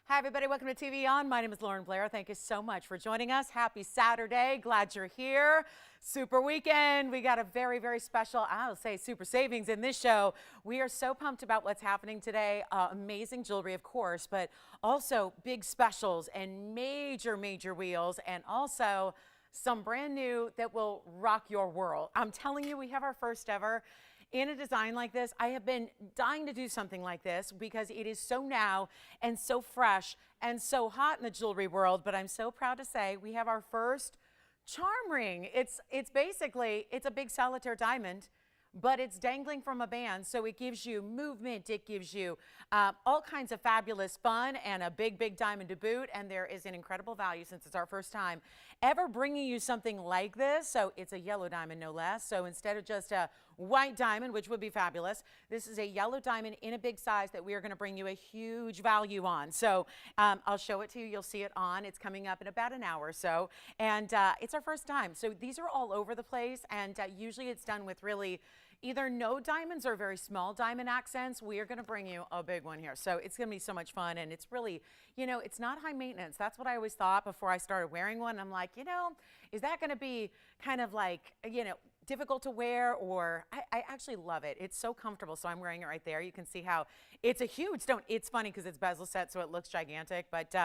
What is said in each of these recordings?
Hi, everybody. Welcome to TVON. My name is Lauren Blair. Thank you so much for joining us. Happy Saturday. Glad you're here. Super weekend. We got a very, very special, I'll say, super savings in this show. We are so pumped about what's happening today. Amazing jewelry, of course, but also big specials and major, major wheels, and also some brand new that will rock your world. I'm telling you, we have our first ever in a design like this. I have been dying to do something like this because it is so now and so fresh and so hot in the jewelry world, but I'm so proud to say we have our first charm ring. It's basically, it's a big solitaire diamond, but it's dangling from a band, so it gives you movement, it gives you all kinds of fabulous fun, and a big, big diamond to boot, and there is an incredible value since it's our first time ever bringing you something like this. So it's a yellow diamond, no less. So instead of just a white diamond, which would be fabulous, this is a yellow diamond in a big size that we are going to bring you a huge value on. So I'll show it to you. You'll see it on. It's coming up in about an hour or so, and it's our first time. So these are all over the place, and usually it's done with really either no diamonds or very small diamond accents. We are going to bring you a big one here. So it's going to be so much fun, and it's really, you know, it's not high maintenance. That's what I always thought before I started wearing one. I'm like, you know, is that going to be kind of like, you know, difficult to wear? Or I actually love it. It's so comfortable. So I'm wearing it right there. You can see how it's a huge stone. It's funny because it's bezel set, so it looks gigantic, but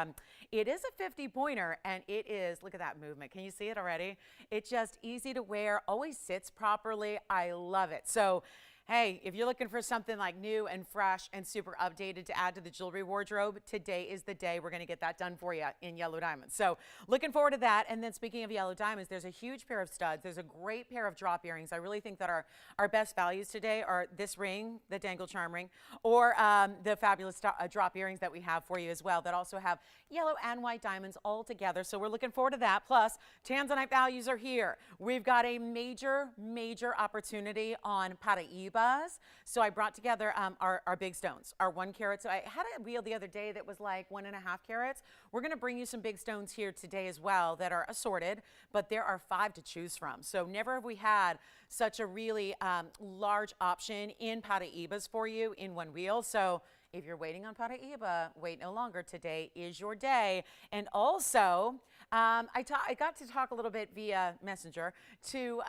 it is a 50 pointer, and it is, look at that movement. Can you see it already? It's just easy to wear, always sits properly. I love it. So hey, if you're looking for something like new and fresh and super updated to add to the jewelry wardrobe, today is the day we're going to get that done for you in yellow diamonds. So looking forward to that. And then speaking of yellow diamonds, there's a huge pair of studs. There's a great pair of drop earrings. I really think that our best values today are this ring, the dangle charm ring, or the fabulous drop earrings that we have for you as well that also have yellow and white diamonds all together. So we're looking forward to that. Plus, Tanzanite values are here. We've got a major, major opportunity on Paraiba. So I brought together our big stones, our 1 carat. So I had a wheel the other day that was like 1.5 carats. We're going to bring you some big stones here today as well that are assorted, but there are 5 to choose from. So never have we had such a really large option in Paraibas for you in one wheel. So if you're waiting on Paraiba, wait no longer. Today is your day. And also, I got to talk a little bit via Messenger to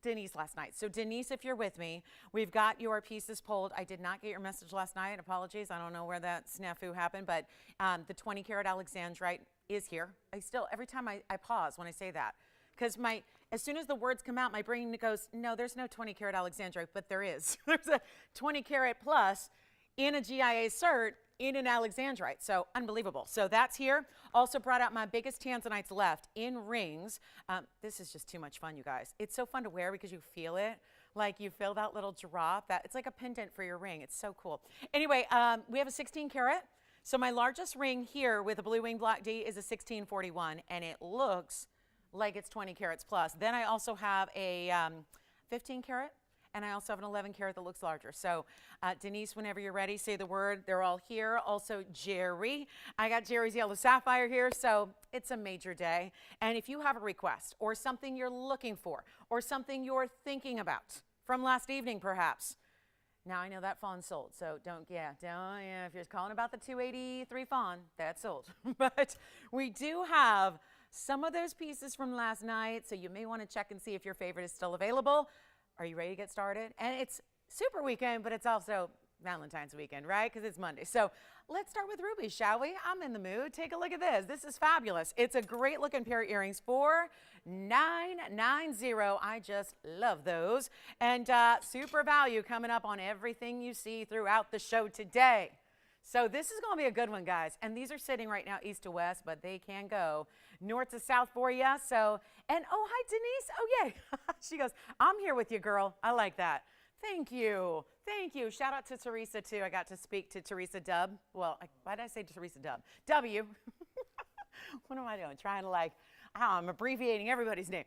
Denise last night. So Denise, if you're with me, we've got your pieces pulled. I did not get your message last night. Apologies. I don't know where that snafu happened, but the 20 karat Alexandrite is here. Every time I pause when I say that, because as soon as the words come out, my brain goes, no, there's no 20 karat Alexandrite, but there is. There's a 20 karat plus in a GIA cert in an Alexandrite. So unbelievable. So that's here. Also brought out my biggest Tanzanites left in rings. This is just too much fun, you guys. It's so fun to wear because you feel it. Like you feel that little drop. It's like a pendant for your ring. It's so cool. Anyway, we have a 16 karat. So my largest ring here with a blue wing block D is a 1641, and it looks like it's 20 carats plus. Then I also have a 15 karat. And I also have an 11 karat that looks larger. So Denise, whenever you're ready, say the word. They're all here. Also Jerry. I got Jerry's yellow sapphire here. So it's a major day. And if you have a request or something you're looking for or something you're thinking about from last evening perhaps, now I know that fawn sold. So if you're calling about the 283 fawn, that's sold. But we do have some of those pieces from last night. So you may want to check and see if your favorite is still available. Are you ready to get started? And it's super weekend, but it's also Valentine's weekend, right? Because it's Monday. So let's start with rubies, shall we? I'm in the mood. Take a look at this. This is fabulous. It's a great looking pair of earrings for $990. I just love those. And super value coming up on everything you see throughout the show today. So this is going to be a good one, guys. And these are sitting right now east to west, but they can go north to south for you. So, and oh, hi, Denise. Oh, yay. She goes, I'm here with you, girl. I like that. Thank you. Thank you. Shout out to Teresa, too. I got to speak to Teresa Dub. Well, why did I say Teresa Dub? W. What am I doing? Trying to I'm abbreviating everybody's name.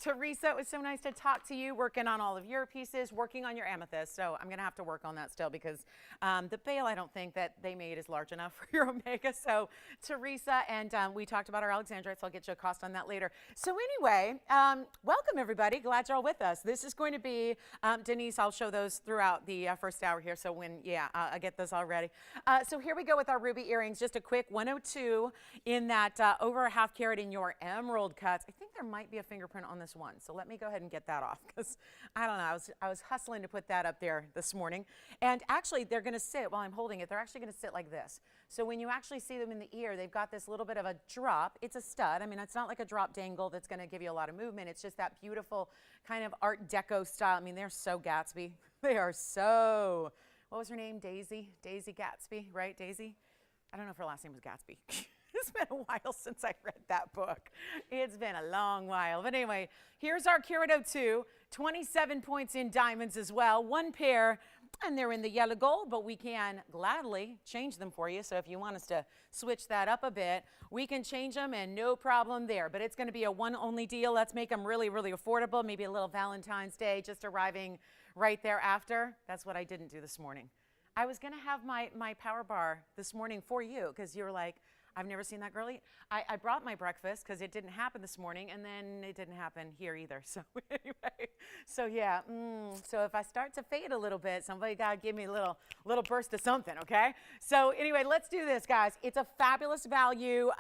Teresa, it was so nice to talk to you, working on all of your pieces, working on your amethyst. So I'm going to have to work on that still because the bail I don't think that they made is large enough for your omega. So Teresa, and we talked about our Alexandrite, so I'll get you a cost on that later. So anyway, welcome everybody. Glad you're all with us. This is going to be, Denise, I'll show those throughout the first hour here. So when, I get those all ready. So here we go with our ruby earrings. Just a quick 102 in that over a half carat in your emerald cuts. I think there might be a fingerprint on this one. So let me go ahead and get that off because I don't know. I was hustling to put that up there this morning. And actually they're going to sit while I'm holding it. They're actually going to sit like this. So when you actually see them in the ear, they've got this little bit of a drop. It's a stud. I mean, it's not like a drop dangle that's going to give you a lot of movement. It's just that beautiful kind of Art Deco style. I mean, they're so Gatsby. They are so, what was her name? Daisy Gatsby, right? Daisy? I don't know if her last name was Gatsby. It's been a while since I read that book. It's been a long while. But anyway, here's our Carat 02, 27 points in diamonds as well. One pair, and they're in the yellow gold, but we can gladly change them for you. So if you want us to switch that up a bit, we can change them and no problem there. But it's going to be a one-only deal. Let's make them really, really affordable. Maybe a little Valentine's Day just arriving right thereafter. That's what I didn't do this morning. I was going to have my power bar this morning for you because you were like, I've never seen that girl eat. I brought my breakfast because it didn't happen this morning, and then it didn't happen here either. So anyway, so yeah. So if I start to fade a little bit, somebody got to give me a little burst of something, okay? So anyway, let's do this, guys. It's a fabulous value.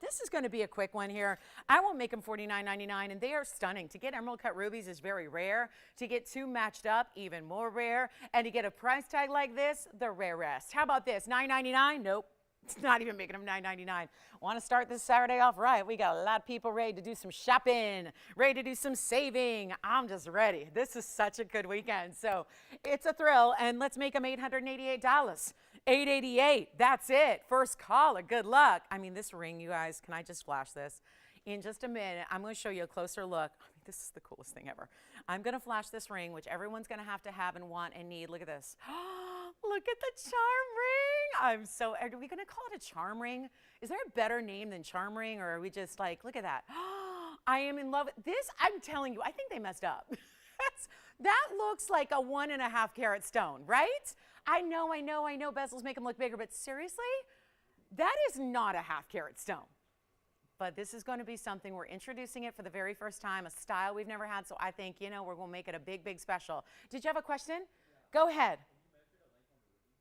This is going to be a quick one here. I won't make them $49.99, and they are stunning. To get emerald cut rubies is very rare. To get two matched up, even more rare. And to get a price tag like this, the rarest. How about this? $9.99? Nope. It's not even making them $9.99. Want to start this Saturday off right? We got a lot of people ready to do some shopping, ready to do some saving. I'm just ready. This is such a good weekend. So it's a thrill, and let's make them $888. $888. That's it. First caller. Good luck. I mean, this ring, you guys, can I just flash this? In just a minute, I'm going to show you a closer look. I mean, this is the coolest thing ever. I'm going to flash this ring, which everyone's going to have and want and need. Look at this. Look at the charm ring. Are we going to call it a charm ring? Is there a better name than charm ring, or are we just like, look at that. I am in love with this. I'm telling you, I think they messed up. That looks like a 1.5 carat stone, right? I know, bezels make them look bigger, but seriously, that is not a half carat stone. But this is going to be something, we're introducing it for the very first time, a style we've never had, so I think, we're going to make it a big, big special. Did you have a question? Yeah. Go ahead.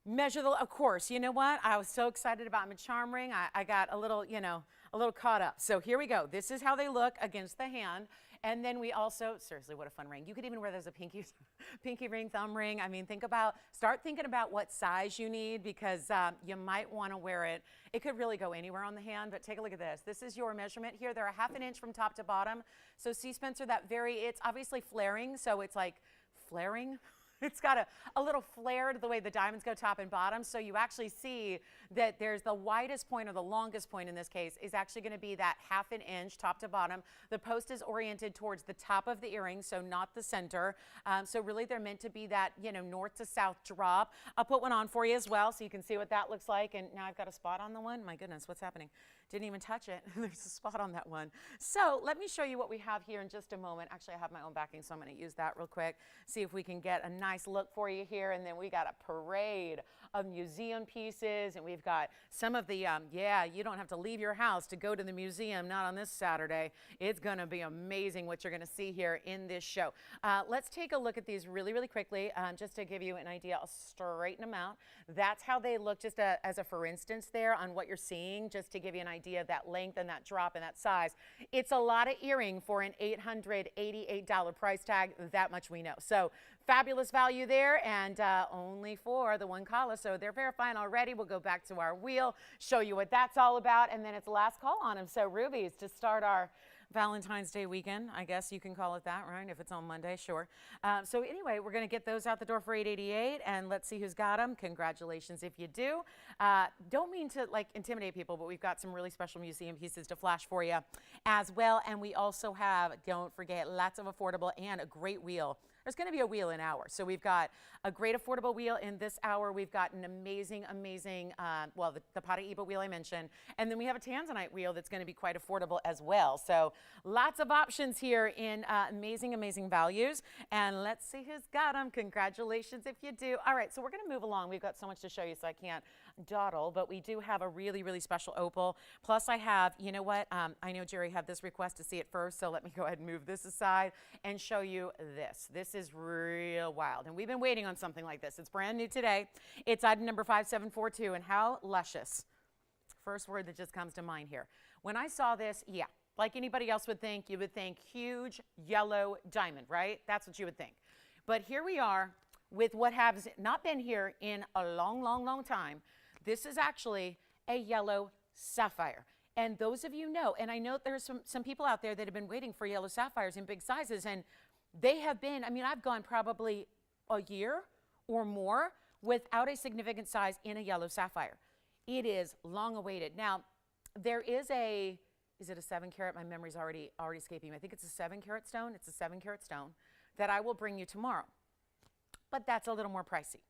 Measure the, of course. You know what? I was so excited about my charm ring. I got a little caught up. So here we go. This is how they look against the hand. And then we also, seriously, what a fun ring. You could even wear those as a pinky ring, thumb ring. I mean, start thinking about what size you need because you might want to wear it. It could really go anywhere on the hand, but take a look at this. This is your measurement here. They're a 1/2 inch from top to bottom. So see, Spencer, it's obviously flaring. So it's like flaring. It's got a little flare to the way the diamonds go top and bottom. So you actually see that there's the widest point, or the longest point in this case, is actually going to be that 1/2 inch top to bottom. The post is oriented towards the top of the earring, so not the center. So really they're meant to be that, north to south drop. I'll put one on for you as well so you can see what that looks like. And now I've got a spot on the one. My goodness, what's happening? Didn't even touch it. There's a spot on that one. So let me show you what we have here in just a moment. Actually, I have my own backing, so I'm going to use that real quick. See if we can get a nice look for you here. And then we got a parade of museum pieces. And we've got some of the, you don't have to leave your house to go to the museum, not on this Saturday. It's going to be amazing what you're going to see here in this show. Let's take a look at these really, really quickly, just to give you an idea. I'll straighten them out. That's how they look, just as a for instance there on what you're seeing, just to give you an idea of that length and that drop and that size. It's a lot of earring for an $888 price tag. That much we know. So fabulous value there, and only for the one caller. So they're verifying already. We'll go back to our wheel, show you what that's all about, and then it's the last call on them. So rubies to start our Valentine's Day weekend, I guess you can call it that, right? If it's on Monday, sure. So anyway, we're going to get those out the door for $888, and let's see who's got them. Congratulations if you do. Don't mean to intimidate people, but we've got some really special museum pieces to flash for you as well. And we also have, don't forget, lots of affordable and a great wheel. there's going to be a wheel an hour. So we've got a great affordable wheel in this hour. We've got an amazing, well, the Paraiba wheel I mentioned. And then we have a Tanzanite wheel that's going to be quite affordable as well. So lots of options here in amazing, amazing values. And let's see who's got them. Congratulations if you do. All right, so we're going to move along. We've got so much to show you, so I can't dawdle, but we do have a really, really special opal. Plus I have, you know what, I know Jerry had this request to see it first, so let me go ahead and move this aside and show you this. This is real wild, and we've been waiting on something like this. It's brand new today. It's item number 5742, and how luscious. First word that just comes to mind here. When I saw this, yeah, like anybody else would think, you would think huge yellow diamond, right? That's what you would think. But here we are with what has not been here in a long, long, long time. This is actually a yellow sapphire. And those of you know, and I know there's some people out there that have been waiting for yellow sapphires in big sizes, and they have been, I mean, I've gone probably a year or more without a significant size in a yellow sapphire. It is long awaited. Now, there is is it a 7 carat? My memory's already escaping me. I think it's a 7 carat stone. It's a 7 carat stone that I will bring you tomorrow. But that's a little more pricey.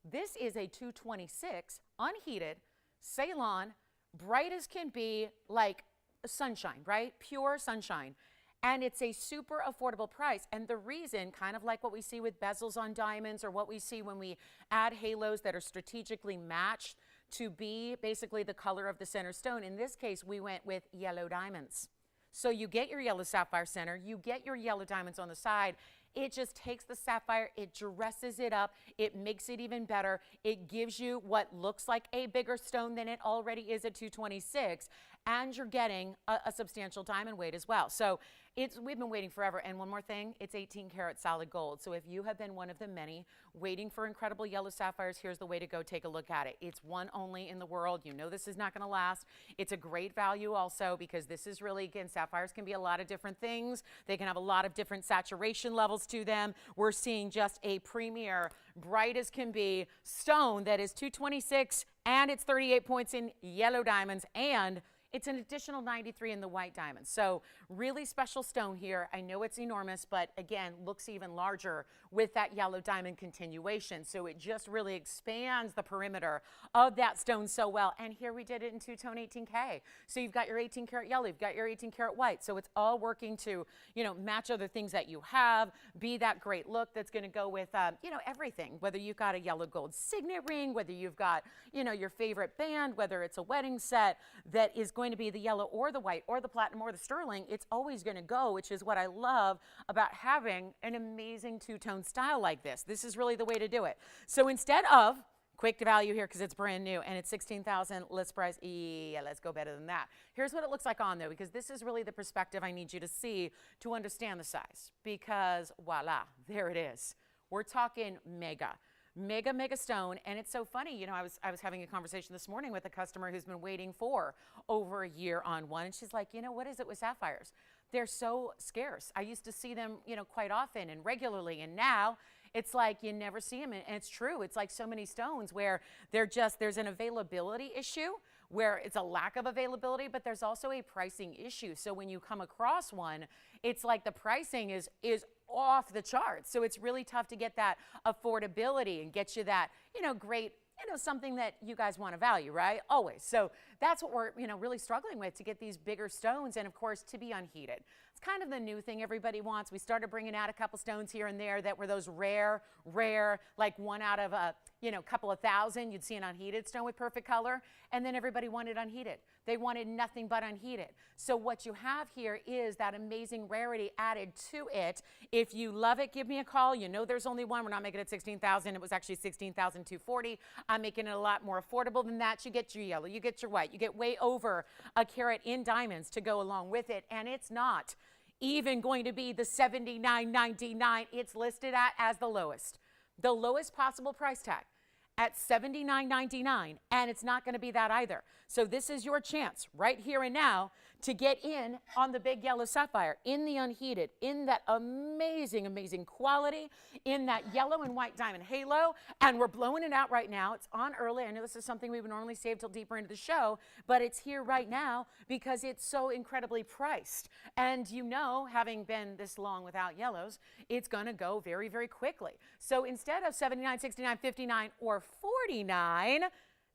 This is a 226 unheated Ceylon, bright as can be, like sunshine, right? Pure sunshine. And it's a super affordable price. And the reason, kind of like what we see with bezels on diamonds, or what we see when we add halos that are strategically matched to be basically the color of the center stone. In this case, we went with yellow diamonds. So you get your yellow sapphire center, you get your yellow diamonds on the side. It just takes the sapphire, it dresses it up, it makes it even better. It gives you what looks like a bigger stone than it already is at 226, and you're getting a substantial diamond weight as well. So we've been waiting forever. And one more thing, it's 18 karat solid gold. So if you have been one of the many waiting for incredible yellow sapphires, here's the way to go take a look at it. It's one only in the world. You know this is not going to last. It's a great value also, because this is really, again, sapphires can be a lot of different things. They can have a lot of different saturation levels to them. We're seeing just a premier, bright as can be stone that is 226, and it's 38 points in yellow diamonds, and it's an additional 93 in the white diamonds. So really special stone here. I know it's enormous, but again, looks even larger with that yellow diamond continuation. So it just really expands the perimeter of that stone so well. And here we did it in two-tone 18K. So you've got your 18 karat yellow, you've got your 18 karat white. So it's all working to, you know, match other things that you have, be that great look that's going to go with, you know, everything. Whether you've got a yellow gold signet ring, whether you've got, you know, your favorite band, whether it's a wedding set that is going to be the yellow or the white or the platinum or the sterling, it's always going to go, which is what I love about having an amazing two-tone style like this. This is really the way to do it. So instead of, quick value here because it's brand new and it's 16,000 list price, yeah, let's go better than that. Here's what it looks like on though, because this is really the perspective I need you to see to understand the size, because voila, there it is. We're talking mega. Mega, mega stone. And it's so funny, you know, I was having a conversation this morning with a customer who's been waiting for over a year on one. And she's like, you know, what is it with sapphires? They're so scarce. I used to see them, you know, quite often and regularly. And now it's like you never see them. And it's true. It's like so many stones where there's an availability issue, where it's a lack of availability, but there's also a pricing issue. So when you come across one, it's like the pricing is off the charts. So it's really tough to get that affordability and get you that, you know, great, you know, something that you guys want to value, right? Always. So that's what we're, you know, really struggling with, to get these bigger stones, and of course to be unheated. It's kind of the new thing everybody wants. We started bringing out a couple stones here and there that were those rare, like one out of a, you know, couple of thousand, you'd see an unheated stone with perfect color, and then everybody wanted unheated. They wanted nothing but unheated. So what you have here is that amazing rarity added to it. If you love it, give me a call. You know there's only one. We're not making it 16,000. It was actually 16,240. I'm making it a lot more affordable than that. You get your yellow, you get your white, you get way over a carat in diamonds to go along with it, and it's not even going to be the $79.99 it's listed at as the lowest possible price tag at $79.99, and it's not going to be that either. So this is your chance right here and now to get in on the big yellow sapphire, in the unheated, in that amazing, amazing quality, in that yellow and white diamond halo. And we're blowing it out right now. It's on early. I know this is something we would normally save till deeper into the show, but it's here right now because it's so incredibly priced. And you know, having been this long without yellows, it's going to go very, very quickly. So instead of $79, $69, $59, or $49,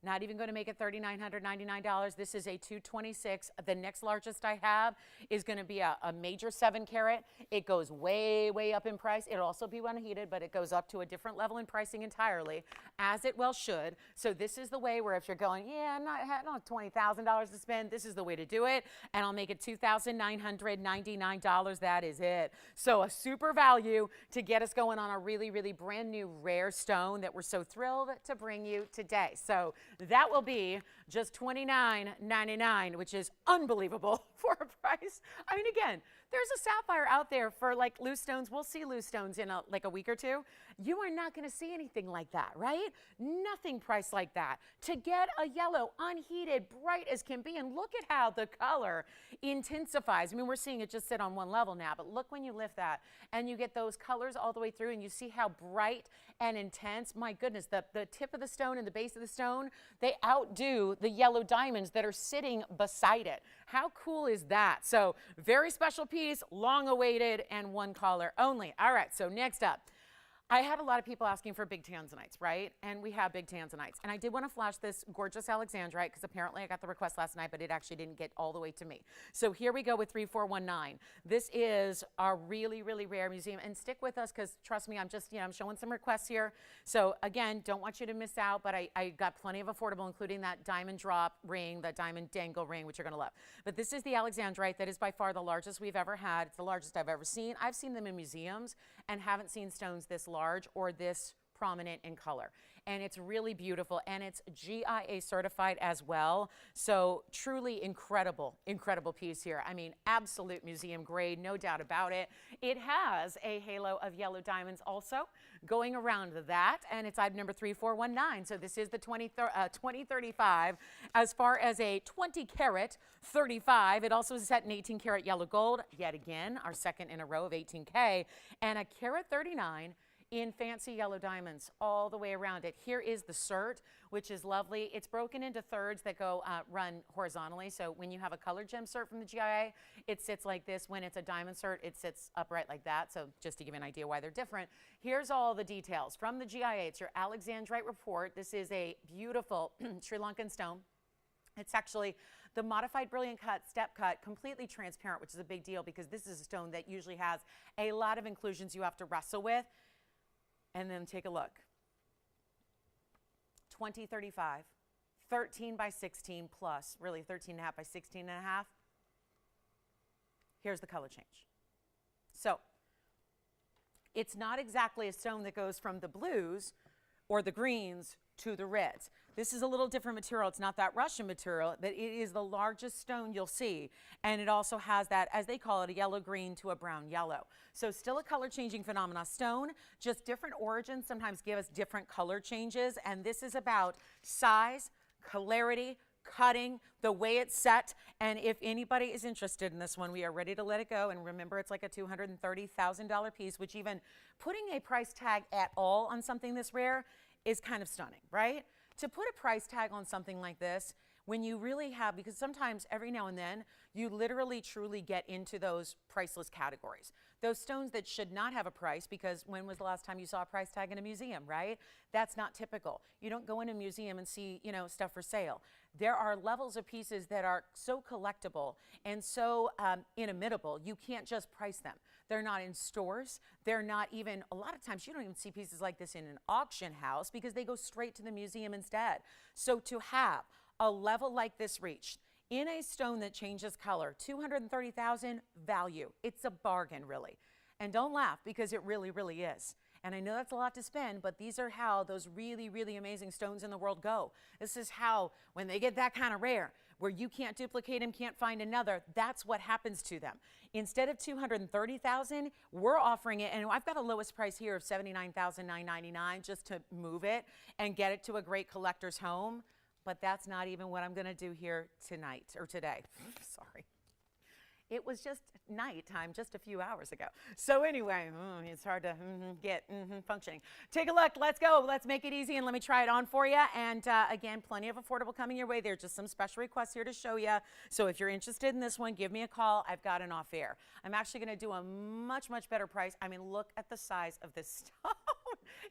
not even going to make it $3,999. This is a 226. The next largest I have is going to be a major 7 carat. It goes way, way up in price. It'll also be unheated, but it goes up to a different level in pricing entirely, as it well should. So this is the way where if you're going, yeah, I don't have $20,000 to spend, this is the way to do it. And I'll make it $2,999. That is it. So a super value to get us going on a really, really brand new rare stone that we're so thrilled to bring you today. So that will be just $29.99, which is unbelievable for a price. I mean, again, there's a sapphire out there for like loose stones. We'll see loose stones in like a week or two. You are not going to see anything like that, right? Nothing priced like that. To get a yellow, unheated, bright as can be, and look at how the color intensifies. I mean, we're seeing it just sit on one level now, but look when you lift that and you get those colors all the way through and you see how bright and intense. My goodness, the tip of the stone and the base of the stone, they outdo the yellow diamonds that are sitting beside it. How cool is that? So very special piece, long awaited, and one caller only. All right, so next up, I had a lot of people asking for big Tanzanites, right? And we have big Tanzanites. And I did want to flash this gorgeous Alexandrite because apparently I got the request last night, but it actually didn't get all the way to me. So here we go with 3419. This is our really, really rare museum. And stick with us because trust me, I'm just, I'm showing some requests here. So again, don't want you to miss out, but I got plenty of affordable, including that diamond drop ring, the diamond dangle ring, which you're going to love. But this is the Alexandrite that is by far the largest we've ever had. It's the largest I've ever seen. I've seen them in museums and haven't seen stones this large or this prominent in color. And it's really beautiful, and it's GIA certified as well. So truly incredible, incredible piece here. I mean, absolute museum grade, no doubt about it. It has a halo of yellow diamonds also going around that, and it's item number 3419. So this is the 2035. As far as a 20 carat 35, it also is set in 18 karat yellow gold, yet again, our second in a row of 18K, and a carat 39 in fancy yellow diamonds all the way around it. Here is the cert, which is lovely. It's broken into thirds that go run horizontally. So when you have a colored gem cert from the GIA, it sits like this. When it's a diamond cert, it sits upright like that. So just to give you an idea why they're different, here's all the details from the GIA. It's your Alexandrite report. This is a beautiful Sri Lankan stone. It's actually the modified brilliant cut, step cut, completely transparent, which is a big deal because this is a stone that usually has a lot of inclusions you have to wrestle with. And then take a look. 2035, 13 by 16 plus, really 13 and a half by 16 and a half. Here's the color change. So it's not exactly a stone that goes from the blues or the greens to the reds. This is a little different material. It's not that Russian material, but it is the largest stone you'll see. And it also has that, as they call it, a yellow green to a brown yellow. So still a color changing phenomena stone, just different origins sometimes give us different color changes. And this is about size, clarity, cutting, the way it's set. And if anybody is interested in this one, we are ready to let it go. And remember, it's like a $230,000 piece, which even putting a price tag at all on something this rare is kind of stunning, right? To put a price tag on something like this, when you really have, because sometimes every now and then, you literally truly get into those priceless categories. Those stones that should not have a price, because when was the last time you saw a price tag in a museum, right? That's not typical. You don't go in a museum and see, stuff for sale. There are levels of pieces that are so collectible and so inimitable, you can't just price them. They're not in stores. They're not even, a lot of times you don't even see pieces like this in an auction house because they go straight to the museum instead. So to have a level like this reached in a stone that changes color, $230,000 value. It's a bargain, really. And don't laugh because it really, really is. And I know that's a lot to spend, but these are how those really, really amazing stones in the world go. This is how, when they get that kind of rare, where you can't duplicate them, can't find another, that's what happens to them. Instead of $230,000, we're offering it, and I've got a lowest price here of $79,999 just to move it and get it to a great collector's home. But that's not even what I'm going to do here tonight or today. Sorry. It was just nighttime just a few hours ago. So anyway, it's hard to get functioning. Take a look. Let's go. Let's make it easy and let me try it on for you. And again, plenty of affordable coming your way. There's just some special requests here to show you. So if you're interested in this one, give me a call. I've got an off air. I'm actually going to do a much, much better price. I mean, look at the size of this stone.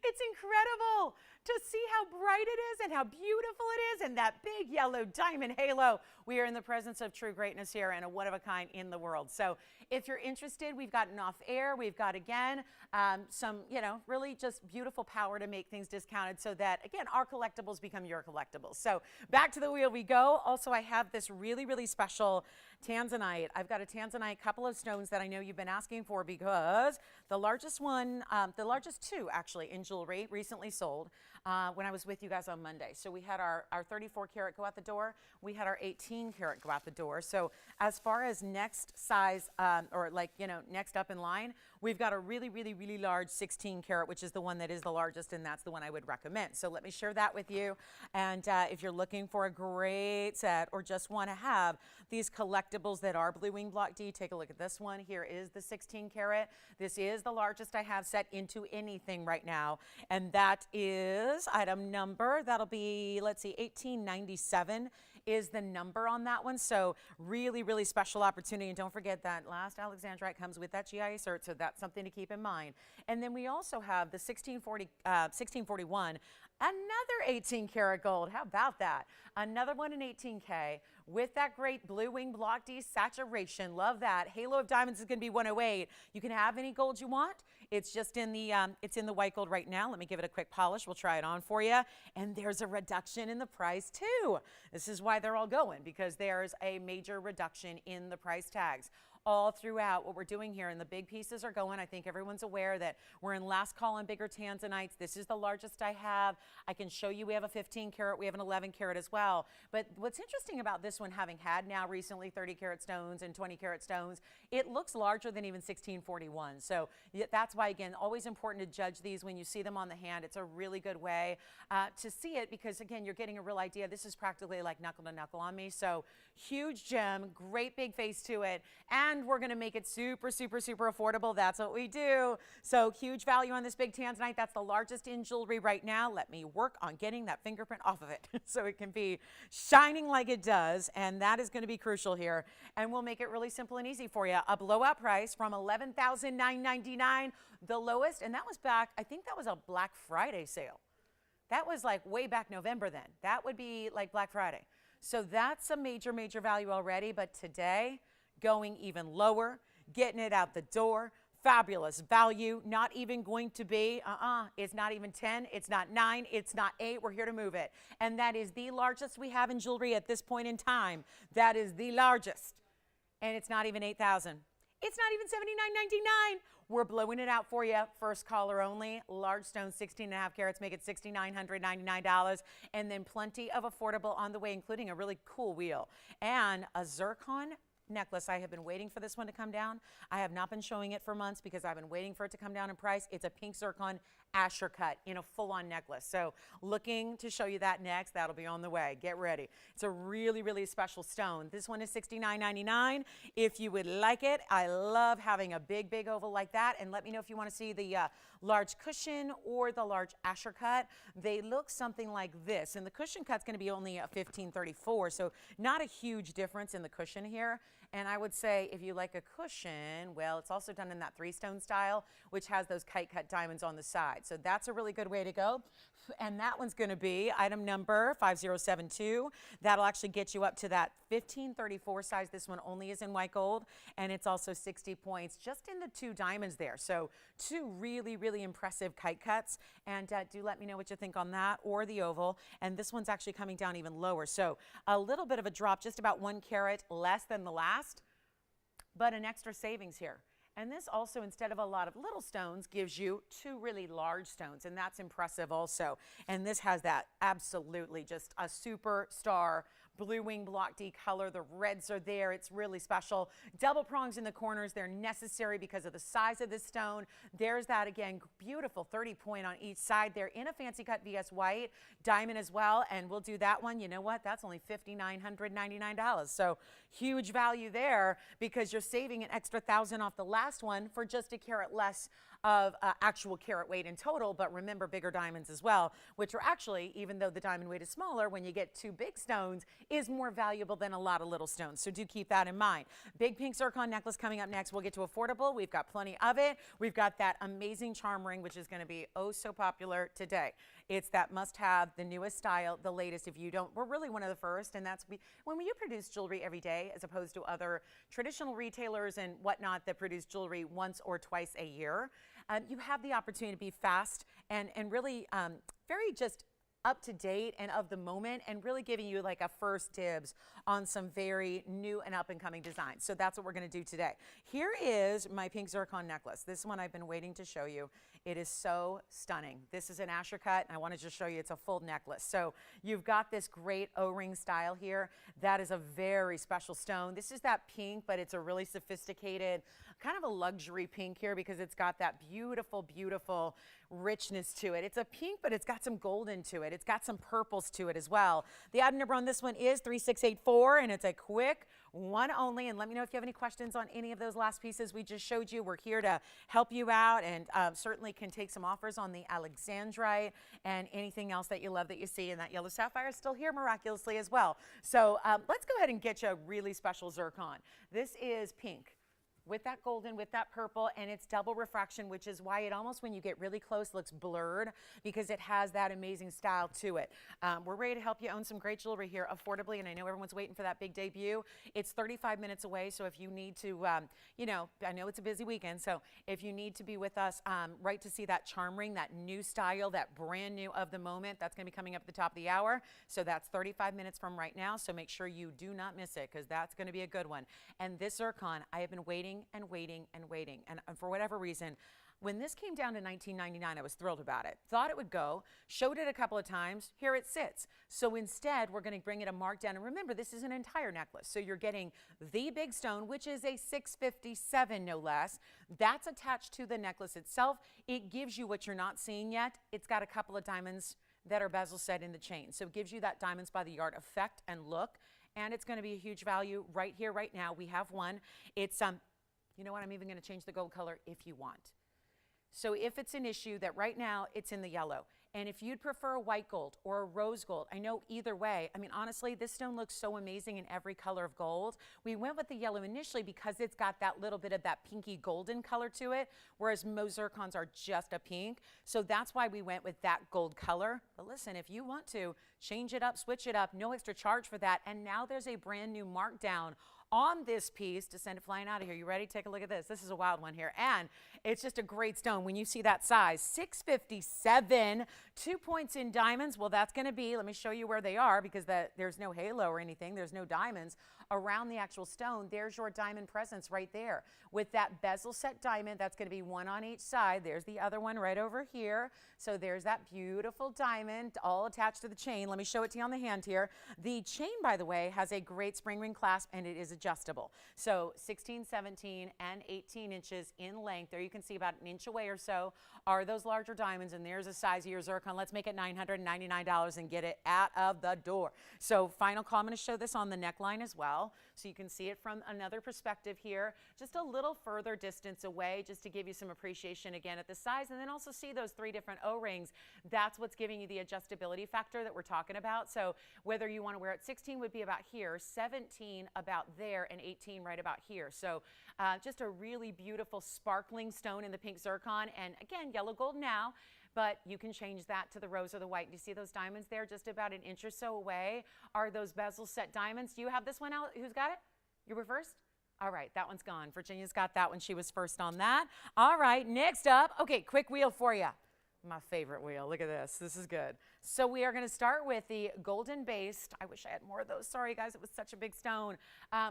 It's incredible to see how bright it is and how beautiful it is, and that big yellow diamond halo. We are in the presence of true greatness here and a one of a kind in the world. So if you're interested, we've got an off air. We've got, again, some, really just beautiful power to make things discounted so that, again, our collectibles become your collectibles. So back to the wheel we go. Also, I have this really, really special Tanzanite. I've got a Tanzanite couple of stones that I know you've been asking for because the largest one, the largest two actually in jewelry recently sold when I was with you guys on Monday. So we had our 34 karat go out the door. We had our 18 karat go out the door. So as far as next size or next up in line, we've got a really, really, really large 16 karat, which is the one that is the largest, and that's the one I would recommend. So let me share that with you. And if you're looking for a great set or just want to have these collectibles that are blue wing block D, take a look at this one. Here is the 16 karat. This is the largest I have set into anything right now. And that is item number, that'll be, let's see, 1897 is the number on that one. So really, really special opportunity. And don't forget that last Alexandrite comes with that GIA cert, so that's something to keep in mind. And then we also have the 1641, another 18 karat gold. How about that? Another one in 18K with that great blue wing block D saturation. Love that. Halo of diamonds is going to be 108. You can have any gold you want. It's just in the white gold right now. Let me give it a quick polish. We'll try it on for you. And there's a reduction in the price too. This is why they're all going, because there's a major reduction in the price tags all throughout what we're doing here, and the big pieces are going. I think everyone's aware that we're in last call on bigger Tanzanites. This is the largest I have. I can show you we have a 15 karat, we have an 11 karat as well. But what's interesting about this one, having had now recently 30 karat stones and 20 karat stones, it looks larger than even 1641. So that's why, again, always important to judge these when you see them on the hand. It's a really good way to see it because, again, you're getting a real idea. This is practically like knuckle to knuckle on me. So huge gem, great big face to it, and we're going to make it super, super, super affordable. That's what we do. So huge value on this big Tanzanite. That's the largest in jewelry right now. Let me work on getting that fingerprint off of it so it can be shining like it does. And that is going to be crucial here. And we'll make it really simple and easy for you. A blowout price from $11,999, the lowest. And that was back, I think that was a Black Friday sale. That was like way back November then. That would be like Black Friday. So that's a major, major value already. But today, going even lower, getting it out the door, fabulous value, not even going to be, it's not even 10, it's not 9, it's not 8, we're here to move it. And that is the largest we have in jewelry at this point in time. That is the largest. And it's not even 8,000. It's not even $79.99. We're blowing it out for you. First caller only. Large stone, 16.5 carats, make it $6,999. And then plenty of affordable on the way, including a really cool wheel. And a zircon necklace. I have been waiting for this one to come down. I have not been showing it for months because I've been waiting for it to come down in price. It's a pink zircon Asher cut in a full-on necklace. So looking to show you that next. That'll be on the way. Get ready. It's a really, really special stone. This one is $69.99. If you would like it, I love having a big, big oval like that. And let me know if you want to see the large cushion or the large Asher cut. They look something like this. And the cushion cut's going to be only a 1534. So not a huge difference in the cushion here. And I would say if you like a cushion, well, it's also done in that 3-stone style, which has those kite cut diamonds on the side. So that's a really good way to go. And that one's going to be item number 5072. That'll actually get you up to that 1534 size. This one only is in white gold, and it's also 60 points just in the 2 diamonds there. So 2 really, really impressive kite cuts. And do let me know what you think on that or the oval. And this one's actually coming down even lower. So a little bit of a drop, just about 1 carat less than the last, but an extra savings here. And this also, instead of a lot of little stones, gives you 2 really large stones, and that's impressive also. And this has that absolutely just a superstar blue wing block D color. The reds are there. It's really special. Double prongs in the corners. They're necessary because of the size of this stone. There's that again, beautiful 30 point on each side there in a fancy cut VS white diamond as well. And we'll do that one. You know what? That's only $5,999. So huge value there because you're saving an extra $1,000 off the last one for just a carat less of actual carat weight in total. But remember, bigger diamonds as well, which are actually, even though the diamond weight is smaller, when you get two big stones, is more valuable than a lot of little stones. So do keep that in mind. Big pink zircon necklace coming up next. We'll get to affordable. We've got plenty of it. We've got that amazing charm ring, which is going to be oh so popular today. It's that must-have, the newest style, the latest. If you don't, we're really one of the first, and that's when you produce jewelry every day, as opposed to other traditional retailers and whatnot that produce jewelry once or twice a year. You have the opportunity to be fast and really very just up to date and of the moment, and really giving you like a first dibs on some very new and up and coming designs. So that's what we're going to do today. Here is my pink zircon necklace. This one I've been waiting to show you. It is so stunning. This is an Asher cut, and I want to just show you it's a full necklace. So you've got this great O-ring style here. That is a very special stone. This is that pink, but it's a really sophisticated, kind of a luxury pink here because it's got that beautiful, beautiful richness to it. It's a pink, but it's got some gold into it. It's got some purples to it as well. The item number on this one is 3684, and it's a quick one only. And let me know if you have any questions on any of those last pieces we just showed you. We're here to help you out, and certainly can take some offers on the Alexandrite and anything else that you love that you see. And that yellow sapphire is still here miraculously as well. So let's go ahead and get you a really special zircon. This is pink with that golden, with that purple, and it's double refraction, which is why it almost, when you get really close, looks blurred, because it has that amazing style to it. We're ready to help you own some great jewelry here affordably, and I know everyone's waiting for that big debut. It's 35 minutes away, so if you need to, you know, I know it's a busy weekend, so if you need to be with us, right, to see that charm ring, that new style, that brand new of the moment, that's going to be coming up at the top of the hour. So that's 35 minutes from right now, so make sure you do not miss it, because that's going to be a good one. And this zircon, I have been waiting and waiting and waiting. And for whatever reason, when this came down to $19.99, I was thrilled about it. Thought it would go, showed it a couple of times, here it sits. So instead, we're going to bring it a mark down. And remember, this is an entire necklace. So you're getting the big stone, which is a $657 no less. That's attached to the necklace itself. It gives you what you're not seeing yet. It's got a couple of diamonds that are bezel set in the chain. So it gives you that diamonds by the yard effect and look. And it's going to be a huge value right here, right now. We have one. It's you know what, I'm even going to change the gold color if you want. So if it's an issue that right now it's in the yellow, and if you'd prefer a white gold or a rose gold, I know either way. I mean, honestly, this stone looks so amazing in every color of gold. We went with the yellow initially because it's got that little bit of that pinky golden color to it, whereas most zircons are just a pink. So that's why we went with that gold color. But listen, if you want to change it up, switch it up, no extra charge for that. And now there's a brand new markdown on this piece to send it flying out of here. You ready? Take a look at this. This is a wild one here. And it's just a great stone. When you see that size, 657, 2 points in diamonds. Well, that's going to be, let me show you where they are, because there's no halo or anything. There's no diamonds around the actual stone. There's your diamond presence right there. With that bezel set diamond, that's going to be one on each side. There's the other one right over here. So there's that beautiful diamond all attached to the chain. Let me show it to you on the hand here. The chain, by the way, has a great spring ring clasp, and it is adjustable. So 16, 17, and 18 inches in length. There you can see about an inch away or so are those larger diamonds, and there's a size of your zircon. Let's make it $999 and get it out of the door. So final call, I'm going to show this on the neckline as well, so you can see it from another perspective here, just a little further distance away, just to give you some appreciation again at the size, and then also see those three different O-rings. That's what's giving you the adjustability factor that we're talking about. So whether you want to wear it, 16 would be about here, 17 about there, and 18 right about here. So just a really beautiful sparkling stone in the pink zircon, and again, yellow gold now, but you can change that to the rose or the white. Do you see those diamonds there just about an inch or so away are those bezel set diamonds? Do you have this one out? Who's got it? You were first? All right, that one's gone. Virginia's got that one. She was first on that. All right, next up. Okay, quick wheel for you. My favorite wheel. Look at this. This is good. So we are going to start with the golden based. I wish I had more of those. Sorry, guys. It was such a big stone.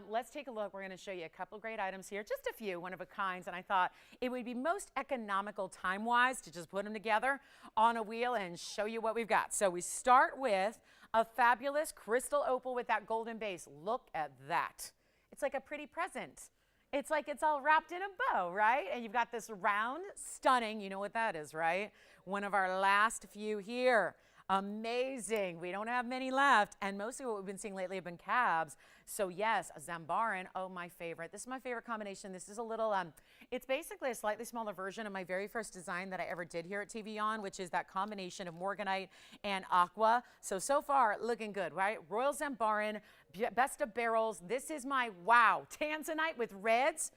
Let's take a look. We're going to show you a couple great items here. Just a few, one of a kinds. And I thought it would be most economical time-wise to just put them together on a wheel and show you what we've got. So we start with A fabulous crystal opal with that golden base. Look at that. It's like a pretty present. It's like it's all wrapped in a bow, right? And you've got this round, stunning, you know what that is, right? One of our last few here. Amazing. We don't have many left. And mostly what we've been seeing lately have been cabs. So yes, Zambaran, oh, my favorite. This is my favorite combination. This is a little, it's basically a slightly smaller version of my very first design that I ever did here at TVON, which is that combination of morganite and aqua. So far, looking good, right? Royal Zambaran, best of barrels. This is my, wow, Tanzanite with reds.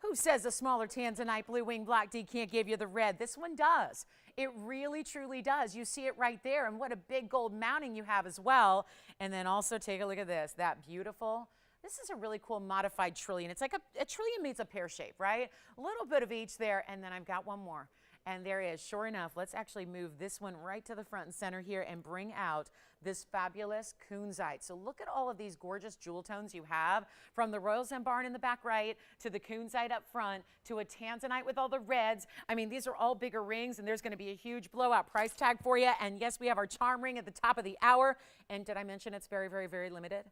Who says a smaller Tanzanite Blue Wing Black D can't give you the red? This one does. It really, truly does. You see it right there, and what a big gold mounting you have as well. And then also take a look at this, that beautiful. This is a really cool modified trillion. It's like a trillion meets a pear shape, right? A little bit of each there, and then I've got one more. And there is, sure enough. Let's actually move this one right to the front and center here and bring out this fabulous kunzite. So look at all of these gorgeous jewel tones you have, from the Royal Zambaran in the back right to the kunzite up front to a Tanzanite with all the reds. I mean, these are all bigger rings, and there's going to be a huge blowout price tag for you. And yes, we have our charm ring at the top of the hour. And did I mention it's very, very, very limited?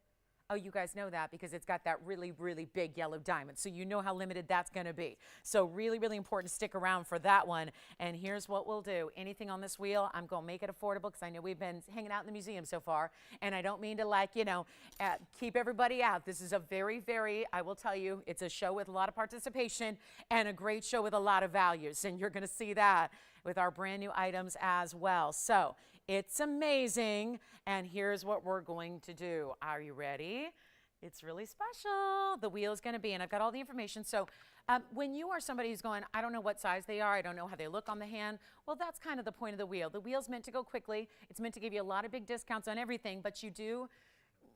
Oh, you guys know that because it's got that really, really big yellow diamond. So you know how limited that's going to be. So really, really important to stick around for that one. And here's what we'll do. Anything on this wheel, I'm going to make it affordable because I know we've been hanging out in the museum so far. And I don't mean to, like, you know, keep everybody out. This is a very, very, I will tell you, it's a show with a lot of participation and a great show with a lot of values. And you're going to see that with our brand new items as well. So it's amazing, and here's what we're going to do. Are you ready? It's really special. The wheel is going to be, and I've got all the information. So when you are somebody who's going, I don't know what size they are, I don't know how they look on the hand, well, that's kind of the point of the wheel. The wheel's meant to go quickly. It's meant to give you a lot of big discounts on everything, but you do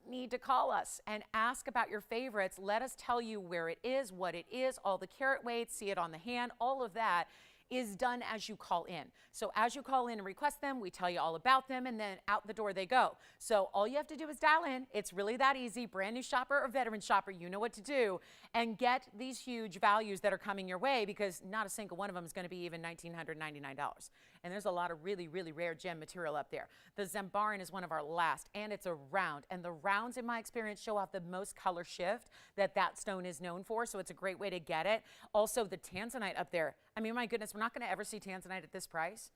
need to call us and ask about your favorites. Let us tell you where it is, what it is, all the carat weights, see it on the hand, all of that is done as you call in. So as you call in and request them, we tell you all about them, and then out the door they go. So all you have to do is dial in. It's really that easy. Brand new shopper or veteran shopper, you know what to do, and get these huge values that are coming your way, because not a single one of them is going to be even $1,999. And there's a lot of really, really rare gem material up there. The Zambaran is one of our last, and it's a round. And the rounds, in my experience, show off the most color shift that stone is known for, so it's a great way to get it. Also, the Tanzanite up there. I mean, my goodness, we're not going to ever see Tanzanite at this price,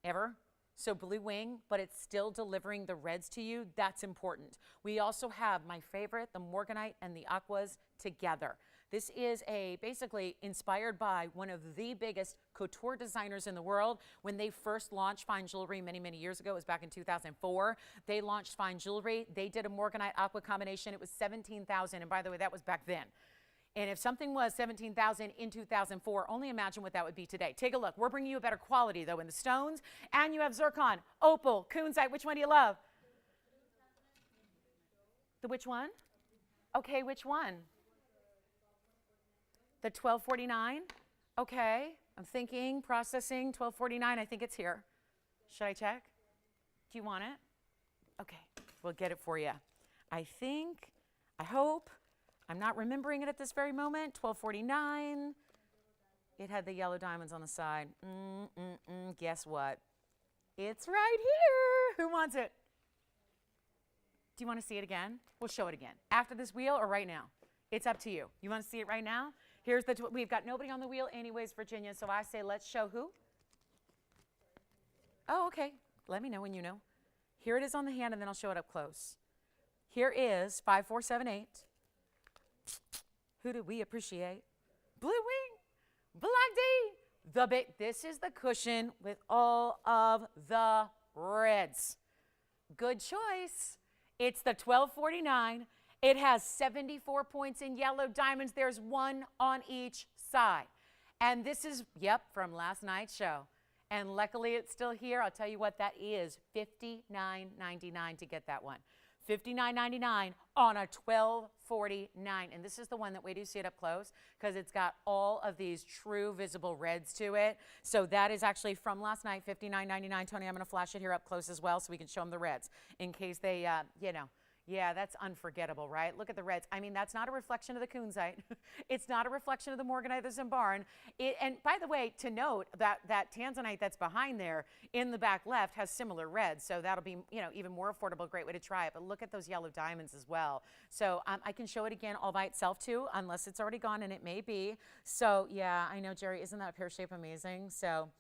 ever. So blue wing, but it's still delivering the reds to you. That's important. We also have my favorite, the morganite and the aquas together. This is basically inspired by one of the biggest couture designers in the world. When they first launched fine jewelry many, many years ago, it was back in 2004. They launched fine jewelry. They did a morganite aqua combination. It was $17,000, and by the way, that was back then. And if something was $17,000 in 2004, only imagine what that would be today. Take a look. We're bringing you a better quality, though, in the stones. And you have zircon, opal, kunzite. Which one do you love? The which one? Okay, which one? The 1249? Okay. I'm thinking, processing, 1249. I think it's here. Should I check? Do you want it? Okay. We'll get it for you. I think, I hope. I'm not remembering it at this very moment. 1249. It had the yellow diamonds on the side. Guess what? It's right here. Who wants it? Do you want to see it again? We'll show it again. After this wheel or right now? It's up to you. You want to see it right now? Here's we've got nobody on the wheel anyways, Virginia, so I say let's show who? Oh, okay. Let me know when you know. Here it is on the hand, and then I'll show it up close. Here is 5478. Who do we appreciate? Blue wing, black D, this is the cushion with all of the reds. Good choice. It's the 1249. It has 74 points in yellow diamonds. There's one on each side. And this is, yep, from last night's show. And luckily it's still here. I'll tell you what that is, $59.99 to get that one. $59.99 on a 1249. And this is the one that, wait till you see it up close, because it's got all of these true visible reds to it. So that is actually from last night, $59.99. Tony, I'm going to flash it here up close as well so we can show them the reds in case they, you know, Yeah, that's unforgettable, right? Look at the reds. I mean, that's not a reflection of the kunzite. It's not a reflection of the morganite, the zimbarn. And by the way, to note that Tanzanite that's behind there in the back left has similar reds, so that'll be, you know, even more affordable. Great way to try it. But look at those yellow diamonds as well. So I can show it again all by itself too, unless it's already gone, and it may be. So yeah, I know, Jerry. Isn't that pear shape amazing? So.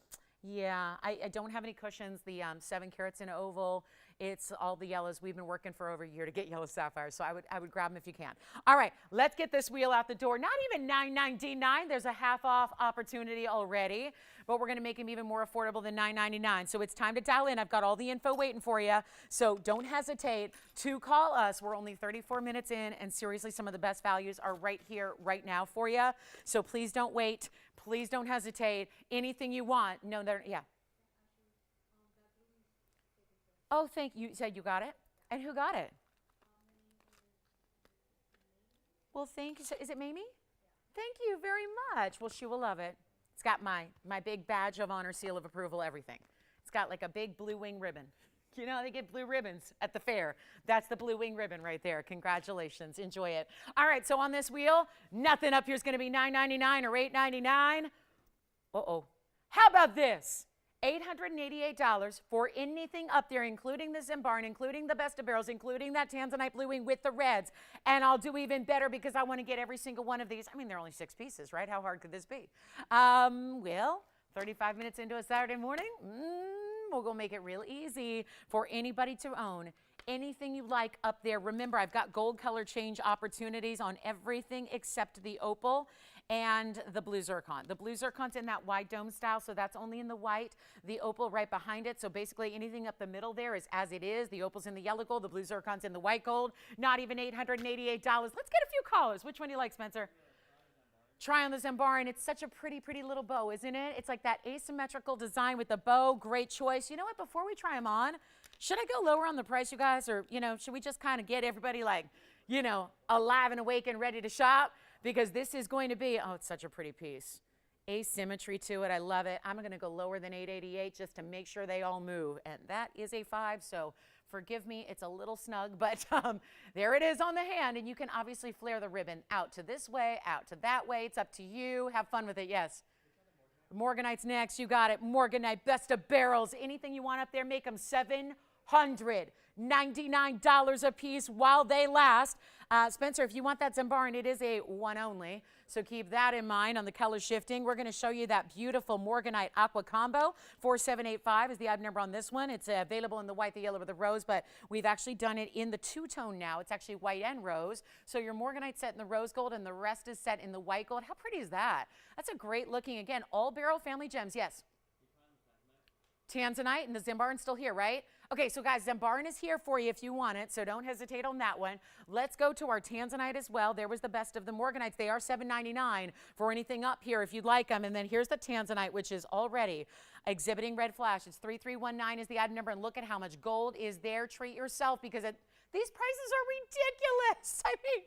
Yeah, I don't have any cushions. The 7 carats in oval. It's all the yellows. We've been working for over a year to get yellow sapphires, so I would grab them if you can. All right, let's get this wheel out the door. Not even $9.99. There's a half off opportunity already, but we're going to make them even more affordable than $9.99. So it's time to dial in. I've got all the info waiting for you, so don't hesitate to call us. We're only 34 minutes in, and seriously, some of the best values are right here, right now for you. So please don't wait. Please don't hesitate. Anything you want. No, yeah. Oh, thank you. You said you got it? And who got it? Well, thank you. So, is it Mamie? Thank you very much. Well, she will love it. It's got my big badge of honor, seal of approval, everything. It's got like a big blue wing ribbon. You know, they get blue ribbons at the fair. That's the blue wing ribbon right there. Congratulations. Enjoy it. All right, so on this wheel, nothing up here is going to be $9.99 or $8.99. Uh-oh. How about this? $888 for anything up there, including the zimbarn, including the best of barrels, including that Tanzanite blue wing with the reds. And I'll do even better because I want to get every single one of these. I mean, they're only 6 pieces, right? How hard could this be? Well, 35 minutes into a Saturday morning, we're going to make it real easy for anybody to own anything you like up there. Remember, I've got gold color change opportunities on everything except the opal and the blue zircon. The blue zircon's in that wide dome style, so that's only in the white. The opal right behind it, so basically anything up the middle there is as it is. The opal's in the yellow gold, the blue zircon's in the white gold. Not even $888. Let's get a few callers. Which one do you like, Spencer? Try on the zimbarn. It's such a pretty, pretty little bow, isn't it? It's like that asymmetrical design with the bow. Great choice. You know what? Before we try them on, should I go lower on the price, you guys? Or, you know, should we just kind of get everybody like, you know, alive and awake and ready to shop? Because this is going to be, oh, it's such a pretty piece. Asymmetry to it. I love it. I'm going to go lower than $888 just to make sure they all move. And that is a 5, so forgive me, it's a little snug, but there it is on the hand, and you can obviously flare the ribbon out to this way, out to that way. It's up to you. Have fun with it, yes. Morganite's next. You got it. Morganite, best of barrels. Anything you want up there, make them $799 a piece while they last. Spencer, if you want that zimbarn, it is a one only, so keep that in mind on the color shifting. We're going to show you that beautiful Morganite Aqua Combo. 4785 is the item number on this one. It's available in the white, the yellow, or the rose, but we've actually done it in the two-tone now. It's actually white and rose, so your Morganite set in the rose gold, and the rest is set in the white gold. How pretty is that? That's a great looking, again, all barrel family gems. Yes? Tanzanite, and the zimbarn's still here, right? Okay, so guys, zimbarn is here for you if you want it, so don't hesitate on that one. Let's go to our Tanzanite as well. There was the best of the Morganites. They are $799 for anything up here if you'd like them. And then here's the Tanzanite, which is already exhibiting red flash. It's 3319 is the item number, and look at how much gold is there. Treat yourself because these prices are ridiculous. I mean,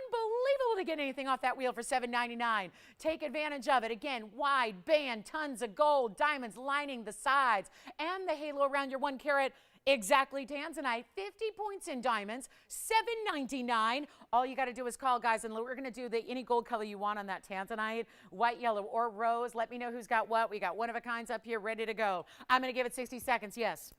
unbelievable to get anything off that wheel for $799. Take advantage of it. Again, wide band, tons of gold, diamonds lining the sides, and the halo around your 1 carat. Exactly, Tanzanite, 50 points in diamonds, $799. All you got to do is call, guys, and we're going to do any gold color you want on that Tanzanite, white, yellow, or rose. Let me know who's got what. We got one of a kinds up here ready to go. I'm going to give it 60 seconds. Yes.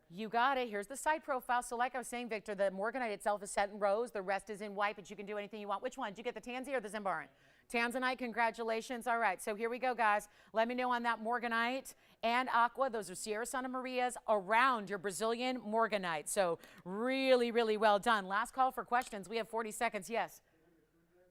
You got it. Here's the side profile. So like I was saying, Victor, the Morganite itself is set in rose. The rest is in white, but you can do anything you want. Which one? Did you get the Tanzy or the zimbarn? Tanzanite, congratulations. All right, so here we go, guys. Let me know on that Morganite and Aqua. Those are Sierra Santa Marias around your Brazilian Morganite. So really, really well done. Last call for questions. We have 40 seconds. Yes.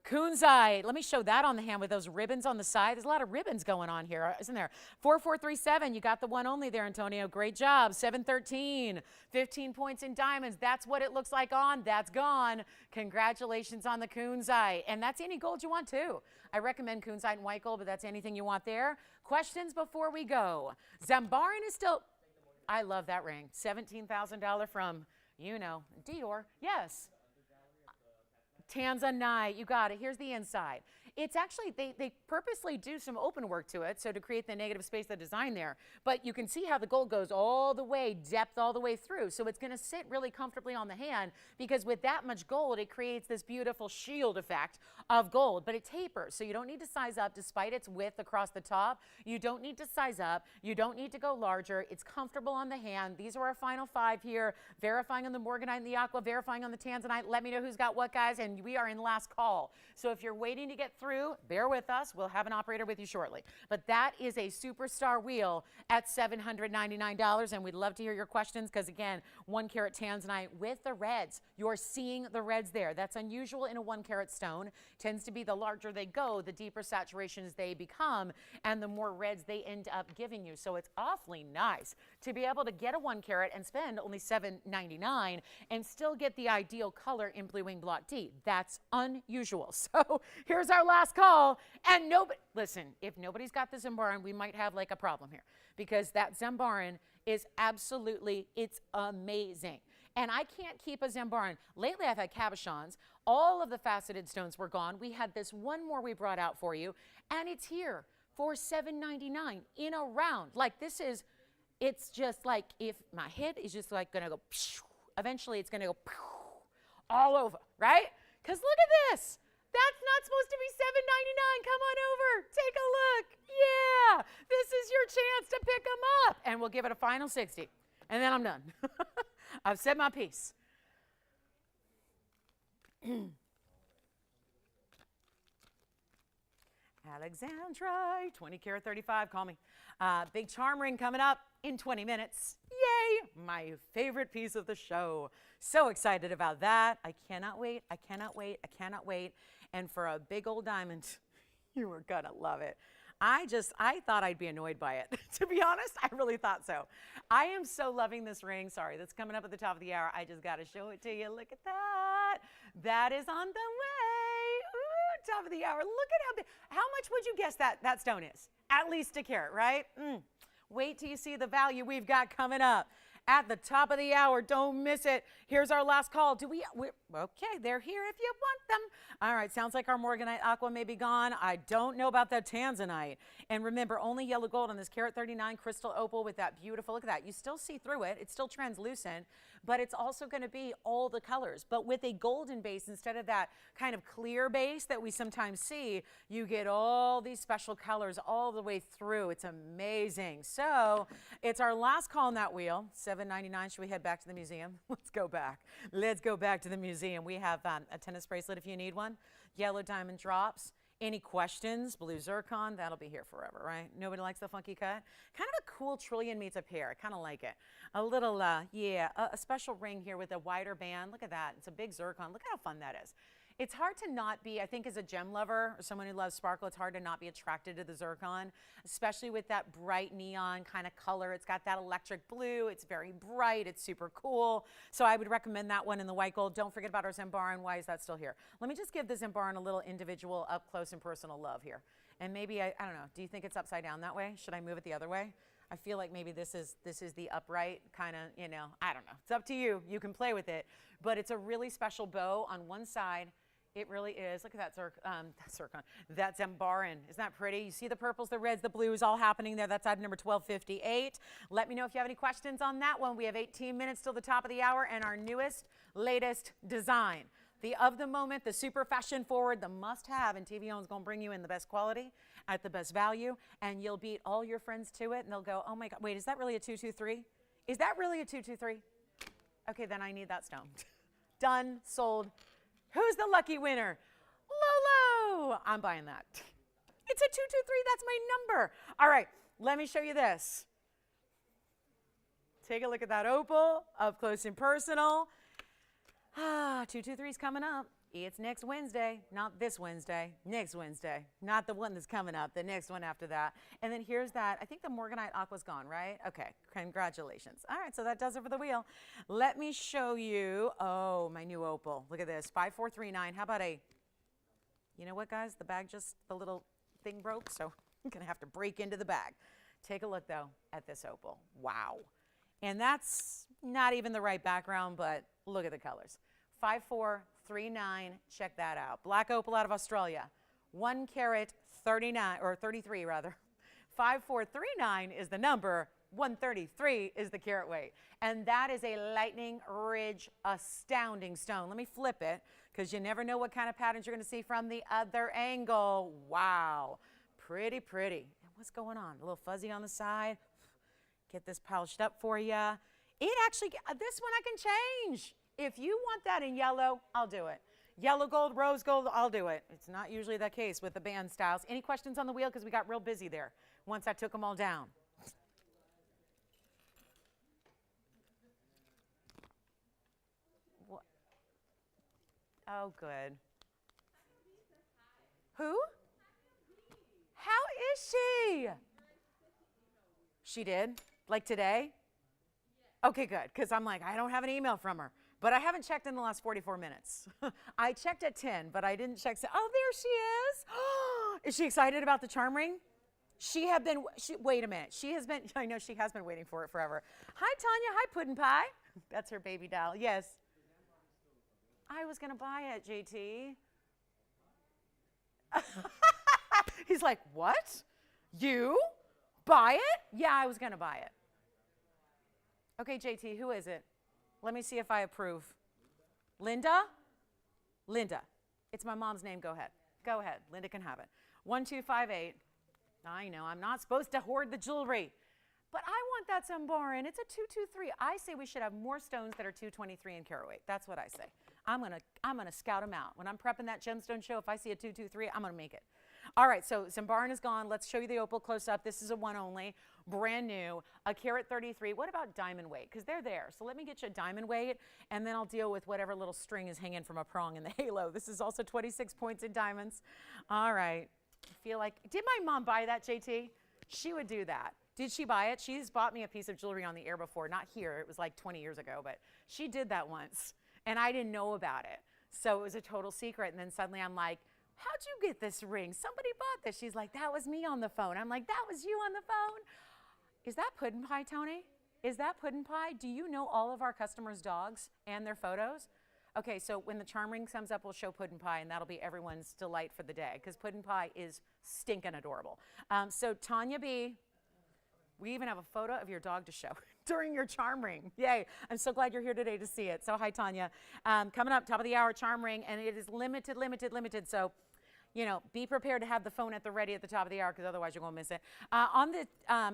Kunzite. Let me show that on the hand with those ribbons on the side. There's a lot of ribbons going on here, isn't there? 4437. You got the one only there, Antonio. Great job. 713. 15 points in diamonds. That's what it looks like on. That's gone. Congratulations on the Kunzite. And that's any gold you want, too. I recommend Kunzite and white gold, but that's anything you want there. Questions before we go. Zimbarn is still... I love that ring. $17,000 from, you know, Dior. Yes. Tanzanite, you got it. Here's the inside. It's actually, they purposely do some open work to it, so to create the negative space, the design there. But you can see how the gold goes all the way, depth all the way through. So it's going to sit really comfortably on the hand, because with that much gold, it creates this beautiful shield effect of gold. But it tapers, so you don't need to size up despite its width across the top. You don't need to size up. You don't need to go larger. It's comfortable on the hand. These are our final 5 here, verifying on the Morganite and the aqua, verifying on the Tanzanite. Let me know who's got what, guys, and we are in last call. So if you're waiting to get through, bear with us. We'll have an operator with you shortly. But that is a superstar wheel at $799, and we'd love to hear your questions, because again, 1 carat Tanzanite with the reds. You're seeing the reds there. That's unusual in a 1 carat stone. Tends to be the larger they go, the deeper saturations they become, and the more reds they end up giving you. So it's awfully nice to be able to get a 1 carat and spend only $799 and still get the ideal color in Blue Wing Block D. That's unusual. So here's our last call. And nobody, listen, if nobody's got the Zambaran, we might have like a problem here, because that Zambaran is absolutely, it's amazing. And I can't keep a Zambaran. Lately, I've had cabochons. All of the faceted stones were gone. We had this one more we brought out for you, and it's here for $799 in a round. Like, this is, it's just like, if my head is just like gonna go, eventually it's gonna go all over, right? Because look at this. That's not supposed to be $799. Come on over, take a look. Yeah, this is your chance to pick them up. And we'll give it a final 60, and then I'm done. I've said my piece. Alexandrite, 20 karat 35, call me. Big charm ring coming up in 20 minutes. Yay, my favorite piece of the show. So excited about that. I cannot wait, I cannot wait, I cannot wait. And for a big old diamond, you are gonna love it. I thought I'd be annoyed by it. To be honest, I really thought so. I am so loving this ring. Sorry, that's coming up at the top of the hour. I just gotta show it to you. Look at that. That is on the way. Ooh, top of the hour. Look at how big. How much would you guess that stone is? At least a carat, right? Wait till you see the value we've got coming up at the top of the hour. Don't miss it. Here's our last call. Okay, they're here if you want them. All right, sounds like our Morganite aqua may be gone. I don't know about that Tanzanite. And remember, only yellow gold on this carat 39 crystal opal with that beautiful, look at that. You still see through it. It's still translucent, but it's also going to be all the colors. But with a golden base, instead of that kind of clear base that we sometimes see, you get all these special colors all the way through. It's amazing. So it's our last call on that wheel, $799. Should we head back to the museum? Let's go back. Let's go back to the museum. We have a tennis bracelet if you need one, yellow diamond drops. Any questions? Blue zircon, that'll be here forever, right? Nobody likes the funky cut? Kind of a cool trillion meets a pair. I kind of like it. A little, a special ring here with a wider band. Look at that. It's a big zircon. Look how fun that is. It's hard to not be, I think as a gem lover or someone who loves sparkle, it's hard to not be attracted to the zircon, especially with that bright neon kind of color. It's got that electric blue. It's very bright. It's super cool. So I would recommend that one in the white gold. Don't forget about our Zambaran. Why is that still here? Let me just give the Zambaran a little individual up close and personal love here. And maybe, I don't know, do you think it's upside down that way? Should I move it the other way? I feel like maybe this is the upright kind of, you know, I don't know. It's up to you. You can play with it. But it's a really special bow on one side. It really is. Look at that zircon. That Zambaran. Isn't that pretty? You see the purples, the reds, the blues all happening there. That's item number 1258. Let me know if you have any questions on that one. We have 18 minutes till the top of the hour and our newest, latest design. The of the moment, the super fashion forward, the must-have, and TVON is going to bring you in the best quality at the best value, and you'll beat all your friends to it, and they'll go, oh my God, wait, is that really a 223? Is that really a 223? Okay, then I need that stone. Done, sold. Who's the lucky winner? Lolo. I'm buying that. It's a 223. That's my number. All right, let me show you this. Take a look at that opal up close and personal. 223 is coming up. It's next Wednesday, not this Wednesday, next Wednesday, not the one that's coming up, the next one after that. And then here's that. I think the Morganite aqua's gone, right? Okay, congratulations. All right, so that does it for the wheel. Let me show you, oh, my new opal. Look at this, 5439. How about you know what, guys? The bag the little thing broke, so I'm gonna have to break into the bag. Take a look, though, at this opal. Wow. And that's not even the right background, but look at the colors. 5439, check that out. Black opal out of Australia. 1 carat 39, or 33 rather. 5439 is the number. 133 is the carat weight. And that is a lightning ridge astounding stone. Let me flip it because you never know what kind of patterns you're going to see from the other angle. Wow. Pretty, pretty. And what's going on? A little fuzzy on the side. Get this polished up for you. It actually, this one I can change. If you want that in yellow, I'll do it. Yellow gold, rose gold, I'll do it. It's not usually the case with the band styles. Any questions on the wheel? Because we got real busy there once I took them all down. What? Oh, good. Who? How is she? She did? Like today? Okay, good, because I'm like, I don't have an email from her. But I haven't checked in the last 44 minutes. I checked at 10, but I didn't check. Oh, there she is. Is she excited about the charm ring? Wait a minute. She has been, I know she has been waiting for it forever. Hi, Tanya. Hi, Puddin' Pie. That's her baby doll. Yes. I was going to buy it, JT. He's like, what? You? Buy it? Yeah, I was going to buy it. Okay, JT, who is it? Let me see if I approve. Linda? Linda. It's my mom's name. Go ahead. Go ahead. Linda can have it. 1258. I know, I'm not supposed to hoard the jewelry, but I want that Zambaran. It's a 223. I say we should have more stones that are 223 in carat weight. That's what I say. I'm gonna scout them out. When I'm prepping that gemstone show, if I see a 223, I'm gonna make it. All right, so Zambaran is gone. Let's show you the opal close up. This is a one only, brand new, a carat 33. What about diamond weight? Because they're there. So let me get you a diamond weight, and then I'll deal with whatever little string is hanging from a prong in the halo. This is also 26 points in diamonds. All right, I feel like, did my mom buy that, JT? She would do that. Did she buy it? She's bought me a piece of jewelry on the air before, not here. It was like 20 years ago, but she did that once, and I didn't know about it. So it was a total secret, and then suddenly I'm like, how'd you get this ring? Somebody bought this. She's like, that was me on the phone. I'm like, that was you on the phone? Is that Puddin' Pie, Tony? Is that Puddin' Pie? Do you know all of our customers' dogs and their photos? Okay, so when the charm ring comes up, we'll show Puddin' Pie, and that'll be everyone's delight for the day, because Puddin' Pie is stinking adorable. So Tanya B., we even have a photo of your dog to show during your charm ring. Yay. I'm so glad you're here today to see it. So hi, Tanya. Coming up, top of the hour charm ring, and it is limited. So, you know, be prepared to have the phone at the ready at the top of the hour, because otherwise you're going to miss it. On the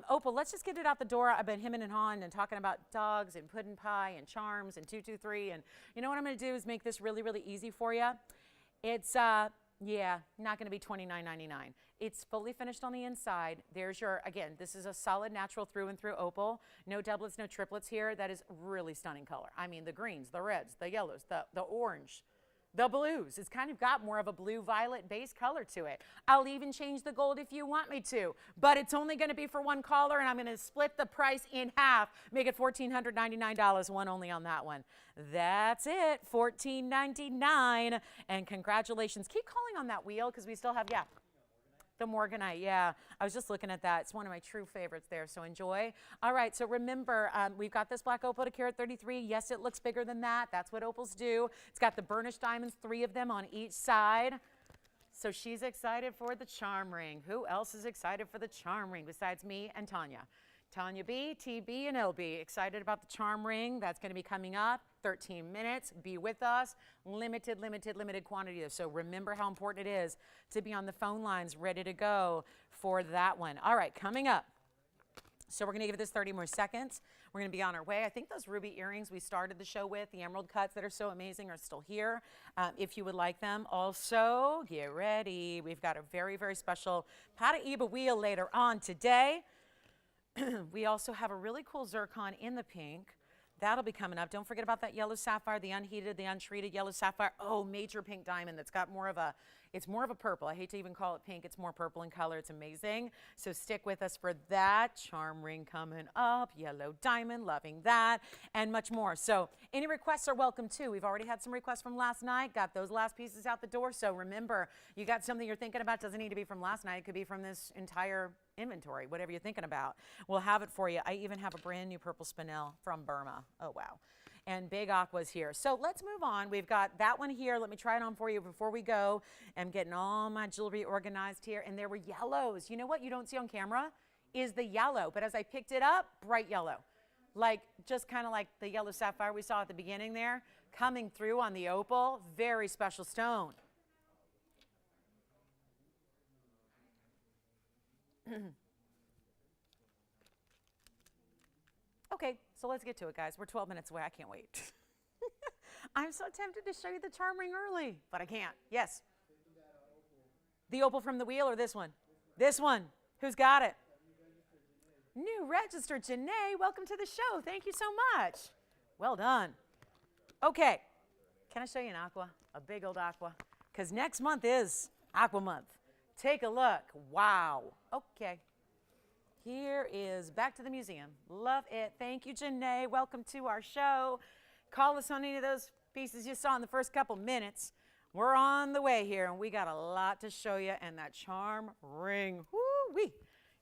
opal, let's just get it out the door. I've been hemming and hawing and talking about dogs and Puddin' Pie and charms and 223. And you know what I'm going to do is make this really, really easy for you. It's, yeah, not going to be $29.99. It's fully finished on the inside. There's your, again, this is a solid natural through and through opal. No doublets, no triplets here. That is really stunning color. I mean, the greens, the reds, the yellows, the orange, the blues. It's kind of got more of a blue-violet base color to it. I'll even change the gold if you want me to, but it's only going to be for one caller, and I'm going to split the price in half, make it $1,499, one only on that one. That's it, $1,499, and congratulations. Keep calling on that wheel, because we still have, yeah. The Morganite, yeah. I was just looking at that. It's one of my true favorites there, so enjoy. All right, so remember, we've got this black opal to carat 33. Yes, it looks bigger than that. That's what opals do. It's got the burnished diamonds, 3 of them on each side. So she's excited for the charm ring. Who else is excited for the charm ring besides me and Tanya? Tanya B, TB, and LB, excited about the charm ring. That's going to be coming up. 13 minutes. Be with us. Limited quantity. So remember how important it is to be on the phone lines ready to go for that one. All right, coming up. So we're going to give this 30 more seconds. We're going to be on our way. I think those ruby earrings we started the show with, the emerald cuts that are so amazing, are still here if you would like them. Also, get ready. We've got a very, very special Paraiba wheel later on today. We also have a really cool zircon in the pink. That'll be coming up. Don't forget about that yellow sapphire, the unheated, the untreated yellow sapphire. Oh, major pink diamond that's got more of a, it's more of a purple. I hate to even call it pink. It's more purple in color. It's amazing. So stick with us for that. Charm ring coming up. Yellow diamond, loving that, and much more. So any requests are welcome too. We've already had some requests from last night. Got those last pieces out the door. So remember, you got something you're thinking about. Doesn't need to be from last night. It could be from this entire inventory, whatever you're thinking about. We'll have it for you. I even have a brand new purple spinel from Burma. Oh, wow. and big aquas here. So let's move on. We've got that one here. Let me try it on for you before we go. I'm getting all my jewelry organized here, and there were yellows. You know what you don't see on camera is the yellow, but as I picked it up, bright yellow. Like just kind of like the yellow sapphire we saw at the beginning there, coming through on the opal. Very special stone. Okay, so let's get to it, guys. We're 12 minutes away. I can't wait. I'm so tempted to show you the charm ring early, but I can't. Yes? The opal from the wheel or this one? This one. Who's got it? New register, Janae. Welcome to the show. Thank you so much. Well done. Okay. Can I show you an aqua? A big old aqua? Because next month is Aqua Month. Take a look. Wow. Okay. Here is back to the museum. Love it. Thank you, Janae. Welcome to our show. Call us on any of those pieces you saw in the first couple minutes. We're on the way here, and we got a lot to show you. And that charm ring, woo-wee.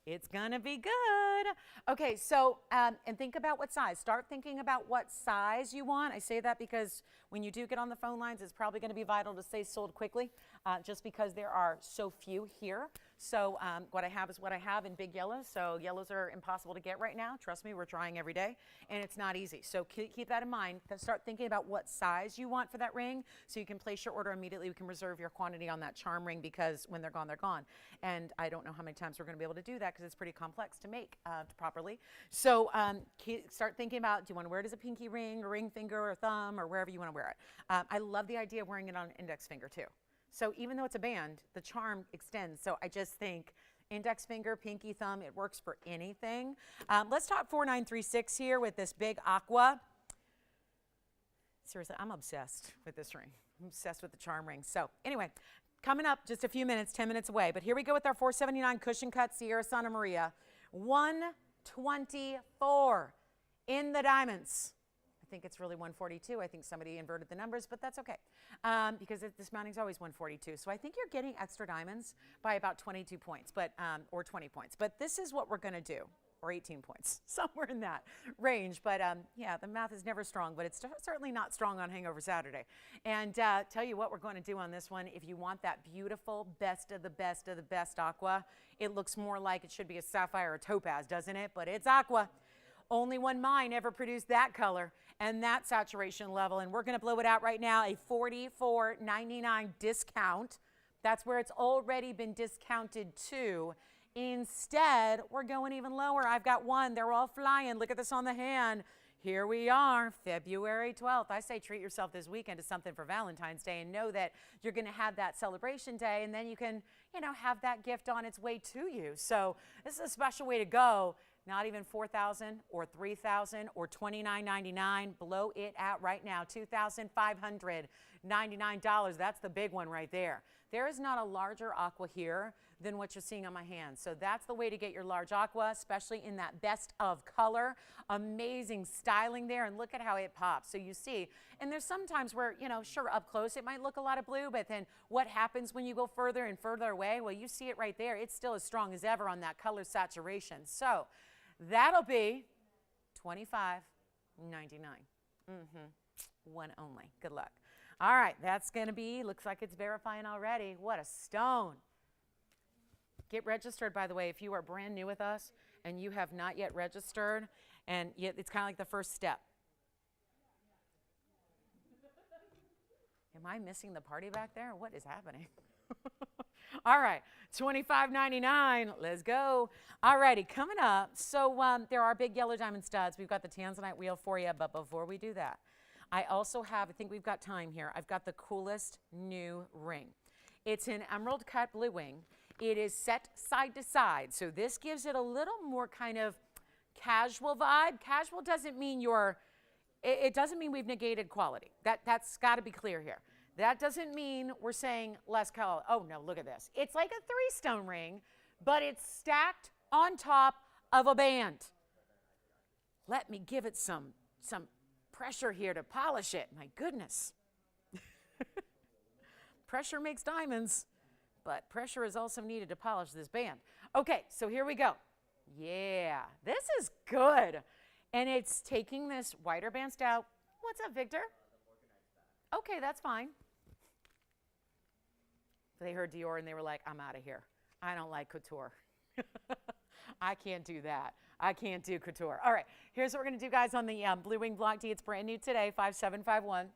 It's gonna be good. Okay, so, and think about what size. Start thinking about what size you want. I say that because when you do get on the phone lines, it's probably gonna be vital to stay sold quickly, just because there are so few here. So what I have is what I have in big yellows. So yellows are impossible to get right now. Trust me, we're trying every day, and it's not easy. So keep that in mind. Start thinking about what size you want for that ring, so you can place your order immediately. We can reserve your quantity on that charm ring, because when they're gone, they're gone. And I don't know how many times we're going to be able to do that, because it's pretty complex to make properly. So start thinking about, do you want to wear it as a pinky ring, a ring finger, or a thumb, or wherever you want to wear it. I love the idea of wearing it on an index finger too. So even though it's a band, the charm extends. So I just think index finger, pinky, thumb, it works for anything. Let's talk 4936 here with this big aqua. Seriously, I'm obsessed with this ring. I'm obsessed with the charm ring. So anyway, coming up just a few minutes, 10 minutes away. But here we go with our 479 cushion cut Sierra Santa Maria. 124 in the diamonds. I think it's really 142. I think somebody inverted the numbers, but that's okay, because this mounting is always 142. So I think you're getting extra diamonds by about 22 points, but or 20 points. But this is what we're going to do, or 18 points, somewhere in that range. But yeah, the math is never strong, but it's certainly not strong on Hangover Saturday. And tell you what we're going to do on this one. If you want that beautiful best of the best of the best aqua, it looks more like it should be a sapphire or topaz, doesn't it? But it's aqua. Only one mine ever produced that color and that saturation level, and we're going to blow it out right now, a $44.99 discount. That's where it's already been discounted to. Instead, we're going even lower. I've got one. They're all flying. Look at this on the hand. Here we are, February 12th. I say treat yourself this weekend to something for Valentine's Day, and know that you're going to have that celebration day, and then you can, have that gift on its way to you. So this is a special way to go. Not even $4,000 or $3,000 or $29.99. Blow it out right now. $2,599. That's the big one right there. There is not a larger aqua here than what you're seeing on my hand. So that's the way to get your large aqua, especially in that best of color. Amazing styling there, and look at how it pops. So you see, and there's sometimes where, sure, up close it might look a lot of blue, but then what happens when you go further and further away? Well, you see it right there. It's still as strong as ever on that color saturation. So that'll be $25.99. One only. Good luck. All right, that's going to be, looks like it's verifying already. What a stone. Get registered, by the way, if you are brand new with us and you have not yet registered, and yet it's kind of like the first step. Am I missing the party back there? What is happening? All right, $25.99. Let's go. All righty, coming up. So there are big yellow diamond studs. We've got the Tanzanite wheel for you, but before we do that, I also have, I think we've got time here, I've got the coolest new ring. It's an emerald cut blue wing. It is set side to side, so this gives it a little more kind of casual vibe. Casual doesn't mean it doesn't mean we've negated quality. That's got to be clear here. That doesn't mean we're saying less color. Oh no, look at this. It's like a 3-stone ring, but it's stacked on top of a band. Let me give it some pressure here to polish it. My goodness. Pressure makes diamonds, but pressure is also needed to polish this band. Okay, so here we go. Yeah, this is good. And it's taking this wider band What's up, Victor? Okay, that's fine. They heard Dior and they were like, I'm out of here. I don't like couture. I can't do that. I can't do couture. All right, here's what we're going to do, guys, on the Blue Wing Block D. It's brand new today, 5751.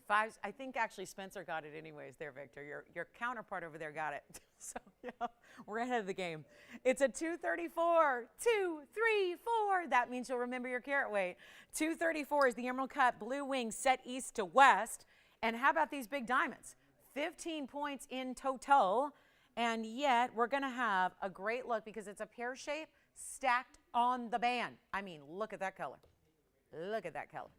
I think actually Spencer got it anyways there, Victor. Your counterpart over there got it. So, yeah, we're ahead of the game. It's a 234, 234. That means you'll remember your carat weight. 234 is the emerald cut blue wing set east to west. And how about these big diamonds? 15 points in total. And yet we're going to have a great look because it's a pear shape stacked on the band. I mean, look at that color. Look at that color.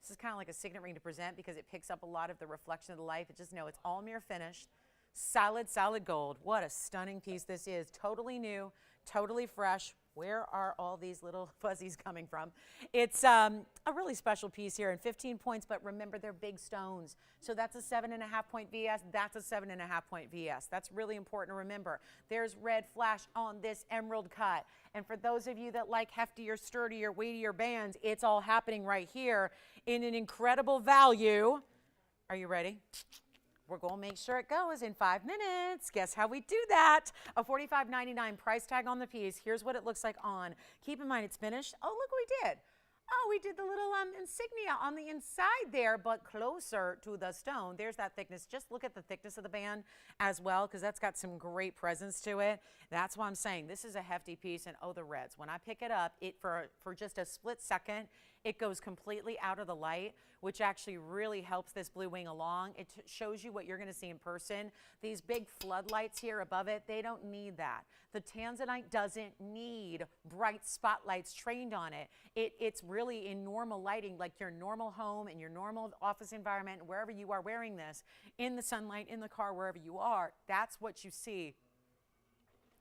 This is kind of like a signet ring to present because it picks up a lot of the reflection of the light. But just know it's all mirror finished. Solid gold. What a stunning piece this is. Totally new, totally fresh. Where are all these little fuzzies coming from? It's a really special piece here, and 15 points, but remember they're big stones. So that's a 7.5 point VS. That's a 7.5 point VS. That's really important to remember. There's red flash on this emerald cut. And for those of you that like heftier, sturdier, weightier bands, it's all happening right here in an incredible value. Are you ready? We're going to make sure it goes in 5 minutes. Guess how we do that? A $45.99 price tag on the piece. Here's what it looks like on. Keep in mind it's finished. Oh, look what we did. Oh, we did the little insignia on the inside there, but closer to the stone. There's that thickness. Just look at the thickness of the band as well, because that's got some great presence to it. That's why I'm saying this is a hefty piece. And oh, the reds. When I pick it up, for just a split second, it goes completely out of the light, which actually really helps this blue wing along. It shows you what you're going to see in person. These big floodlights here above it, they don't need that. The Tanzanite doesn't need bright spotlights trained on it. It's really in normal lighting, like your normal home and your normal office environment, wherever you are wearing this, in the sunlight, in the car, wherever you are. That's what you see.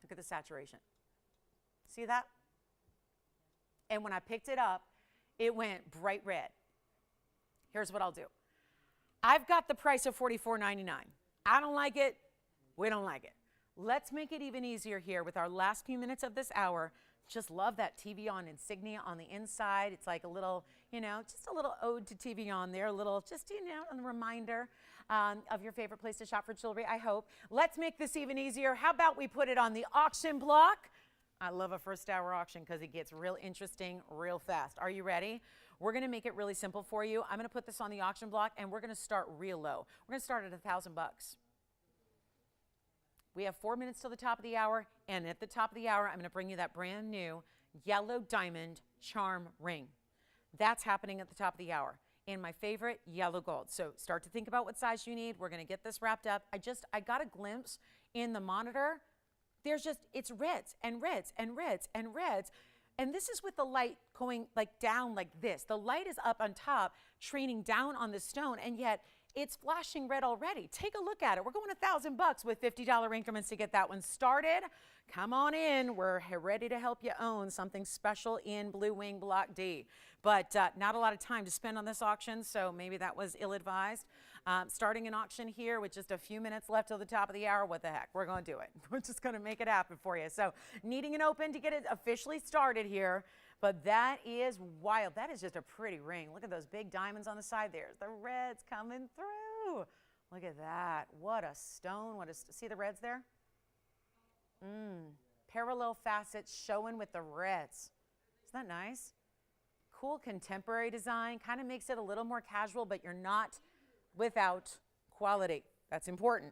Look at the saturation. See that? And when I picked it up, it went bright red. Here's what I'll do. I've got the price of $44.99. I don't like it. We don't like it. Let's make it even easier here with our last few minutes of this hour. Just love that TVON insignia on the inside. It's like a little, just a little ode to TVON there. A little, just, a reminder of your favorite place to shop for jewelry, I hope. Let's make this even easier. How about we put it on the auction block? I love a first hour auction because it gets real interesting real fast. Are you ready? We're going to make it really simple for you. I'm going to put this on the auction block and we're going to start real low. We're going to start at $1,000. We have 4 minutes till the top of the hour, and at the top of the hour, I'm going to bring you that brand new yellow diamond charm ring. That's happening at the top of the hour. And my favorite, yellow gold. So start to think about what size you need. We're going to get this wrapped up. I got a glimpse in the monitor. It's reds and reds and reds and reds. And this is with the light going like down like this. The light is up on top, training down on the stone, and yet it's flashing red already. Take a look at it. We're going $1,000 with $50 increments to get that one started. Come on in. We're ready to help you own something special in Blue Wing Block D. But not a lot of time to spend on this auction, so maybe that was ill-advised. Starting an auction here with just a few minutes left till the top of the hour. What the heck? We're going to do it. We're just going to make it happen for you. So needing an open to get it officially started here. But that is wild. That is just a pretty ring. Look at those big diamonds on the side there. The reds coming through. Look at that. What a stone. See the reds there? Parallel facets showing with the reds. Isn't that nice? Cool contemporary design. Kind of makes it a little more casual, but you're not without quality. That's important.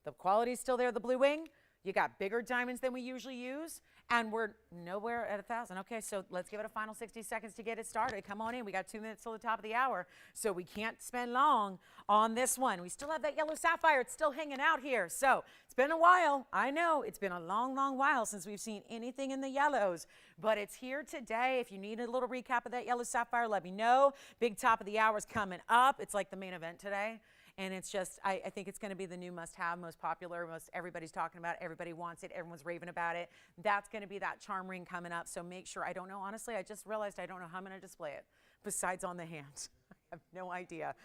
The quality's still there, the blue wing. You got bigger diamonds than we usually use, and we're nowhere at 1,000. Okay, so let's give it a final 60 seconds to get it started. Come on in. We got 2 minutes till the top of the hour, so we can't spend long on this one. We still have that yellow sapphire. It's still hanging out here. So it's been a while. I know it's been a long, long while since we've seen anything in the yellows, but it's here today. If you need a little recap of that yellow sapphire, let me know. Big top of the hour is coming up. It's like the main event today. And it's just, I think it's going to be the new must-have, most popular, everybody's talking about it, everybody wants it, everyone's raving about it. That's going to be that charm ring coming up, so make sure. I don't know, honestly, I just realized I don't know how I'm going to display it, besides on the hand. I have no idea.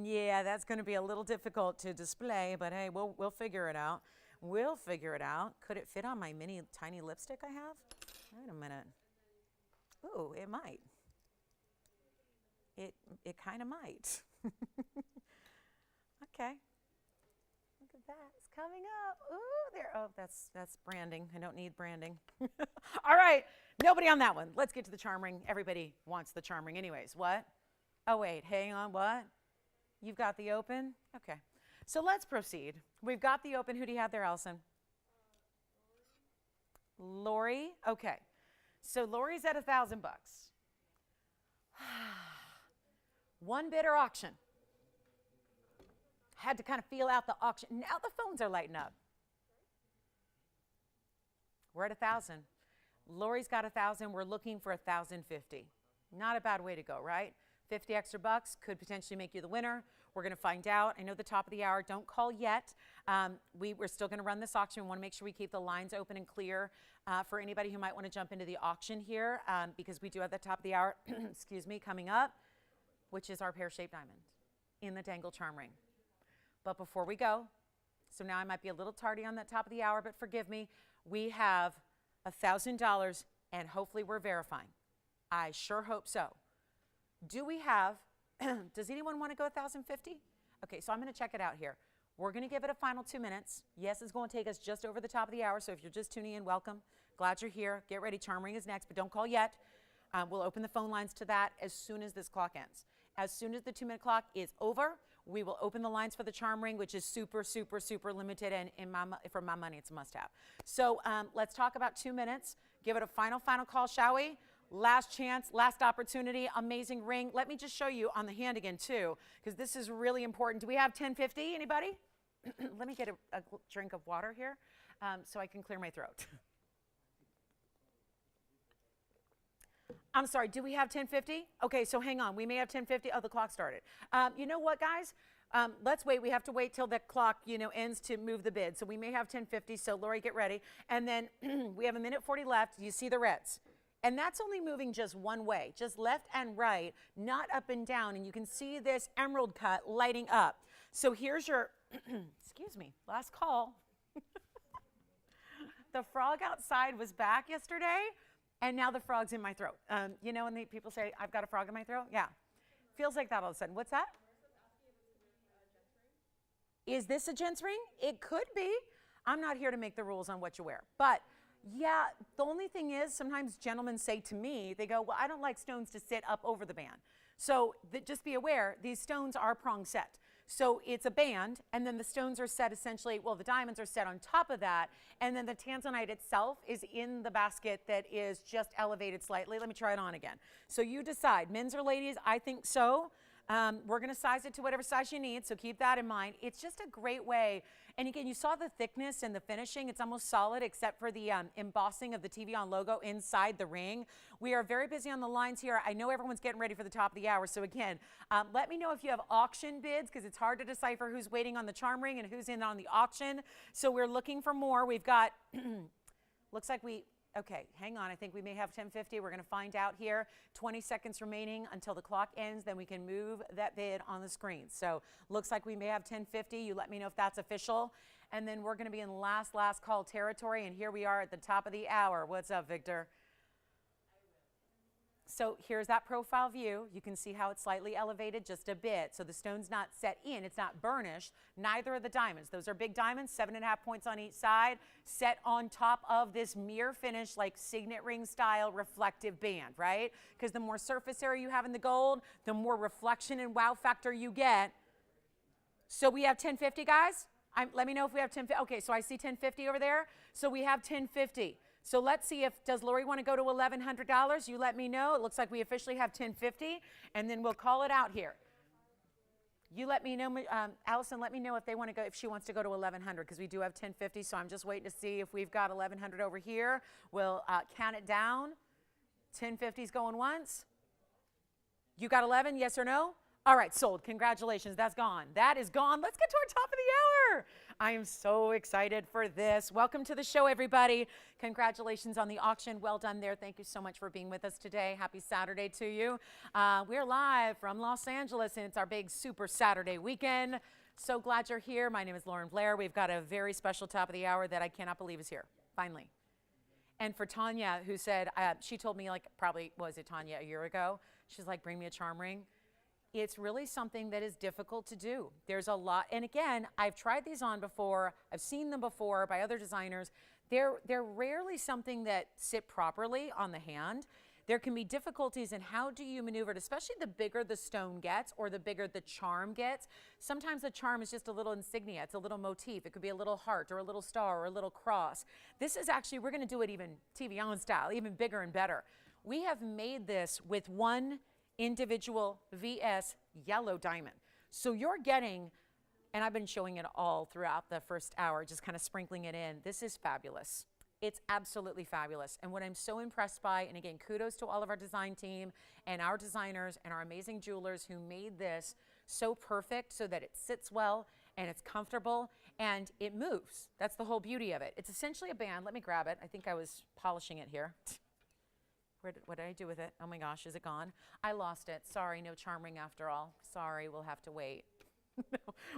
Yeah, that's going to be a little difficult to display, but hey, we'll figure it out. We'll figure it out. Could it fit on my tiny lipstick I have? Wait a minute. Ooh, it might. It kind of might. Okay. Look at that. It's coming up. Ooh, there. Oh, that's branding. I don't need branding. All right. Nobody on that one. Let's get to the charm ring. Everybody wants the charm ring anyways. What? Oh, wait. Hang on. What? You've got the open? Okay. So let's proceed. We've got the open. Who do you have there, Allison? Lori. Okay. So Lori's at $1,000. One bidder auction. Had to kind of feel out the auction. Now the phones are lighting up. We're at 1,000. Lori's got 1,000. We're looking for 1,050. Not a bad way to go, right? 50 extra bucks could potentially make you the winner. We're going to find out. I know the top of the hour. Don't call yet. We're still going to run this auction. We want to make sure we keep the lines open and clear for anybody who might want to jump into the auction here because we do have the top of the hour, excuse me, coming up, which is our pear-shaped diamond in the dangle charm ring. But before we go, so now I might be a little tardy on that top of the hour, but forgive me. We have $1,000 and hopefully we're verifying. I sure hope so. Do we have, does anyone want to go 1,050? Okay, so I'm going to check it out here. We're going to give it a final 2 minutes. Yes, it's going to take us just over the top of the hour, so if you're just tuning in, welcome. Glad you're here. Get ready. Charm ring is next, but don't call yet. We'll open the phone lines to that as soon as this clock ends. As soon as the 2-minute clock is over, we will open the lines for the charm ring, which is super, super, super limited, and for my money, it's a must-have. So let's talk about 2 minutes. Give it a final call, shall we? Last chance, last opportunity, amazing ring. Let me just show you on the hand again, too, because this is really important. Do we have 1050, anybody? Let me get a drink of water here so I can clear my throat. I'm sorry, do we have 1050? Okay, so hang on. We may have 1050. Oh, the clock started. You know what, guys? Let's wait. We have to wait till the clock, ends to move the bid. So we may have 1050. So Lori, get ready. And then we have 1:40 left. You see the reds. And that's only moving just one way, just left and right, not up and down. And you can see this emerald cut lighting up. So here's your, excuse me, last call. The frog outside was back yesterday. And now the frog's in my throat. When people say, I've got a frog in my throat? Yeah. Feels like that all of a sudden. What's that? Is this a gent's ring? It could be. I'm not here to make the rules on what you wear. But, yeah, the only thing is sometimes gentlemen say to me, they go, well, I don't like stones to sit up over the band. So just be aware, these stones are prong set. So it's a band, and then the stones are set essentially, well, the diamonds are set on top of that, and then the Tanzanite itself is in the basket that is just elevated slightly. Let me try it on again. So you decide, men's or ladies, I think so. We're going to size it to whatever size you need, so keep that in mind. It's just a great way. And again, you saw the thickness and the finishing. It's almost solid except for the embossing of the TVON logo inside the ring. We are very busy on the lines here. I know everyone's getting ready for the top of the hour. So again, let me know if you have auction bids because it's hard to decipher who's waiting on the charm ring and who's in on the auction. So we're looking for more. We've got, looks like okay, hang on. I think we may have 1050. We're going to find out here. 20 seconds remaining until the clock ends. Then we can move that bid on the screen. So looks like we may have 1050. You let me know if that's official. And then we're going to be in last call territory. And here we are at the top of the hour. What's up, Victor? So here's that profile view. You can see how it's slightly elevated just a bit. So the stone's not set in. It's not burnished. Neither are the diamonds. Those are big diamonds, 7.5 points on each side, set on top of this mirror finish, like signet ring style reflective band, right? Because the more surface area you have in the gold, the more reflection and wow factor you get. So we have 1050, guys? Let me know if we have 1050. Okay, so I see 1050 over there. So we have 1050. So let's see does Lori want to go to $1,100? You let me know. It looks like we officially have 1050, and then we'll call it out here. You let me know, Allison, let me know if she wants to go to 1,100 because we do have 1050. So I'm just waiting to see if we've got 1,100 over here. We'll count it down. 1050 is going once. You got 11, yes or no? All right, sold. Congratulations. That's gone. That is gone. Let's get to our top of the hour. I am so excited for this. Welcome to the show, everybody. Congratulations on the auction. Well done there. Thank you so much for being with us today. Happy Saturday to you. We're live from Los Angeles, and it's our big Super Saturday weekend. So glad you're here. My name is Lauren Blair. We've got a very special top of the hour that I cannot believe is here, finally. And for Tanya, who said, she told me like probably, was it Tanya, a year ago? She's like, bring me a charm ring. It's really something that is difficult to do. There's a lot, and again, I've tried these on before. I've seen them before by other designers. They're rarely something that sit properly on the hand. There can be difficulties in how do you maneuver it, especially the bigger the stone gets or the bigger the charm gets. Sometimes the charm is just a little insignia. It's a little motif. It could be a little heart or a little star or a little cross. This is actually, we're going to do it even TVON style, even bigger and better. We have made this with one individual VS yellow diamond. So you're getting, and I've been showing it all throughout the first hour, just kind of sprinkling it in. This is fabulous. It's absolutely fabulous. And what I'm so impressed by, and again, kudos to all of our design team and our designers and our amazing jewelers who made this so perfect so that it sits well and it's comfortable and it moves. That's the whole beauty of it. It's essentially a band. Let me grab it. I think I was polishing it here. What did I do with it? Oh my gosh, is it gone? I lost it. Sorry, no charm ring after all. Sorry, we'll have to wait.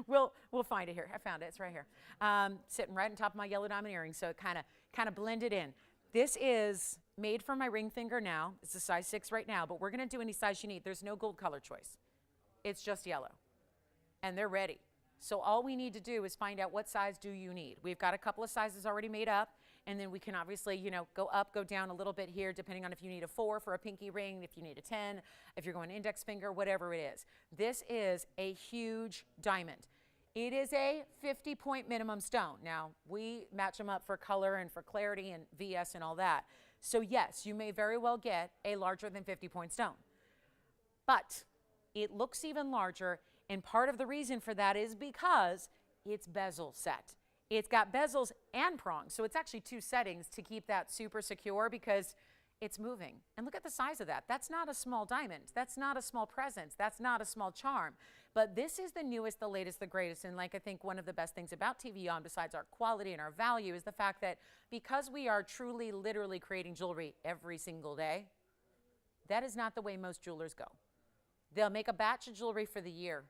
No, we'll find it here. I found it. It's right here. Sitting right on top of my yellow diamond earring, so it kind of blended in. This is made for my ring finger now. It's a size 6 right now, but we're going to do any size you need. There's no gold color choice. It's just yellow, and they're ready. So all we need to do is find out what size do you need. We've got a couple of sizes already made up, and then we can obviously, you know, go up, go down a little bit here, depending on if you need a 4 for a pinky ring, if you need a 10, if you're going index finger, whatever it is. This is a huge diamond. It is a 50-point minimum stone. Now, we match them up for color and for clarity and VS and all that. So yes, you may very well get a larger than 50-point stone. But it looks even larger, and part of the reason for that is because it's bezel set. It's got bezels and prongs, so it's actually 2 settings to keep that super secure because it's moving. And look at the size of that. That's not a small diamond. That's not a small presence. That's not a small charm. But this is the newest, the latest, the greatest. And like I think one of the best things about TVON, besides our quality and our value, is the fact that because we are truly, literally creating jewelry every single day, that is not the way most jewelers go. They'll make a batch of jewelry for the year,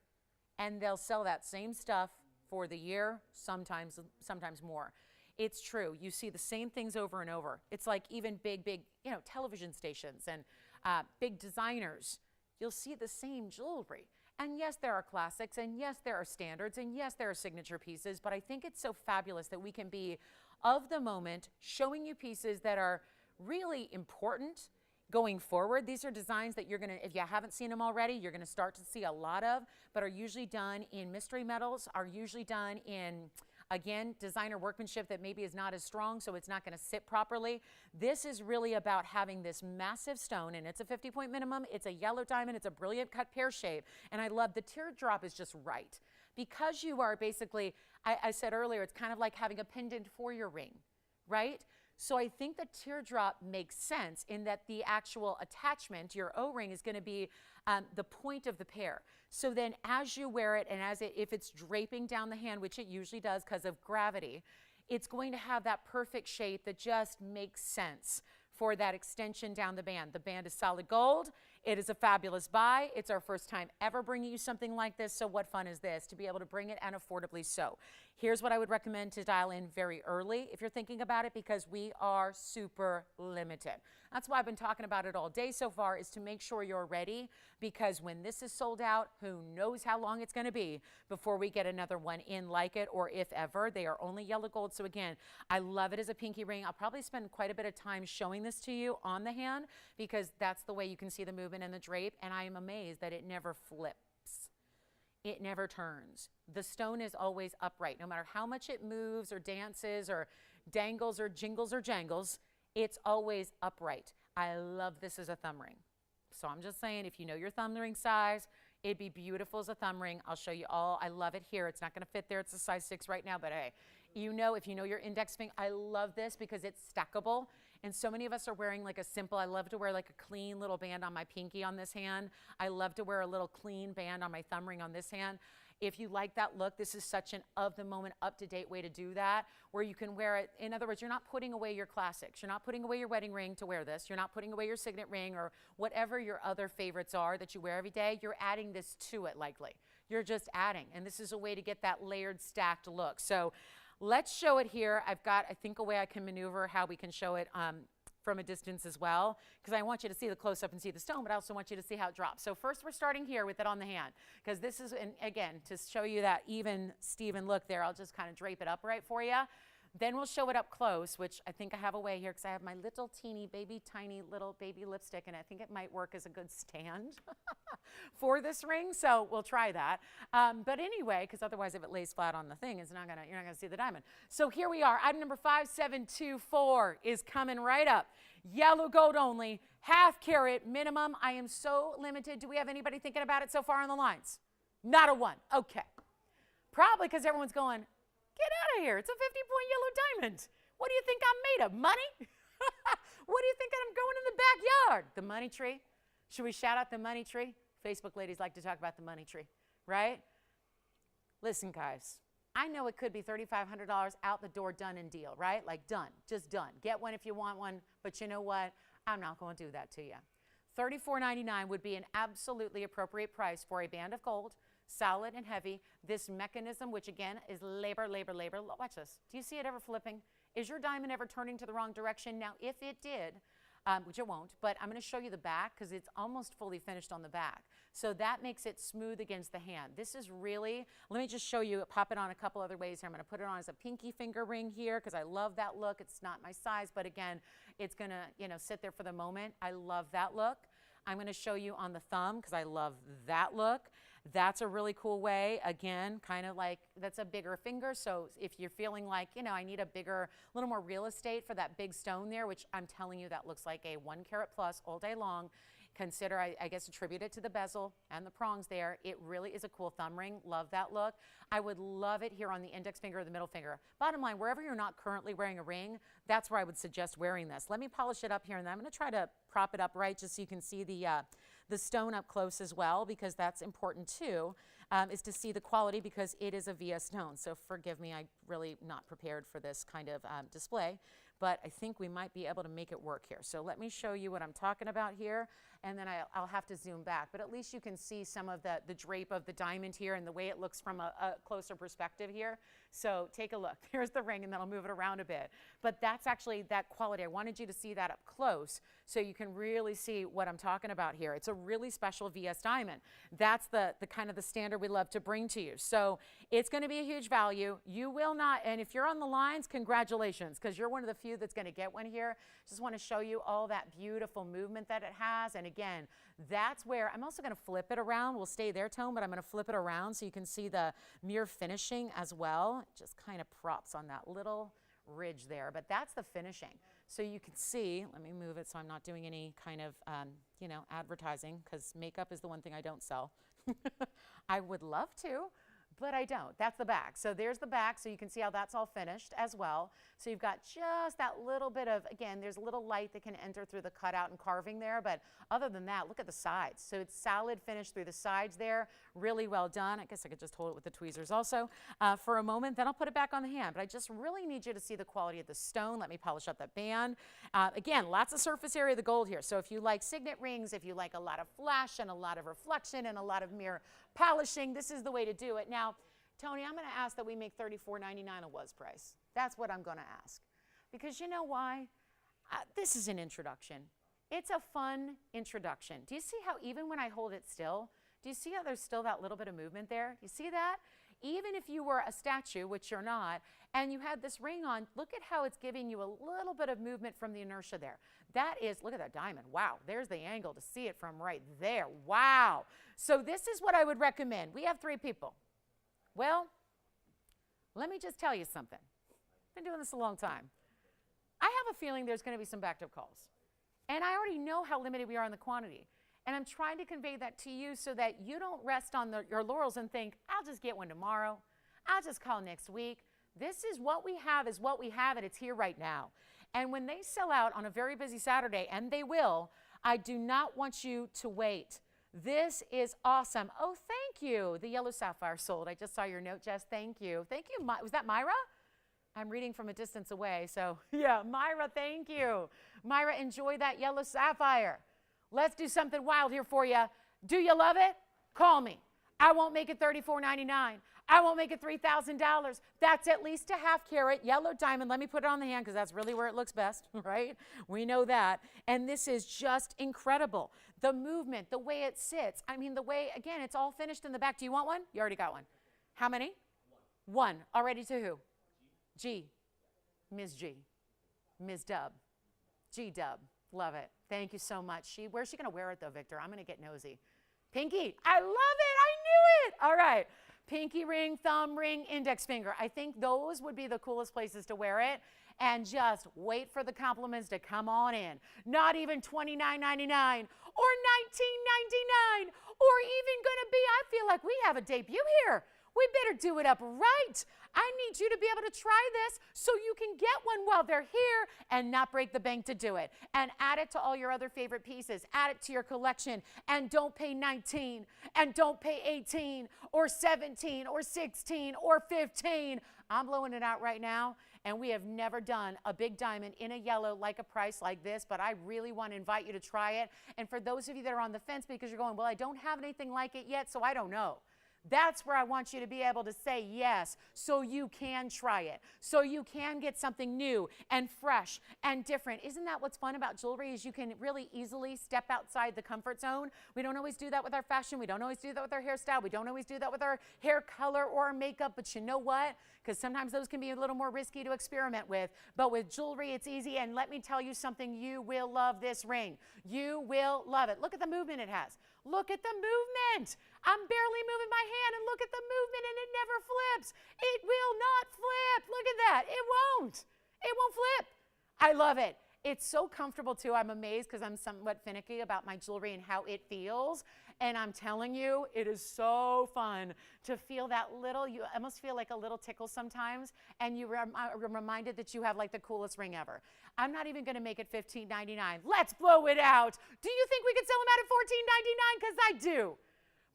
and they'll sell that same stuff for the year, sometimes more. It's true. You see the same things over and over. It's like even big, you know, television stations and big designers. You'll see the same jewelry. And yes, there are classics, and yes, there are standards, and yes, there are signature pieces, but I think it's so fabulous that we can be of the moment, showing you pieces that are really important going forward. These are designs that you're going to, if you haven't seen them already, you're going to start to see a lot of, but are usually done in mystery metals, are usually done in, again, designer workmanship that maybe is not as strong, so it's not going to sit properly. This is really about having this massive stone, and it's a 50-point minimum. It's a yellow diamond. It's a brilliant cut pear shape, and I love the teardrop is just right. Because you are basically, I said earlier, it's kind of like having a pendant for your ring, right? So I think the teardrop makes sense in that the actual attachment, your O-ring, is going to be the point of the pear. So then as you wear it and if it's draping down the hand, which it usually does because of gravity, it's going to have that perfect shape that just makes sense for that extension down the band. The band is solid gold. It is a fabulous buy. It's our first time ever bringing you something like this, so what fun is this to be able to bring it and affordably so. Here's what I would recommend to dial in very early if you're thinking about it, because we are super limited. That's why I've been talking about it all day so far, is to make sure you're ready, because when this is sold out, who knows how long it's going to be before we get another one in like it, or if ever. They are only yellow gold. So again, I love it as a pinky ring. I'll probably spend quite a bit of time showing this to you on the hand, because that's the way you can see the movement and the drape, and I am amazed that it never flips. It never turns. The stone is always upright. No matter how much it moves or dances or dangles or jingles or jangles, it's always upright. I love this as a thumb ring. So I'm just saying, if you know your thumb ring size, it'd be beautiful as a thumb ring. I'll show you all. I love it here. It's not going to fit there. It's a size 6 right now, but hey, you know, if you know your index finger, I love this because it's stackable. And so many of us are wearing like a simple, I love to wear like a clean little band on my pinky on this hand. I love to wear a little clean band on my thumb ring on this hand. If you like that look, this is such an of-the-moment, up-to-date way to do that, where you can wear it. In other words, you're not putting away your classics. You're not putting away your wedding ring to wear this. You're not putting away your signet ring or whatever your other favorites are that you wear every day. You're adding this to it likely. You're just adding. And this is a way to get that layered, stacked look. So Let's show it here. I've got, I think, a way I can maneuver how we can show it from a distance as well, because I want you to see the close-up and see the stone, but I also want you to see how it drops. So first we're starting here with it on the hand, because this is, and again, to show you that even Steven look there, I'll just kind of drape it upright for you. Then we'll show it up close, which I think I have a way here, because I have my little teeny baby tiny little baby lipstick, and I think it might work as a good stand for this ring, so we'll try that. But anyway, because otherwise if it lays flat on the thing, you're not gonna see the diamond. So here we are. Item number 5724 is coming right up. Yellow gold only, half carat minimum. I am so limited. Do we have anybody thinking about it so far on the lines? Not a one. Okay. Probably because everyone's going, get out of here. It's a 50-point yellow diamond. What do you think I'm made of? Money? What do you think I'm going in the backyard? The money tree? Should we shout out the money tree? Facebook ladies like to talk about the money tree, right? Listen, guys, I know it could be $3,500 out the door, done and deal, right? Like done, just done. Get one if you want one, but you know what? I'm not going to do that to you. $34.99 would be an absolutely appropriate price for a band of gold, solid and heavy. This mechanism, which again is labor. Watch this. Do you see it ever flipping? Is your diamond ever turning to the wrong direction? Now, if it did, which it won't, but I'm going to show you the back because it's almost fully finished on the back. So that makes it smooth against the hand. This is really, let me just show you, pop it on a couple other ways here. I'm going to put it on as a pinky finger ring here because I love that look. It's not my size, but again, it's going to, sit there for the moment. I love that look. I'm going to show you on the thumb because I love that look. That's a really cool way. Again, kind of like that's a bigger finger. So if you're feeling like, I need a little more real estate for that big stone there, which I'm telling you that looks like a 1 carat plus all day long. Consider, I guess, attribute it to the bezel and the prongs there. It really is a cool thumb ring. Love that look. I would love it here on the index finger or the middle finger. Bottom line, wherever you're not currently wearing a ring, that's where I would suggest wearing this. Let me polish it up here, and then I'm going to try to prop it up right just so you can see the stone up close as well, because that's important too, is to see the quality because it is a VS stone. So forgive me, I'm really not prepared for this kind of display, but I think we might be able to make it work here. So let me show you what I'm talking about here, and then I'll have to zoom back, but at least you can see some of the drape of the diamond here and the way it looks from a closer perspective here. So take a look. Here's the ring, and then I'll move it around a bit. But that's actually that quality. I wanted you to see that up close so you can really see what I'm talking about here. It's a really special VS diamond. That's the kind of the standard we love to bring to you. So it's going to be a huge value. You will not, and if you're on the lines, congratulations, because you're one of the few that's going to get one here. Just want to show you all that beautiful movement that it has. And again, that's where I'm also going to flip it around. We'll stay there, Tone, but I'm going to flip it around so you can see the mirror finishing as well. It just kind of props on that little ridge there, but that's the finishing. So you can see, let me move it so I'm not doing any kind of, advertising, because makeup is the one thing I don't sell. I would love to, but I don't. That's the back. So there's the back, so you can see how that's all finished as well. So you've got just that little bit of, again, there's a little light that can enter through the cutout and carving there, but other than that, look at the sides. So it's solid finish through the sides there, really well done. I guess I could just hold it with the tweezers also for a moment, then I'll put it back on the hand. But I just really need you to see the quality of the stone. Let me polish up that band. Again, lots of surface area of the gold here. So if you like signet rings, if you like a lot of flash and a lot of reflection and a lot of mirror polishing, this is the way to do it. Now, Tony, I'm going to ask that we make $34.99 a was price. That's what I'm going to ask. Because you know why? This is an introduction. It's a fun introduction. Do you see how even when I hold it still, do you see how there's still that little bit of movement there? You see that? Even if you were a statue, which you're not, and you had this ring on, look at how it's giving you a little bit of movement from the inertia there. That is, look at that diamond. Wow, there's the angle to see it from right there. Wow. So this is what I would recommend. We have 3 people. Well, let me just tell you something. I've been doing this a long time. I have a feeling there's going to be some backed up calls. And I already know how limited we are in the quantity. And I'm trying to convey that to you so that you don't rest on your laurels and think, I'll just get one tomorrow. I'll just call next week. This is what we have, and it's here right now. And when they sell out on a very busy Saturday, and they will, I do not want you to wait. This is awesome. Oh, thank you. The yellow sapphire sold. I just saw your note, Jess. Thank you. Thank you. Was that Myra? I'm reading from a distance away. So, yeah, Myra, thank you. Myra, enjoy that yellow sapphire. Let's do something wild here for you. Do you love it? Call me. I won't make it $34.99. I won't make it $3,000. That's at least a half carat yellow diamond. Let me put it on the hand because that's really where it looks best, right? We know that. And this is just incredible. The movement, the way it sits. I mean, the way, again, it's all finished in the back. Do you want one? You already got one. How many? One. Already to who? G. Ms. G. Ms. Dub. G Dub. Love it. Thank you so much. Where's she going to wear it, though, Victor? I'm going to get nosy. Pinky. I love it. I knew it. All right. Pinky ring, thumb ring, index finger. I think those would be the coolest places to wear it. And just wait for the compliments to come on in. Not even $29.99 or $19.99 or even going to be, I feel like we have a debut here. We better do it up right. I need you to be able to try this so you can get one while they're here and not break the bank to do it. And add it to all your other favorite pieces. Add it to your collection. And don't pay 19 and don't pay 18 or 17 or 16 or 15. I'm blowing it out right now. And we have never done a big diamond in a yellow like a price like this, but I really want to invite you to try it. And for those of you that are on the fence because you're going, well, I don't have anything like it yet, so I don't know. That's where I want you to be able to say yes so you can try it, so you can get something new and fresh and different. Isn't that what's fun about jewelry is you can really easily step outside the comfort zone. We don't always do that with our fashion. We don't always do that with our hairstyle. We don't always do that with our hair color or our makeup. But you know what? Because sometimes those can be a little more risky to experiment with. But with jewelry, it's easy. And let me tell you something. You will love this ring. You will love it. Look at the movement it has. Look at the movement. I'm barely moving my hand and look at the movement and it never flips. It will not flip. Look at that. It won't. It won't flip. I love it. It's so comfortable too. I'm amazed because I'm somewhat finicky about my jewelry and how it feels. And I'm telling you, it is so fun to feel that little, you almost feel like a little tickle sometimes. And you're reminded that you have like the coolest ring ever. I'm not even going to make it $15.99. Let's blow it out. Do you think we could sell them out at $14.99? Because I do.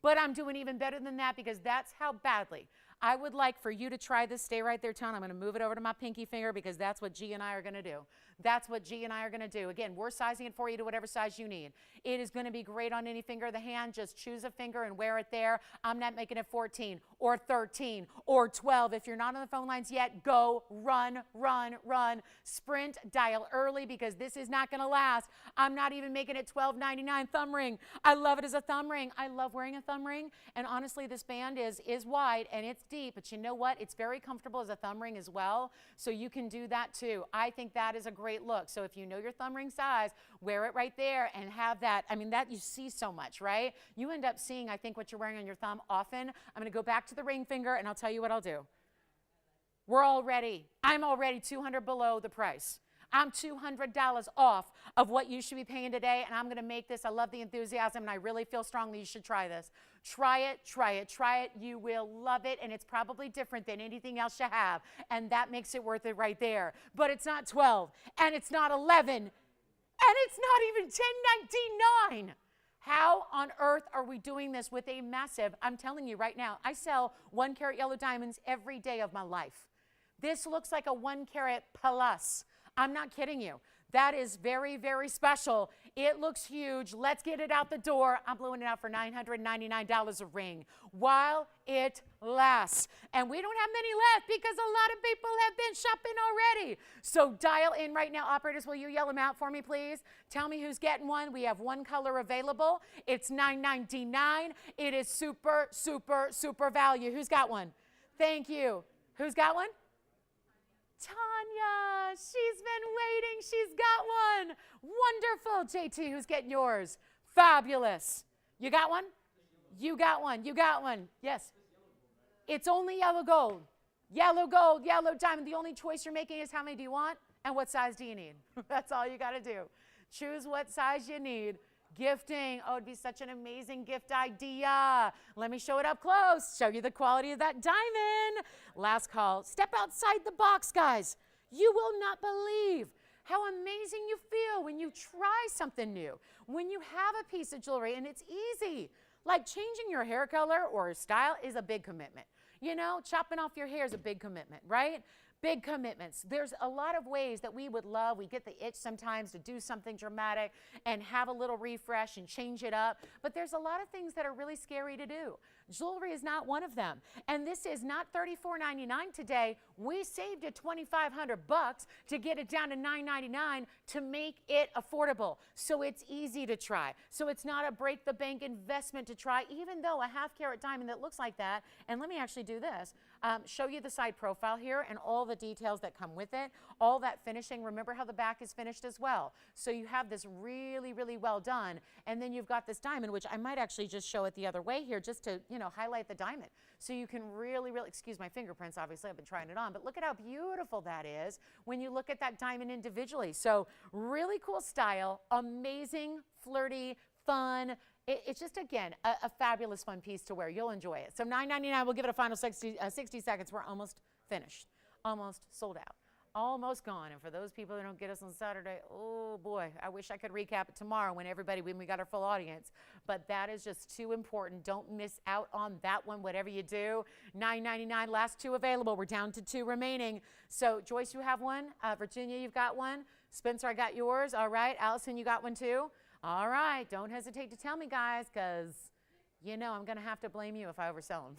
But I'm doing even better than that because that's how badly I would like for you to try this. Stay right there, Ton. I'm going to move it over to my pinky finger because that's what G and I are going to do. That's what G and I are going to do. Again, we're sizing it for you to whatever size you need. It is going to be great on any finger of the hand. Just choose a finger and wear it there. I'm not making it 14 or 13 or 12. If you're not on the phone lines yet, go, run, run, run. Sprint, dial early because this is not going to last. I'm not even making it $12.99 thumb ring. I love it as a thumb ring. I love wearing a thumb ring. And honestly, this band is wide and it's deep. But you know what? It's very comfortable as a thumb ring as well. So you can do that too. I think that is a great look. So if you know your thumb ring size, wear it right there and have that. I mean, that you see so much, right? You end up seeing, I think, what you're wearing on your thumb often. I'm going to go back to the ring finger and I'll tell you what I'll do. I'm already $200 below the price. I'm $200 off of what you should be paying today, and I'm going to make this. I love the enthusiasm, and I really feel strongly you should try this. Try it, try it, try it. You will love it, and it's probably different than anything else you have, and that makes it worth it right there. But it's not 12, and it's not 11, and it's not even $10.99. How on earth are we doing this with a massive, I'm telling you right now, I sell 1 carat yellow diamonds every day of my life. This looks like a 1 carat plus. I'm not kidding you. That is very, very special. It looks huge. Let's get it out the door. I'm blowing it out for $999 a ring while it lasts. And we don't have many left because a lot of people have been shopping already. So dial in right now. Operators, will you yell them out for me, please? Tell me who's getting one. We have 1 color available. It's $9.99. It is super, super, super value. Who's got one? Thank you. Who's got one? Tanya, she's been waiting. She's got one. Wonderful. JT, who's getting yours? Fabulous. You got one? You got one. You got one. Yes. It's only yellow gold. Yellow gold, yellow diamond. The only choice you're making is how many do you want and what size do you need? That's all you got to do. Choose what size you need. Gifting. Oh, it'd be such an amazing gift idea. Let me show it up close. Show you the quality of that diamond. Last call. Step outside the box, guys. You will not believe how amazing you feel when you try something new. When you have a piece of jewelry and it's easy. Like changing your hair color or style is a big commitment. You know, chopping off your hair is a big commitment, right? Big commitments. There's a lot of ways that we would love. We get the itch sometimes to do something dramatic and have a little refresh and change it up. But there's a lot of things that are really scary to do. Jewelry is not one of them. And this is not $34.99 today. We saved you $2,500 to get it down to $9.99 to make it affordable. So it's easy to try. So it's not a break the bank investment to try, even though a half-carat diamond that looks like that. And let me actually do this. Show you the side profile here and all the details that come with it, all that finishing. Remember how the back is finished as well. So you have this really, really well done. And then you've got this diamond, which I might actually just show it the other way here just to, highlight the diamond. So you can really, really, excuse my fingerprints, obviously, I've been trying it on, but look at how beautiful that is when you look at that diamond individually. So really cool style, amazing, flirty, fun. It's just, again, a fabulous fun piece to wear. You'll enjoy it. So $9.99, we'll give it a final 60 seconds. We're almost finished, almost sold out, almost gone. And for those people who don't get us on Saturday, oh boy, I wish I could recap it tomorrow when we got our full audience. But that is just too important. Don't miss out on that one, whatever you do. $9.99, last 2 available. We're down to 2 remaining. So Joyce, you have one. Virginia, you've got one. Spencer, I got yours. All right. Allison, you got one too. All right, don't hesitate to tell me, guys, because, I'm going to have to blame you if I oversell them.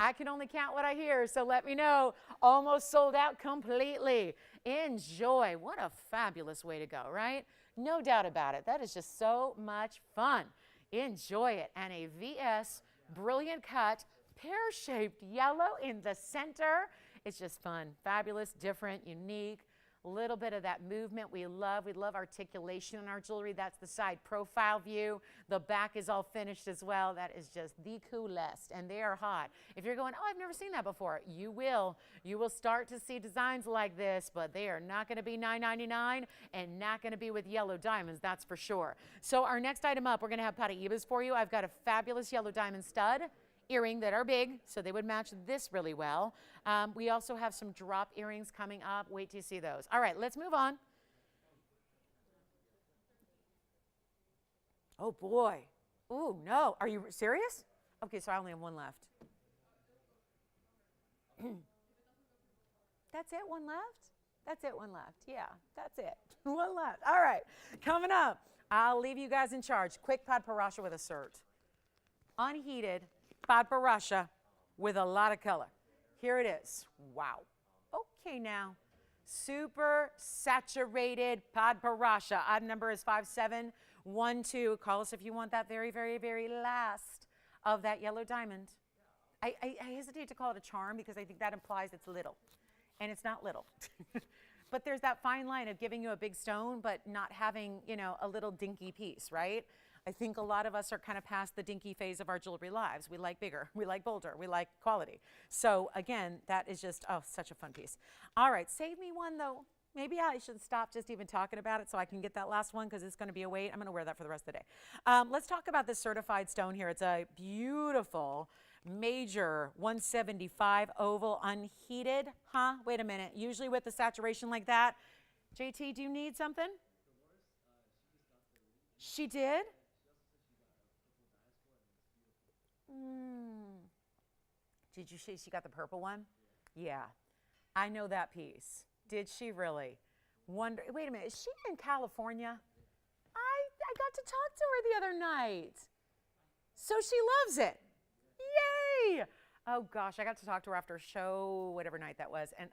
I can only count what I hear, so let me know. Almost sold out completely. Enjoy. What a fabulous way to go, right? No doubt about it. That is just so much fun. Enjoy it. And a VS brilliant cut, pear-shaped yellow in the center. It's just fun, fabulous, different, unique. A little bit of that movement we love. We love articulation in our jewelry. That's the side profile view. The back is all finished as well. That is just the coolest, and they are hot. If you're going, oh, I've never seen that before, you will. You will start to see designs like this, but they are not going to be $9.99 and not going to be with yellow diamonds, that's for sure. So our next item up, we're going to have Paraibas for you. I've got a fabulous yellow diamond stud earring that are big, so they would match this really well. We also have some drop earrings coming up. Wait till you see those. All right, let's move on. Oh, boy. Oh, no. Are you serious? Okay, so I only have one left. That's it, one left? That's it, one left. Yeah, that's it. One left. All right, coming up, I'll leave you guys in charge. Quick Padparacha with a cert. Unheated Padparacha with a lot of color. Here it is. Wow. Okay, now, super saturated Padparacha. Item number is 5712. Call us if you want that very, very, very last of that yellow diamond. I hesitate to call it a charm because I think that implies it's little, and it's not little. But there's that fine line of giving you a big stone but not having, a little dinky piece, right? I think a lot of us are kind of past the dinky phase of our jewelry lives. We like bigger, we like bolder, we like quality. So again, that is just, such a fun piece. All right, save me one though. Maybe I should stop just even talking about it so I can get that last one because it's going to be a wait. I'm going to wear that for the rest of the day. Let's talk about this certified stone here. It's a beautiful major 175 oval unheated. Huh? Wait a minute. Usually with the saturation like that. JT, do you need something? She did? Did you see she got the purple one? Yeah, I know that piece. Did she really? Wait a minute, is she in California? I got to talk to her the other night. So she loves it. Yay! Oh gosh, I got to talk to her after a show, whatever night that was, and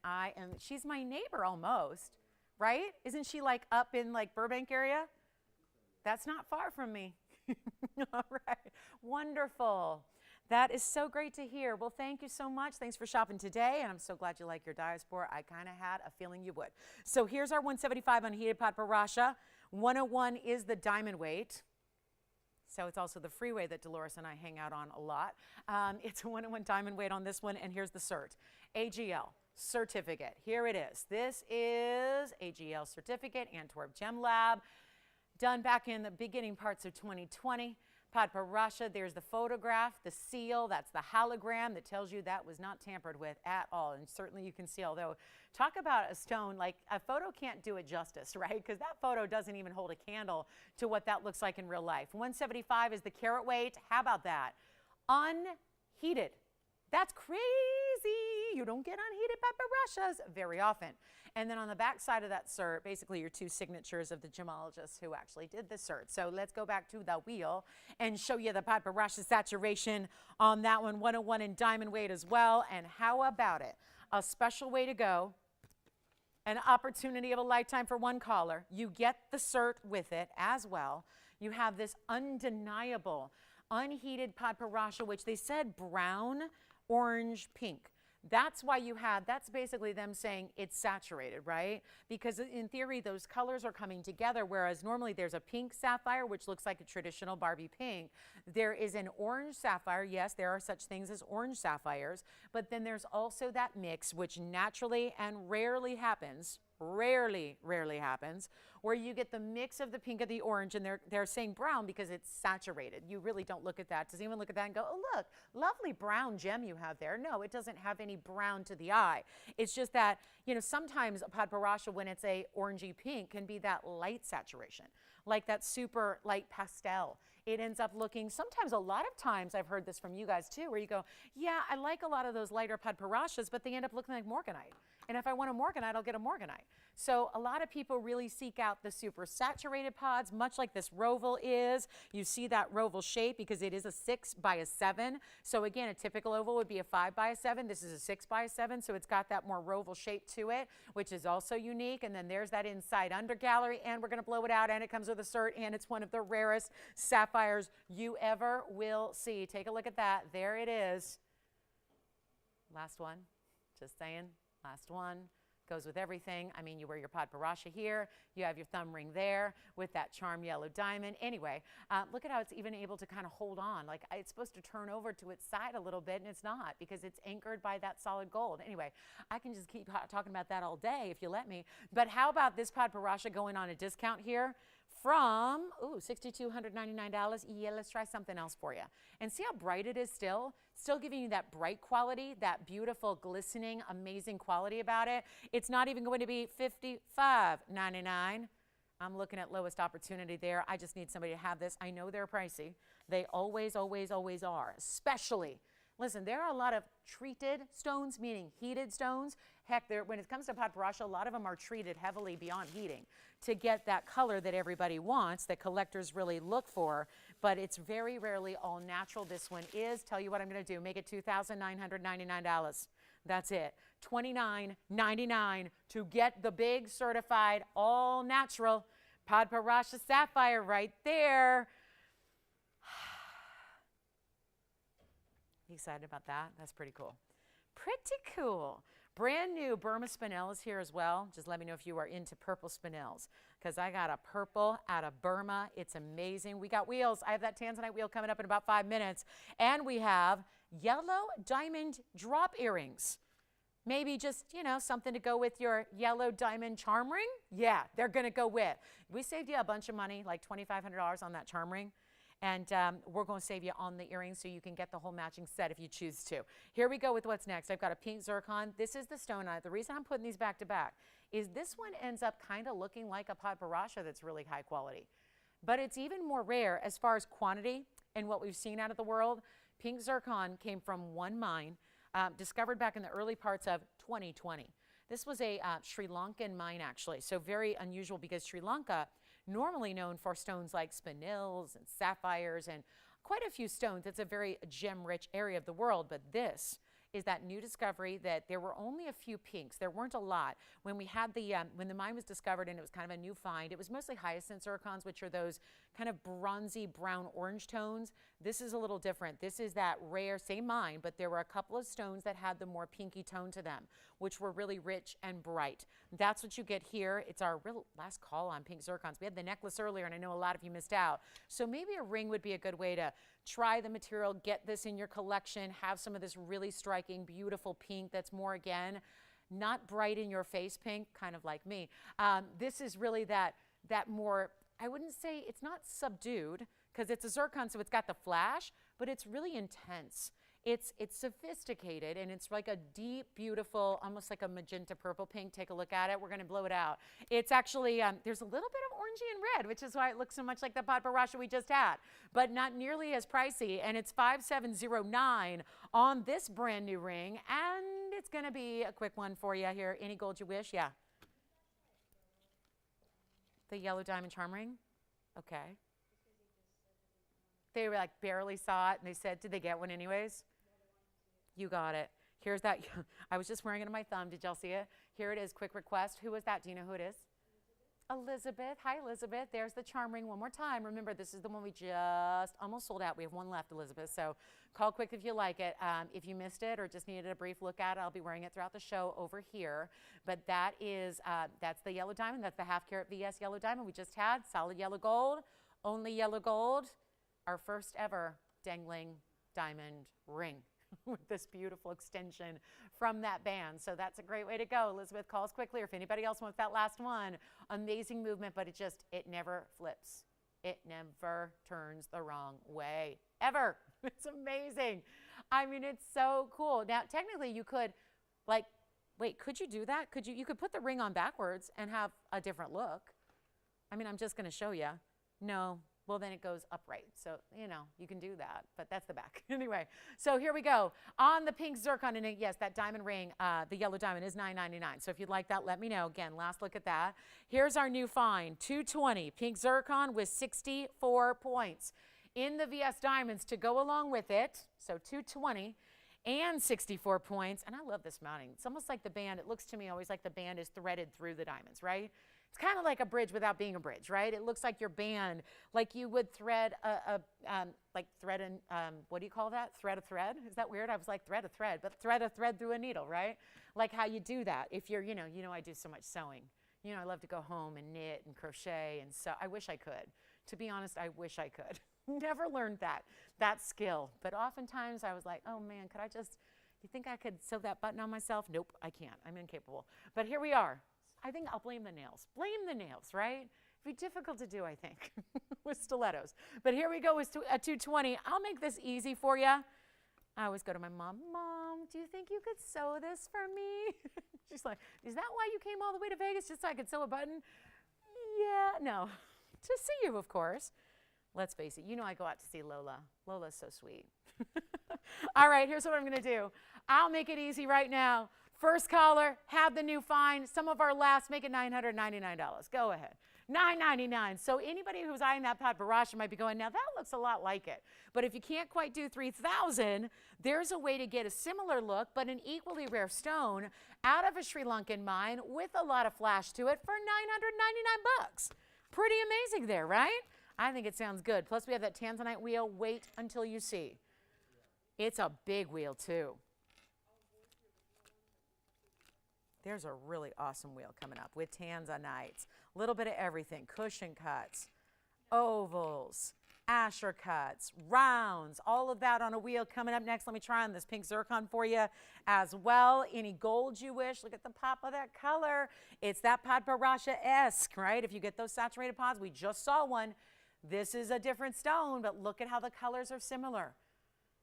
she's my neighbor almost, right? Isn't she like up in like Burbank area? That's not far from me. All right, wonderful. That is so great to hear. Well, thank you so much. Thanks for shopping today, and I'm so glad you like your diaspora. I kind of had a feeling you would. So here's our 175 unheated Padparacha. 101 is the diamond weight. So it's also the freeway that Dolores and I hang out on a lot. It's a 101 diamond weight on this one, and here's the cert. AGL certificate. Here it is. This is AGL certificate, Antwerp Gem Lab, done back in the beginning parts of 2020. Padparacha, there's the photograph, the seal, that's the hologram that tells you that was not tampered with at all. And certainly you can see, although talk about a stone, like a photo can't do it justice, right? Because that photo doesn't even hold a candle to what that looks like in real life. 175 is the carat weight. How about that? Unheated. That's crazy. You don't get unheated Padparachas very often. And then on the back side of that cert, basically your 2 signatures of the gemologists who actually did the cert. So let's go back to the wheel and show you the Padparacha saturation on that one, 101 in diamond weight as well. And how about it? A special way to go. An opportunity of a lifetime for one caller. You get the cert with it as well. You have this undeniable, unheated Padparacha, which they said brown, orange, pink. That's why you have, that's basically them saying it's saturated, right? Because in theory, those colors are coming together, whereas normally there's a pink sapphire, which looks like a traditional Barbie pink. There is an orange sapphire. Yes, there are such things as orange sapphires, but then there's also that mix, which naturally and rarely happens, rarely happens, where you get the mix of the pink and the orange, and they're saying brown because it's saturated. You really don't look at that. Does anyone look at that and go, oh, look, lovely brown gem you have there? No, it doesn't have any brown to the eye. It's just that, you know, sometimes a Padparacha, when it's a orangey pink, can be that light saturation, like that super light pastel. It ends up looking, sometimes, a lot of times, I've heard this from you guys too, where you go, yeah, I like a lot of those lighter Padparachas, but they end up looking like morganite. And if I want a morganite, I'll get a morganite. So a lot of people really seek out the super saturated pods, much like this Roval is. You see that Roval shape because it is a 6 by a 7. So again, a typical oval would be a 5 by a 7. This is a 6 by a 7. So it's got that more Roval shape to it, which is also unique. And then there's that inside under gallery, and we're going to blow it out, and it comes with a cert, and it's one of the rarest sapphires you ever will see. Take a look at that. There it is. Last one. Just saying. Last one. Goes with everything. I mean, you wear your Padparacha here. You have your thumb ring there with that charm yellow diamond. Anyway, look at how it's even able to kind of hold on. Like, it's supposed to turn over to its side a little bit, and it's not, because it's anchored by that solid gold. Anyway, I can just keep talking about that all day if you let me. But how about this Padparacha going on a discount here? From, $6,299. Yeah, let's try something else for you. And see how bright it is still? Still giving you that bright quality, that beautiful, glistening, amazing quality about it. It's not even going to be $55.99. I'm looking at lowest opportunity there. I just need somebody to have this. I know they're pricey. They always, always, always are, especially. Listen, there are a lot of treated stones, meaning heated stones. Heck, when it comes to Padparacha, a lot of them are treated heavily beyond heating to get that color that everybody wants, that collectors really look for. But it's very rarely all natural. This one is. Tell you what I'm going to do. Make it $2,999. That's it. $29.99 to get the big certified all natural Padparacha sapphire right there. You excited about that? That's pretty cool. Pretty cool. Brand new Burma spinel is here as well. Just let me know if you are into purple spinels, because I got a purple out of Burma. It's amazing. We got wheels. I have that Tanzanite wheel coming up in about 5 minutes. And we have yellow diamond drop earrings. Maybe just, you know, something to go with your yellow diamond charm ring. Yeah, they're going to go with. We saved you a bunch of money, like $2,500 on that charm ring. And we're going to save you on the earrings so you can get the whole matching set if you choose to. Here we go with what's next. I've got a pink zircon. This is the stone. The reason I'm putting these back to back is this one ends up kind of looking like a Padparacha that's really high quality. But it's even more rare as far as quantity and what we've seen out of the world. Pink zircon came from one mine, discovered back in the early parts of 2020. This was a Sri Lankan mine, actually. So very unusual, because Sri Lanka, normally known for stones like spinels and sapphires and quite a few stones. It's a very gem-rich area of the world, but this is that new discovery that there were only a few pinks. There weren't a lot. When we had when the mine was discovered and it was kind of a new find, it was mostly hyacinth zircons, which are those kind of bronzy brown orange tones. This is a little different. This is that rare, same mine, but there were a couple of stones that had the more pinky tone to them, which were really rich and bright. That's what you get here. It's our real last call on pink zircons. We had the necklace earlier, and I know a lot of you missed out. So maybe a ring would be a good way to try the material, get this in your collection, have some of this really striking, beautiful pink that's more, again, not bright in your face pink, kind of like me. This is really that more, I wouldn't say, it's not subdued, because it's a zircon, so it's got the flash, but it's really intense. It's sophisticated, and it's like a deep, beautiful, almost like a magenta purple pink. Take a look at it. We're going to blow it out. It's actually, there's a little bit of orangey and red, which is why it looks so much like the Padparacha we just had, but not nearly as pricey. And it's $5,709 on this brand new ring, and it's going to be a quick one for you here. Any gold you wish? Yeah. The yellow diamond charm ring? Okay. They were like barely saw it, and they said, did they get one anyways? You got it. Here's that. I was just wearing it on my thumb. Did y'all see it? Here it is. Quick request. Who was that? Do you know who it is? Elizabeth. Hi, Elizabeth. There's the charm ring one more time. Remember, this is the one we just almost sold out. We have one left, Elizabeth. So call quick if you like it. If you missed it or just needed a brief look at it, I'll be wearing it throughout the show over here. But that is, that's the yellow diamond. That's the half carat VS yellow diamond we just had. Solid yellow gold. Only yellow gold. Our first ever dangling diamond ring with this beautiful extension from that band. So that's a great way to go. Elizabeth, call us quickly, or if anybody else wants that last one. Amazing movement, but it never flips. It never turns the wrong way, ever. It's amazing. I mean, it's so cool. Now, technically, you could, like, wait, could you do that? You could put the ring on backwards and have a different look. I mean, I'm just going to show you. No. Well, then it goes upright. So, you know, you can do that, but that's the back. Anyway, so here we go. On the pink zircon, and yes, that diamond ring, the yellow diamond is $9.99. So if you'd like that, let me know. Again, last look at that. Here's our new find, $220, pink zircon with 64 points. In the VS diamonds to go along with it, so $220 and 64 points. And I love this mounting. It's almost like the band, it looks to me always like the band is threaded through the diamonds, right? It's kind of like a bridge without being a bridge, right? It looks like your band, like you would thread what do you call that? Thread a thread? Is that weird? I was like thread a thread, but thread a thread through a needle, right? Like how you do that. If you're, you know, I do so much sewing. You know, I love to go home and knit and crochet and sew. I wish I could. To be honest, I wish I could. Never learned that skill. But oftentimes I was like, oh man, you think I could sew that button on myself? Nope, I can't. I'm incapable. But here we are. I think I'll blame the nails. Blame the nails, right? It'd be difficult to do, I think, with stilettos. But here we go with a 220. I'll make this easy for you. I always go to my mom, Mom, do you think you could sew this for me? She's like, is that why you came all the way to Vegas, just so I could sew a button? Yeah, no, to see you, of course. Let's face it, you know I go out to see Lola. Lola's so sweet. All right, here's what I'm gonna do. I'll make it easy right now. First caller, have the new find. Some of our last, make it $999. Go ahead. $999. So anybody who's eyeing that Padparacha might be going, now that looks a lot like it. But if you can't quite do 3,000, there's a way to get a similar look, but an equally rare stone out of a Sri Lankan mine with a lot of flash to it for $999. Pretty amazing there, right? I think it sounds good. Plus we have that Tanzanite wheel. Wait until you see. It's a big wheel too. There's a really awesome wheel coming up with Tanzanites. A little bit of everything. Cushion cuts, ovals, asher cuts, rounds, all of that on a wheel coming up next. Let me try on this pink zircon for you as well. Any gold you wish. Look at the pop of that color. It's that Padparacha-esque, right? If you get those saturated pods, we just saw one. This is a different stone, but look at how the colors are similar.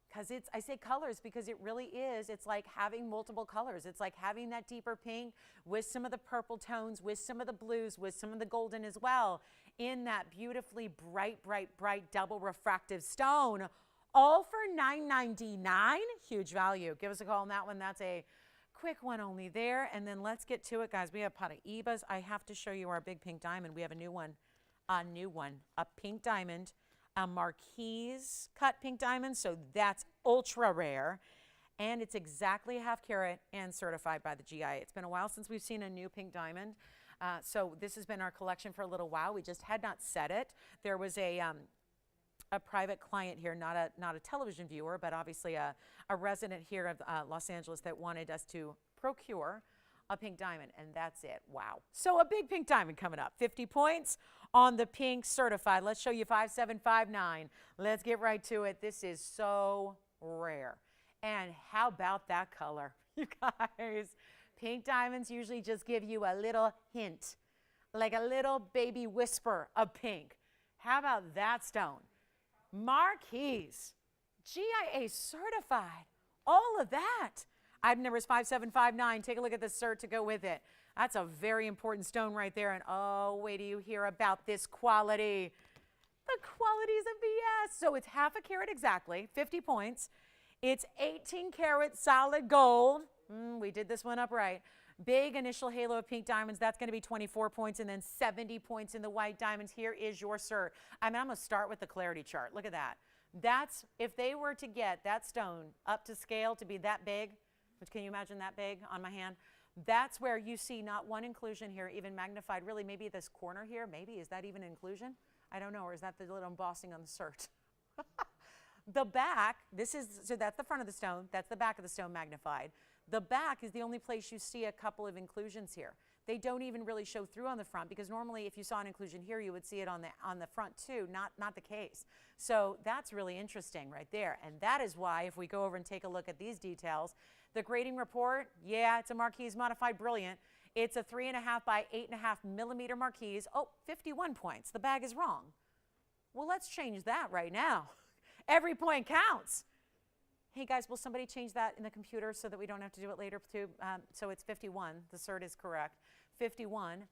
Because I say colors because it really is. It's like having multiple colors. It's like having that deeper pink with some of the purple tones, with some of the blues, with some of the golden as well, in that beautifully bright, bright, bright double refractive stone, all for $999. Huge value. Give us a call on that one. That's a quick one only there. And then let's get to it, guys. We have Paraibas. I have to show you our big pink diamond. We have a new one, a pink diamond. A marquise cut pink diamond, so that's ultra rare. And it's exactly a half carat and certified by the GIA. It's been a while since we've seen a new pink diamond. So this has been our collection for a little while. We just had not set it. There was a private client here, not a television viewer, but obviously a resident here of Los Angeles that wanted us to procure a pink diamond, and that's it. Wow. So a big pink diamond coming up. 50 points on the pink certified. Let's show you 5759. Let's get right to it. This is so rare. And how about that color? You guys, pink diamonds usually just give you a little hint, like a little baby whisper of pink. How about that stone? Marquise, GIA certified, all of that. Item number is 5759. Take a look at the cert to go with it. That's a very important stone right there. And oh, wait till you hear about this quality. The qualities of BS. So it's half a carat exactly, 50 points. It's 18 karat solid gold. We did this one up right. Big initial halo of pink diamonds, that's going to be 24 points, and then 70 points in the white diamonds. Here is your cert. I mean, I'm going to start with the clarity chart. Look at that. That's, if they were to get that stone up to scale to be that big, which can you imagine that big on my hand? That's where you see not one inclusion here, even magnified. Really, maybe this corner here, maybe, is that even inclusion? I don't know, or is that the little embossing on the cert? The back, so that's the front of the stone, that's the back of the stone magnified. The back is the only place you see a couple of inclusions here. They don't even really show through on the front, because normally if you saw an inclusion here, you would see it on the front too, not the case. So that's really interesting right there. And that is why, if we go over and take a look at these details, the grading report, yeah, it's a marquise modified brilliant. It's a 3.5 by 8.5 millimeter marquise. Oh, 51 points. The bag is wrong. Well, let's change that right now. Every point counts. Hey guys, will somebody change that in the computer so that we don't have to do it later too? So it's 51, the cert is correct. 51,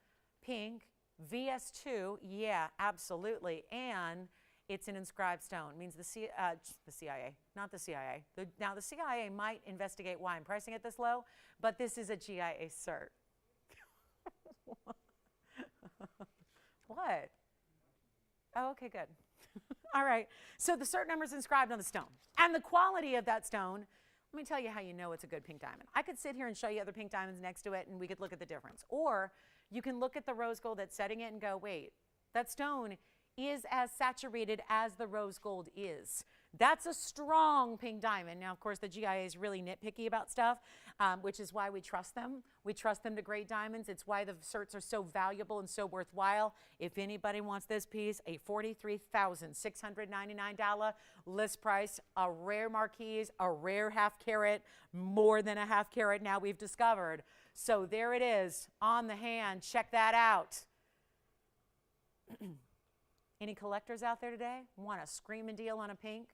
pink, VS2, yeah, absolutely. And it's an inscribed stone. It means the CIA, not the CIA. Now the CIA might investigate why I'm pricing it this low, but this is a GIA cert. What? Oh, okay, good. All right, so the cert number is inscribed on the stone. And the quality of that stone, let me tell you how you know it's a good pink diamond. I could sit here and show you other pink diamonds next to it, and we could look at the difference. Or you can look at the rose gold that's setting it and go, wait, that stone is as saturated as the rose gold is. That's a strong pink diamond. Now, of course, the GIA is really nitpicky about stuff, which is why we trust them. We trust them to grade diamonds. It's why the certs are so valuable and so worthwhile. If anybody wants this piece, a $43,699 list price, a rare marquise, a rare half carat, more than a half carat now we've discovered. So there it is on the hand. Check that out. Any collectors out there today want a screaming deal on a pink?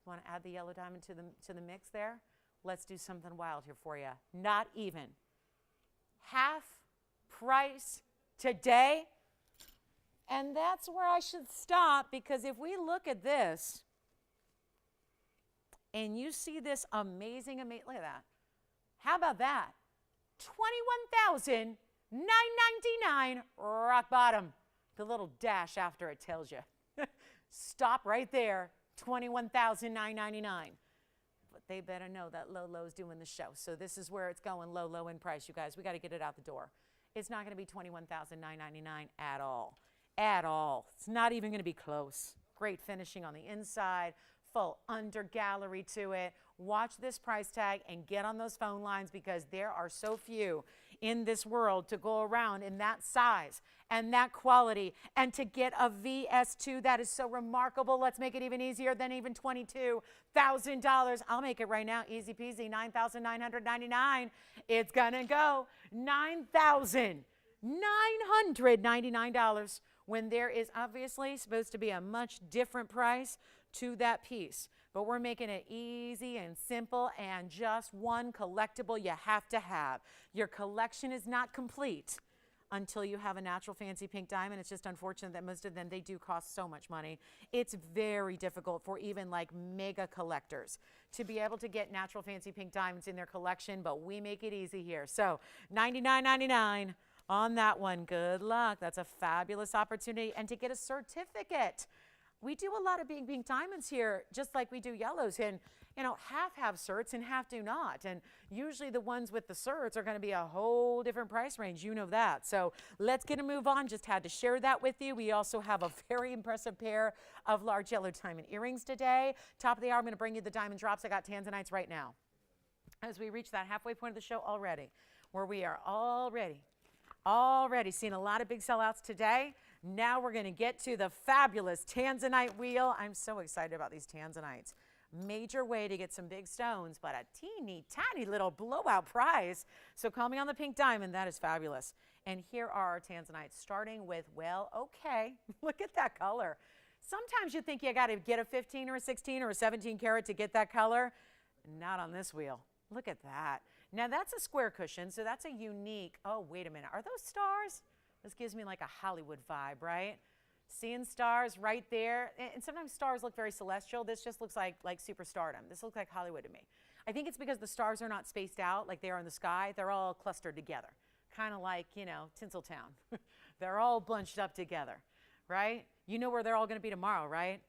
Want to add the yellow diamond to the mix there? Let's do something wild here for you. Not even. Half price today. And that's where I should stop, because if we look at this and you see this amazing, look at that. How about that? $21,999 rock bottom. The little dash after it tells you. Stop right there. $21,999. But they better know that low is doing the show. So this is where it's going, low in price, you guys. We got to get it out the door. It's not going to be $21,999 at all. At all. It's not even going to be close. Great finishing on the inside. Full under gallery to it. Watch this price tag and get on those phone lines, because there are so few in this world to go around in that size and that quality, and to get a VS2 that is so remarkable. Let's make it even easier than even $22,000. I'll make it right now, easy peasy, $9,999. It's gonna go $9,999 when there is obviously supposed to be a much different price to that piece. But we're making it easy and simple, and just one collectible you have to have. Your collection is not complete until you have a natural fancy pink diamond. It's just unfortunate that most of them, they do cost so much money. It's very difficult for even like mega collectors to be able to get natural fancy pink diamonds in their collection, but we make it easy here. So $99.99 on that one. Good luck. That's a fabulous opportunity. And to get a certificate. We do a lot of big pink diamonds here, just like we do yellows, and half have certs and half do not. And usually the ones with the certs are going to be a whole different price range. You know that. So let's get a move on. Just had to share that with you. We also have a very impressive pair of large yellow diamond earrings today. Top of the hour, I'm going to bring you the diamond drops. I got Tanzanites right now. As we reach that halfway point of the show already, where we are already seeing a lot of big sellouts today. Now we're going to get to the fabulous Tanzanite wheel. I'm so excited about these Tanzanites. Major way to get some big stones, but a teeny tiny little blowout prize. So call me on the pink diamond. That is fabulous. And here are our Tanzanites, starting with, well, okay, look at that color. Sometimes you think you got to get a 15 or a 16 or a 17 karat to get that color. Not on this wheel. Look at that. Now that's a square cushion, so that's a unique, oh, wait a minute. Are those stars? This gives me like a Hollywood vibe, right? Seeing stars right there. And sometimes stars look very celestial. This just looks like superstardom. This looks like Hollywood to me. I think it's because the stars are not spaced out like they are in the sky. They're all clustered together, kind of like, you know, Tinseltown. They're all bunched up together, right? You know where they're all going to be tomorrow, right?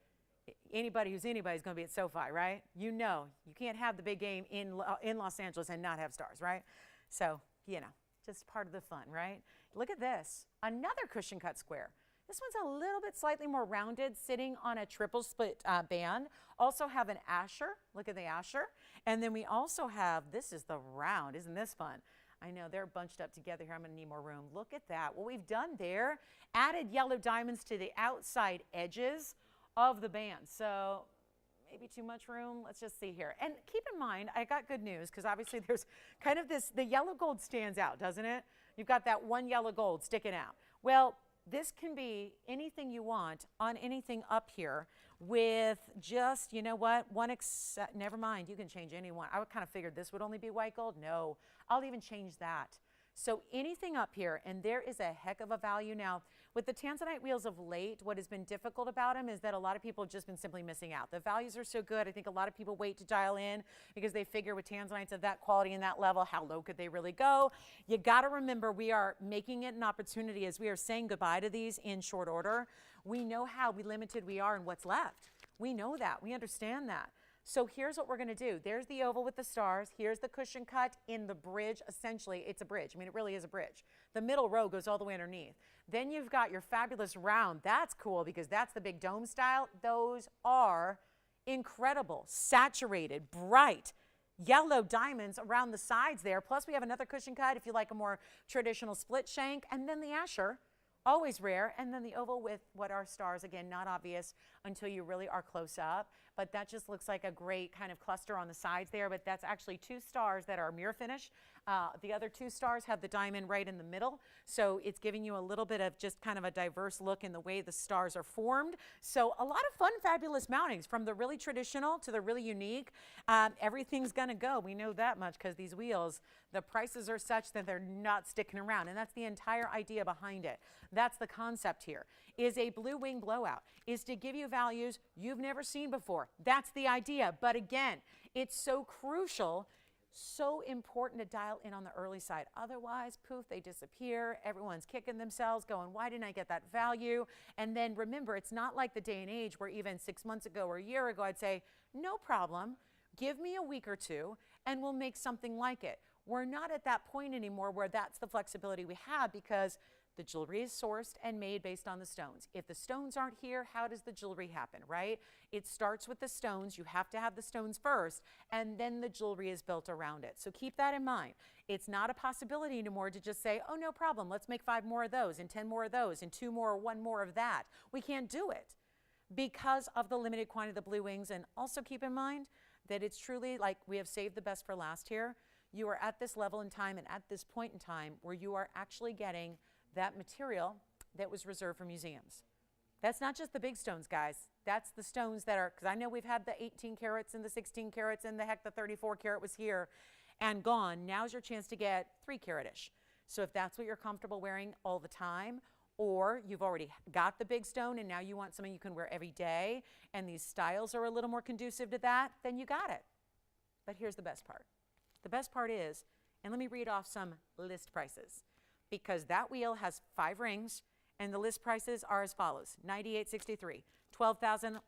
Anybody who's anybody's going to be at SoFi, right? You know, you can't have the big game in Los Angeles and not have stars, right? So, you know, just part of the fun, right? Look at this, another cushion cut square. This one's a little bit slightly more rounded, sitting on a triple split band. Also have an asher. Look at the asher. And then we also have, this is the round. Isn't this fun? I know they're bunched up together here. I'm going to need more room. Look at that. What we've done there, added yellow diamonds to the outside edges of the band. So maybe too much room. Let's just see here. And keep in mind, I got good news because obviously there's kind of this, the yellow gold stands out, doesn't it? You've got that one yellow gold sticking out. Well, this can be anything you want on anything up here with just, you know what, never mind, you can change any one. I kind of figured this would only be white gold. No, I'll even change that. So anything up here, and there is a heck of a value. Now, with the Tanzanite wheels of late, what has been difficult about them is that a lot of people have just been simply missing out. The values are so good. I think a lot of people wait to dial in because they figure with Tanzanites of that quality and that level, how low could they really go? You got to remember, we are making it an opportunity as we are saying goodbye to these in short order. We know how limited we are and what's left. We know that. We understand that. So here's what we're going to do. There's the oval with the stars. Here's the cushion cut in the bridge. Essentially, it's a bridge. I mean, it really is a bridge. The middle row goes all the way underneath. Then you've got your fabulous round. That's cool because that's the big dome style. Those are incredible, saturated, bright, yellow diamonds around the sides there. Plus, we have another cushion cut if you like a more traditional split shank. And then the asher, always rare. And then the oval with what are stars. Again, not obvious until you really are close up. But that just looks like a great kind of cluster on the sides there. But that's actually two stars that are mirror finish. The other two stars have the diamond right in the middle. So it's giving you a little bit of just kind of a diverse look in the way the stars are formed. So a lot of fun, fabulous mountings from the really traditional to the really unique. Everything's going to go. We know that much because these wheels, the prices are such that they're not sticking around. And that's the entire idea behind it. That's the concept here, is a blue wing blowout, is to give you values you've never seen before. That's the idea. But again, it's so crucial, so important to dial in on the early side. Otherwise, poof, they disappear. Everyone's kicking themselves going, why didn't I get that value? And then remember, it's not like the day and age where even 6 months ago or a year ago, I'd say, no problem, give me a week or two and we'll make something like it. We're not at that point anymore where that's the flexibility we have because the jewelry is sourced and made based on the stones. If the stones aren't here, how does the jewelry happen, right? It starts with the stones. You have to have the stones first, and then the jewelry is built around it. So keep that in mind. It's not a possibility anymore to just say, oh, no problem, let's make 5 more of those and 10 more of those and 2 more or 1 more of that. We can't do it because of the limited quantity of the blue wings. And also keep in mind that it's truly like we have saved the best for last here. You are at this level in time and at this point in time where you are actually getting that material that was reserved for museums. That's not just the big stones, guys. That's the stones that are, because I know we've had the 18 carats and the 16 carats and the heck, the 34 carat was here and gone. Now's your chance to get 3 carat-ish. So if that's what you're comfortable wearing all the time, or you've already got the big stone and now you want something you can wear every day and these styles are a little more conducive to that, then you got it. But here's the best part. The best part is, and let me read off some list prices, because that wheel has 5 rings and the list prices are as follows: $98.63, $12,111,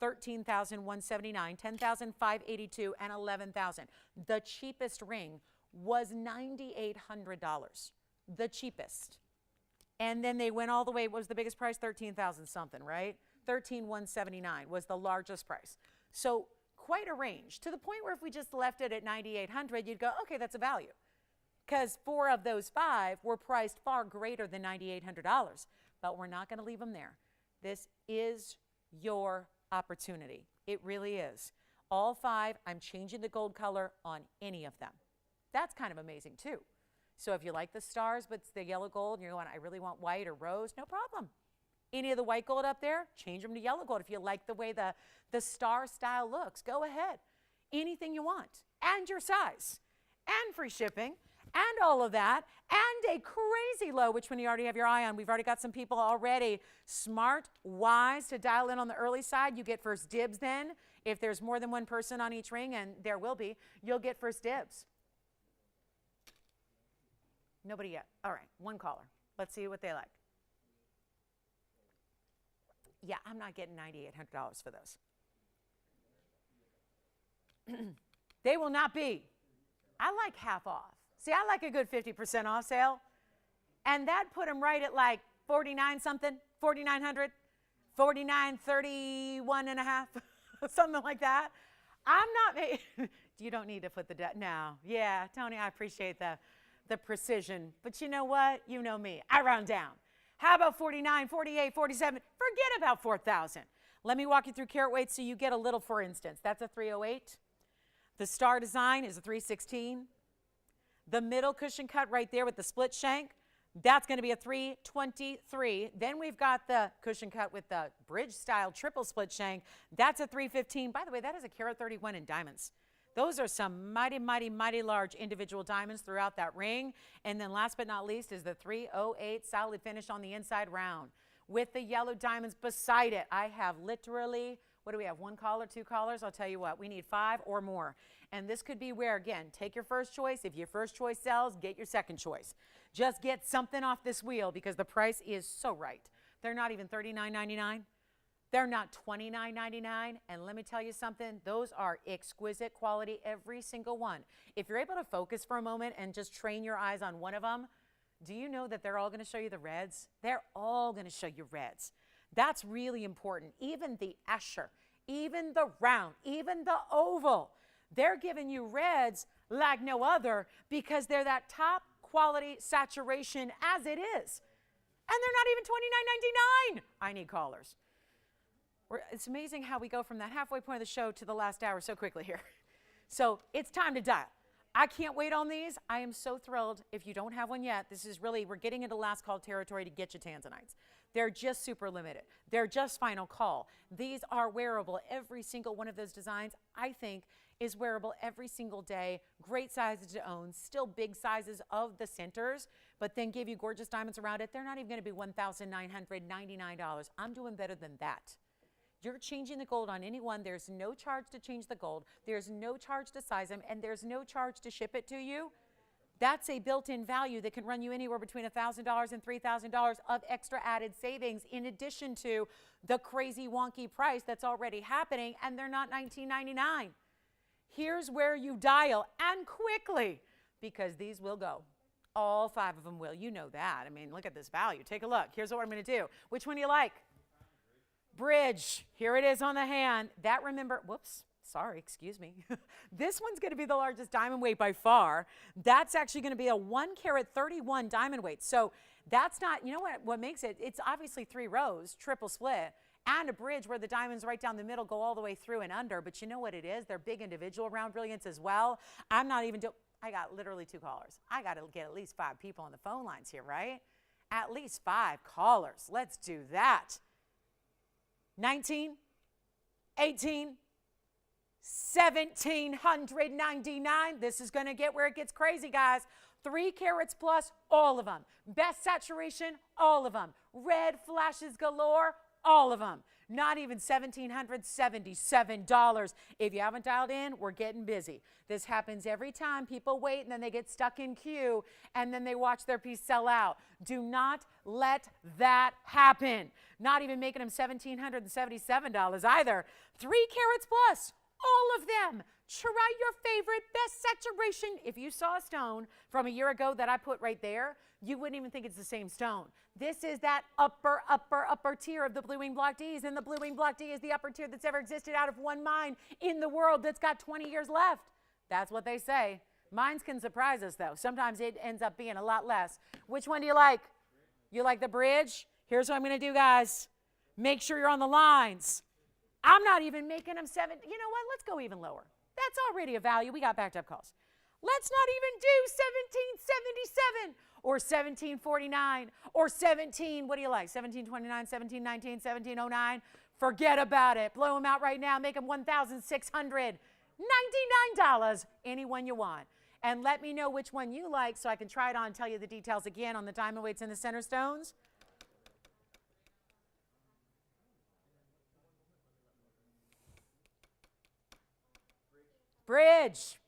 $13,179, $10,582, and $11,000. The cheapest ring was $9,800, the cheapest. And then they went all the way, what was the biggest price? 13,000 something, right? 13,179 was the largest price. So quite a range, to the point where if we just left it at 9,800, you'd go, okay, that's a value. Because 4 of those 5 were priced far greater than $9,800, but we're not going to leave them there. This is your opportunity. It really is. All 5, I'm changing the gold color on any of them. That's kind of amazing too. So if you like the stars, but it's the yellow gold, and you're going, I really want white or rose, no problem. Any of the white gold up there, change them to yellow gold. If you like the way the star style looks, go ahead. Anything you want, and your size, and free shipping, and all of that, and a crazy low, which one you already have your eye on. We've already got some people already smart, wise to dial in on the early side. You get first dibs then. If there's more than one person on each ring, and there will be, you'll get first dibs. Nobody yet. All right, one caller. Let's see what they like. Yeah, I'm not getting $9,800 for those. They will not be. I like half off. See, I like a good 50% off sale. And that put them right at like 49 something, 4,900, 49.31 and a half, something like that. I'm not, you don't need to put the, no. Yeah, Tony, I appreciate the precision. But you know what? You know me. I round down. How about 49, 48, 47? Forget about 4,000. Let me walk you through carat weight so you get a little, for instance. That's a 308. The star design is a 316. The middle cushion cut right there with the split shank, that's going to be a 323. Then we've got the cushion cut with the bridge style triple split shank. That's a 315. By the way, that is a carat 31 in diamonds. Those are some mighty, mighty, mighty large individual diamonds throughout that ring. And then last but not least is the 308 solid finish on the inside round with the yellow diamonds beside it. I have literally, what do we have, one caller, two callers? I'll tell you what, we need 5 or more. And this could be where, again, take your first choice. If your first choice sells, get your second choice. Just get something off this wheel because the price is so right. They're not even $39.99. They're not $29.99. And let me tell you something, those are exquisite quality, every single one. If you're able to focus for a moment and just train your eyes on one of them, do you know that they're all going to show you the reds? They're all going to show you reds. That's really important. Even the Escher, even the round, even the oval, they're giving you reds like no other because they're that top quality saturation as it is. And they're not even $29.99. I need callers. It's amazing how we go from that halfway point of the show to the last hour so quickly here. So it's time to dial. I can't wait on these. I am so thrilled. If you don't have one yet, this is really, we're getting into last call territory to get you Tanzanites. They're just super limited. They're just final call. These are wearable. Every single one of those designs, I think, is wearable every single day. Great sizes to own. Still big sizes of the centers, but then give you gorgeous diamonds around it. They're not even going to be $1,999. I'm doing better than that. You're changing the gold on any one. There's no charge to change the gold. There's no charge to size them, and there's no charge to ship it to you. That's a built-in value that can run you anywhere between $1,000 and $3,000 of extra added savings in addition to the crazy wonky price that's already happening, and they're not $19.99. Here's where you dial, and quickly, because these will go. All 5 of them will. You know that. I mean, look at this value. Take a look. Here's what I'm going to do. Which one do you like? Bridge. Here it is on the hand. That, remember, whoops. Sorry, excuse me. This one's going to be the largest diamond weight by far. That's actually going to be a 1 carat 31 diamond weight. So that's not, you know what makes it? It's obviously 3 rows, triple split, and a bridge where the diamonds right down the middle go all the way through and under. But you know what it is? They're big individual round brilliance as well. I'm not even doing, I got literally 2 callers. I got to get at least 5 people on the phone lines here, right? At least 5 callers. Let's do that. 19, 18, 1,799. This is going to get where it gets crazy, guys. 3 carats plus, all of them. Best saturation, all of them. Red flashes galore, all of them. Not even $1,777. If you haven't dialed in, we're getting busy. This happens every time. People wait and then they get stuck in queue and then they watch their piece sell out. Do not let that happen. Not even making them $1,777 either. 3 carats plus. All of them. Try your favorite best saturation. If you saw a stone from a year ago that I put right there, you wouldn't even think it's the same stone. This is that upper tier of the Blue Wing Block Ds, and the Blue Wing Block D is the upper tier that's ever existed out of one mine in the world that's got 20 years left. That's what they say. Mines can surprise us, though. Sometimes it ends up being a lot less. Which one do you like? You like the bridge? Here's what I'm going to do, guys. Make sure you're on the lines. I'm not even making them 7. You know what? Let's go even lower. That's already a value. We got backed up calls. Let's not even do 1777 or 1749 or 17. What do you like? 1729, 1719, 1709. Forget about it. Blow them out right now. Make them $1,699. Any one you want. And let me know which one you like so I can try it on and tell you the details again on the diamond weights and the center stones. Bridge.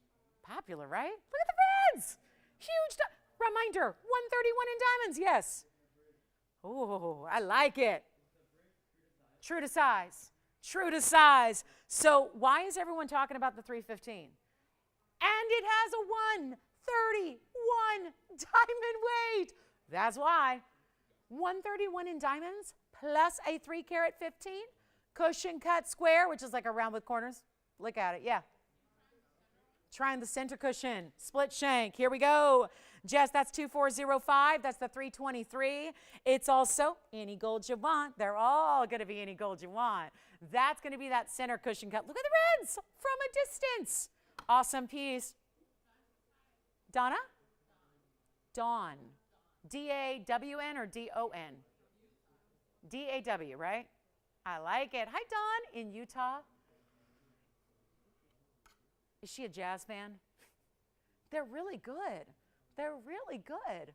Popular, right? Look at the reds. Huge. Reminder, 131 in diamonds, yes. Oh, I like it. True to size. True to size. So why is everyone talking about the 315? And it has a 131 diamond weight. That's why. 131 in diamonds plus a 3 carat 15 cushion cut square, which is like a round with corners. Look at it, yeah. Trying the center cushion, split shank. Here we go. Jess, that's 2405. That's the 323. It's also any gold you want. They're all going to be any gold you want. That's going to be that center cushion cut. Look at the reds from a distance. Awesome piece. Donna? Dawn. D-A-W-N or D-O-N? D-A-W, right? I like it. Hi, Dawn in Utah. Is she a jazz fan? They're really good. They're really good.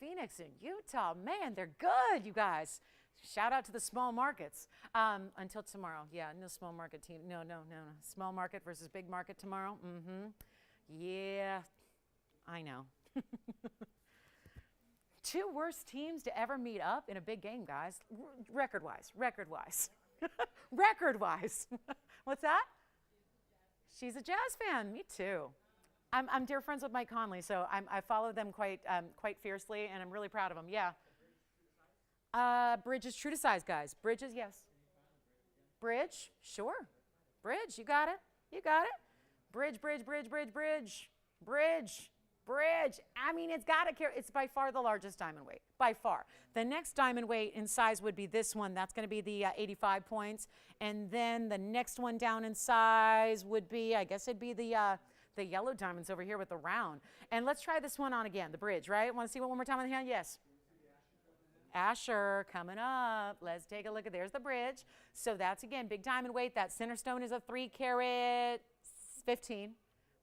Phoenix and Utah, man, they're good, you guys. Shout out to the small markets. Until tomorrow. Yeah, no small market team. No. Small market versus big market tomorrow. Yeah, I know. Two worst teams to ever meet up in a big game, guys. Record-wise. Record-wise. What's that? She's a jazz fan. Me too. I'm dear friends with Mike Conley, so I follow them quite fiercely, and I'm really proud of them. Yeah. Bridge is true to size, guys. Bridges, yes. Bridge, sure. Bridge, you got it. You got it. Bridge. I mean, it's got to carry. It's by far the largest diamond weight, by far. The next diamond weight in size would be this one. That's going to be the 85 points. And then the next one down in size would be, I guess it'd be the yellow diamonds over here with the round. And let's try this one on again, the bridge, right? Want to see one more time on the hand? Yes. Asher coming up. Let's take a look at, there's the bridge. So that's, again, big diamond weight. That center stone is a 3 carat 15.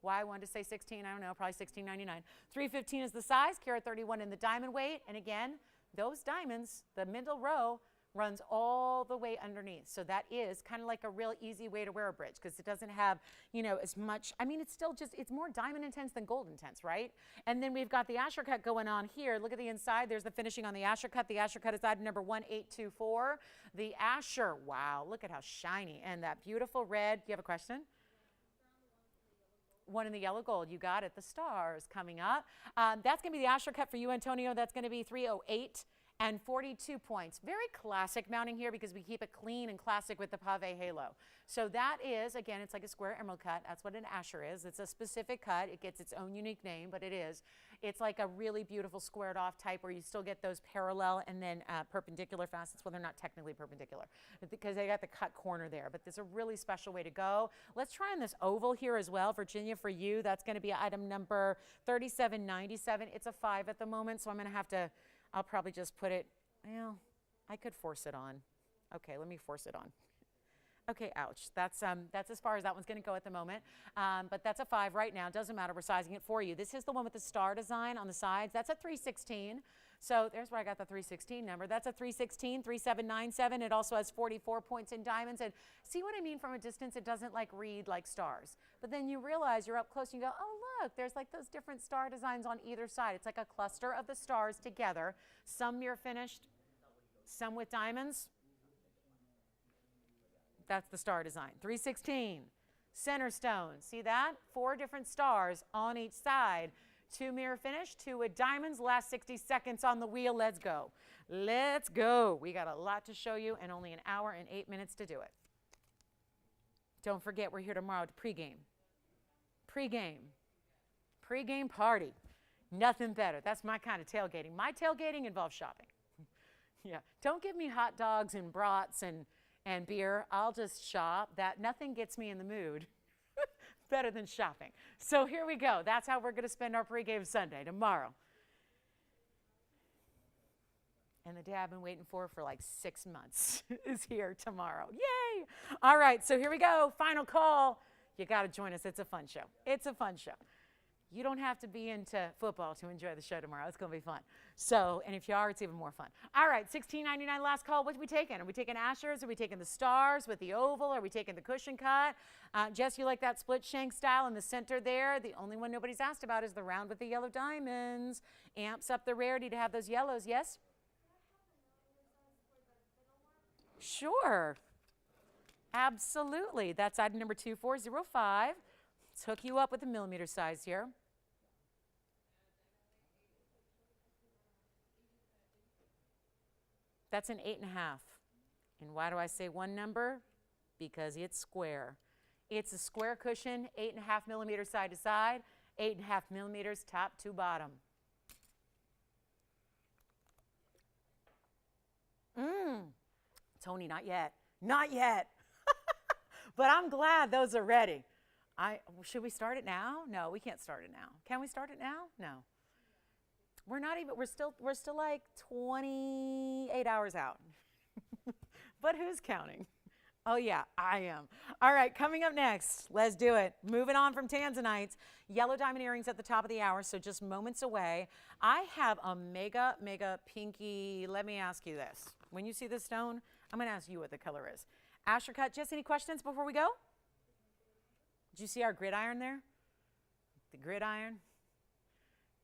Why I wanted to say 16, I don't know, probably 16.99. 315 is the size, carat 31 in the diamond weight. And again, those diamonds, the middle row, runs all the way underneath. So that is kind of like a real easy way to wear a bridge because it doesn't have, as much, I mean, it's still just, it's more diamond intense than gold intense, right? And then we've got the Asher cut going on here. Look at the inside. There's the finishing on the Asher cut. The Asher cut is item number 1824. The Asher, wow, look at how shiny. And that beautiful red. Do you have a question? One in the yellow gold. You got it. The stars coming up. That's going to be the Asher cut for you, Antonio. That's going to be 308 and 42 points. Very classic mounting here because we keep it clean and classic with the pave halo. So that is, again, it's like a square emerald cut. That's what an Asher is. It's a specific cut. It gets its own unique name, but it is. It's like a really beautiful squared off type where you still get those parallel and then perpendicular facets. Well, they're not technically perpendicular because they got the cut corner there, but there's a really special way to go. Let's try on this oval here as well. Virginia, for you, that's going to be item number 3797. It's a 5 at the moment, so I'm going to have to, I'll probably just put it, well, I could force it on. Okay, let me force it on. Okay, ouch. That's as far as that one's going to go at the moment. But that's a 5 right now. Doesn't matter. We're sizing it for you. This is the one with the star design on the sides. That's a 316. So there's where I got the 316 number. That's a 316, 3797. It also has 44 points in diamonds. And see what I mean from a distance? It doesn't like read like stars. But then you realize you're up close and you go, oh, look, there's like those different star designs on either side. It's like a cluster of the stars together. Some mirror finished, some with diamonds. That's the star design. 316, center stone. See that? 4 different stars on each side. 2 mirror finish, 2 with diamonds. Last 60 seconds on the wheel. Let's go. Let's go. We got a lot to show you and only an hour and 8 minutes to do it. Don't forget, we're here tomorrow to pregame. Pregame party. Nothing better. That's my kind of tailgating. My tailgating involves shopping. Yeah. Don't give me hot dogs and brats and beer. I'll just shop. That nothing gets me in the mood better than shopping. So here we go. That's how we're going to spend our pregame Sunday tomorrow. And the day I've been waiting for like 6 months is here tomorrow. Yay! All right, so here we go. Final call. You got to join us. It's a fun show. It's a fun show. You don't have to be into football to enjoy the show tomorrow. It's going to be fun. So, and if you are, it's even more fun. All right, $16.99 last call. What are we taking? Are we taking Ashers? Are we taking the stars with the oval? Are we taking the cushion cut? Jess, you like that split shank style in the center there? The only one nobody's asked about is the round with the yellow diamonds. Amps up the rarity to have those yellows, yes? Sure. Absolutely. That's item number 2405. Let's hook you up with a millimeter size here. That's an 8.5. And why do I say one number? Because it's square. It's a square cushion, 8.5 millimeters side to side, 8.5 millimeters top to bottom. Tony, not yet. Not yet. But I'm glad those are ready. Should we start it now? No, we can't start it now. Can we start it now? No. We're not even, we're still like 28 hours out. But who's counting? Oh yeah, I am. All right, coming up next, let's do it. Moving on from Tanzanites, yellow diamond earrings at the top of the hour, so just moments away. I have a mega, mega pinky, let me ask you this. When you see this stone, I'm gonna ask you what the color is. Asher cut, Jess, any questions before we go? Did you see our gridiron there? The gridiron?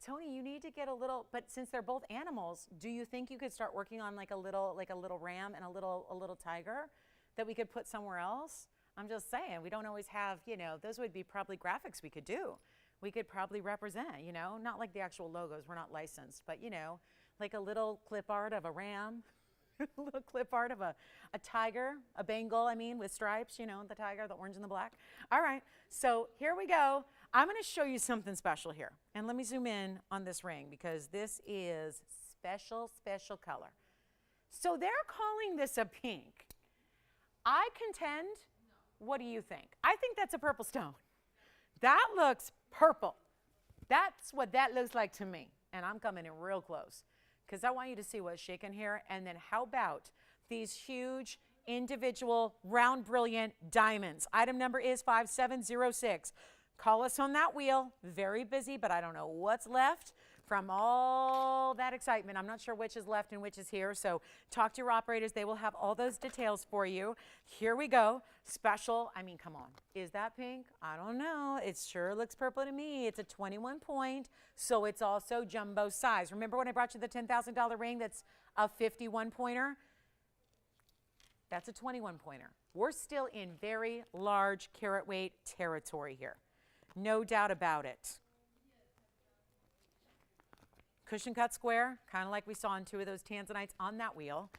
Tony, you need to get a little, but since they're both animals, do you think you could start working on like a little ram and a little tiger that we could put somewhere else? I'm just saying, we don't always have, you know, those would be probably graphics we could do. We could probably represent, you know, not like the actual logos, we're not licensed, but you know, like a little clip art of a ram, a little clip art of a tiger, a Bengal, I mean, with stripes, you know, the tiger, the orange and the black. All right, so here we go. I'm gonna show you something special here. And let me zoom in on this ring because this is special, special color. So they're calling this a pink. I contend, what do you think? I think that's a purple stone. That looks purple. That's what that looks like to me. And I'm coming in real close because I want you to see what's shaking here. And then how about these huge individual round brilliant diamonds? Item number is 5706. Call us on that wheel. Very busy, but I don't know what's left from all that excitement. I'm not sure which is left and which is here. So talk to your operators. They will have all those details for you. Here we go. Special. I mean, come on. Is that pink? I don't know. It sure looks purple to me. It's a 21 point, so it's also jumbo size. Remember when I brought you the $10,000 ring that's a 51 pointer? That's a 21 pointer. We're still in very large carat weight territory here. No doubt about it. Cushion cut square, kind of like we saw in two of those Tanzanites on that wheel.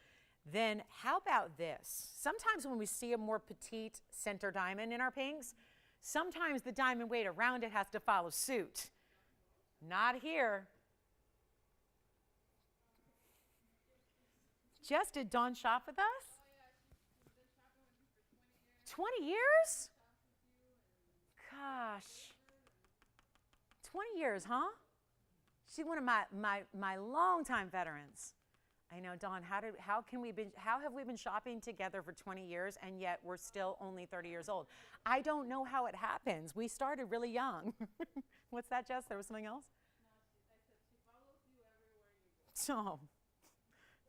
Then how about this? Sometimes when we see a more petite center diamond in our pinks, sometimes the diamond weight around it has to follow suit. Not here. Jess, did Dawn shop with us? 20 years? Gosh. 20 years, huh? She's one of my longtime veterans. I know, Dawn, how have we been shopping together for 20 years and yet we're still only 30 years old? I don't know how it happens. We started really young. What's that, Jess? There was something else? No, she follows you everywhere you go. So,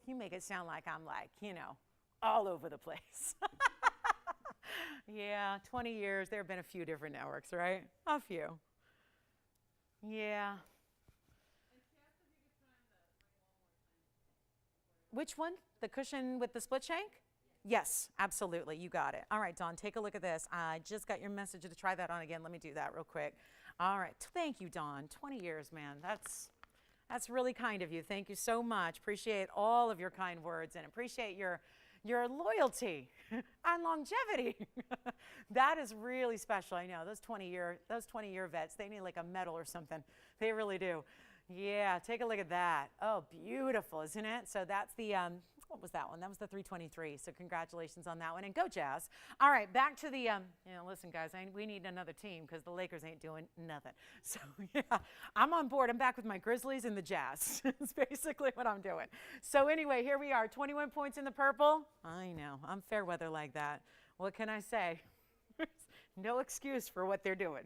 you make it sound like I'm like, you know, all over the place. Yeah, 20 years. There have been a few different networks, right? A few. Yeah. Which one? The cushion with the split shank? Yes, absolutely. You got it. All right, Dawn, take a look at this. I just got your message to try that on again. Let me do that real quick. All right. Thank you, Dawn. 20 years, man. That's really kind of you. Thank you so much. Appreciate all of your kind words and appreciate your loyalty and longevity. That is really special. I know those 20-year vets, they need like a medal or something. They really do. Yeah, take a look at that. Oh, beautiful, isn't it? So that's the, what was that one? That was the 323. So congratulations on that one. And go Jazz. All right, back to the, you know, listen, guys, we need another team because the Lakers ain't doing nothing. So, yeah, I'm on board. I'm back with my Grizzlies and the Jazz. It's basically what I'm doing. So anyway, here we are, 21 points in the purple. I know, I'm fair weather like that. What can I say? No excuse for what they're doing.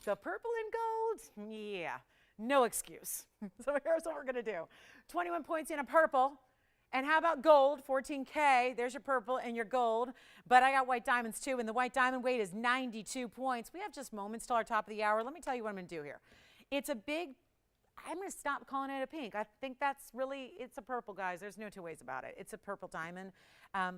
The purple and gold, yeah, no excuse. So here's what we're going to do. 21 points in a purple. And how about gold, 14K? There's your purple and your gold. But I got white diamonds too, and the white diamond weight is 92 points. We have just moments till our top of the hour. Let me tell you what I'm going to do here. It's a big, I'm going to stop calling it a pink. I think that's really, it's a purple, guys. There's no two ways about it. It's a purple diamond.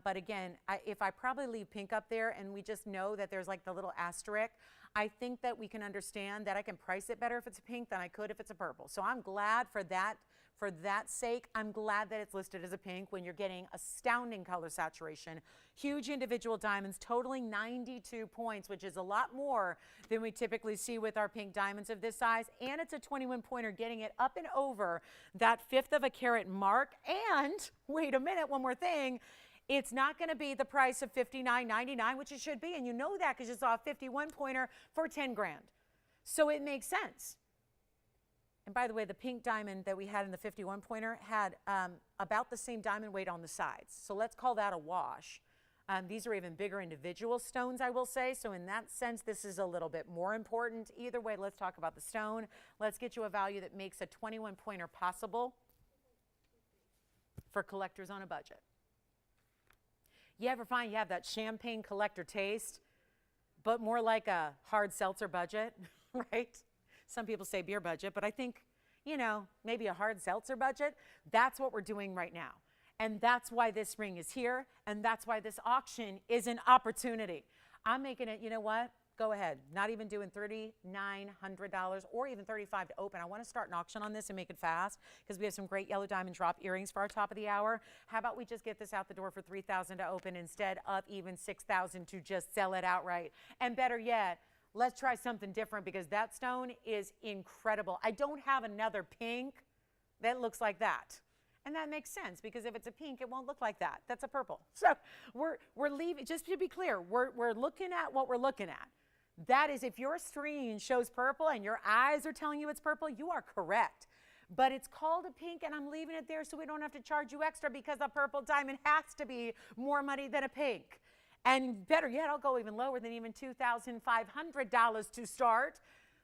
But again, if I probably leave pink up there and we just know that there's like the little asterisk, I think that we can understand that I can price it better if it's a pink than I could if it's a purple. So I'm glad for that. For that sake, I'm glad that it's listed as a pink when you're getting astounding color saturation. Huge individual diamonds totaling 92 points, which is a lot more than we typically see with our pink diamonds of this size. And it's a 21 pointer, getting it up and over that 1/5 of a carat mark. And wait a minute, one more thing. It's not going to be the price of $59.99, which it should be. And you know that because you saw a 51 pointer for 10 grand. So it makes sense. And by the way, the pink diamond that we had in the 51 pointer had about the same diamond weight on the sides. So let's call that a wash. These are even bigger individual stones, I will say. So in that sense, this is a little bit more important. Either way, let's talk about the stone. Let's get you a value that makes a 21 pointer possible for collectors on a budget. You ever find you have that champagne collector taste, but more like a hard seltzer budget, right? Some people say beer budget, but I think, you know, maybe a hard seltzer budget. That's what we're doing right now. And that's why this ring is here. And that's why this auction is an opportunity. I'm making it, you know what? Go ahead. Not even doing $3,900 or even $35 to open. I want to start an auction on this and make it fast because we have some great yellow diamond drop earrings for our top of the hour. How about we just get this out the door for $3,000 to open instead of even $6,000 to just sell it outright? And better yet, let's try something different because that stone is incredible. I don't have another pink that looks like that. And that makes sense because if it's a pink, it won't look like that. That's a purple. So we're leaving, just to be clear, we're looking at what we're looking at. That is, if your screen shows purple and your eyes are telling you it's purple, you are correct. But it's called a pink and I'm leaving it there so we don't have to charge you extra because a purple diamond has to be more money than a pink. And better yet, I'll go even lower than even $2,500 to start.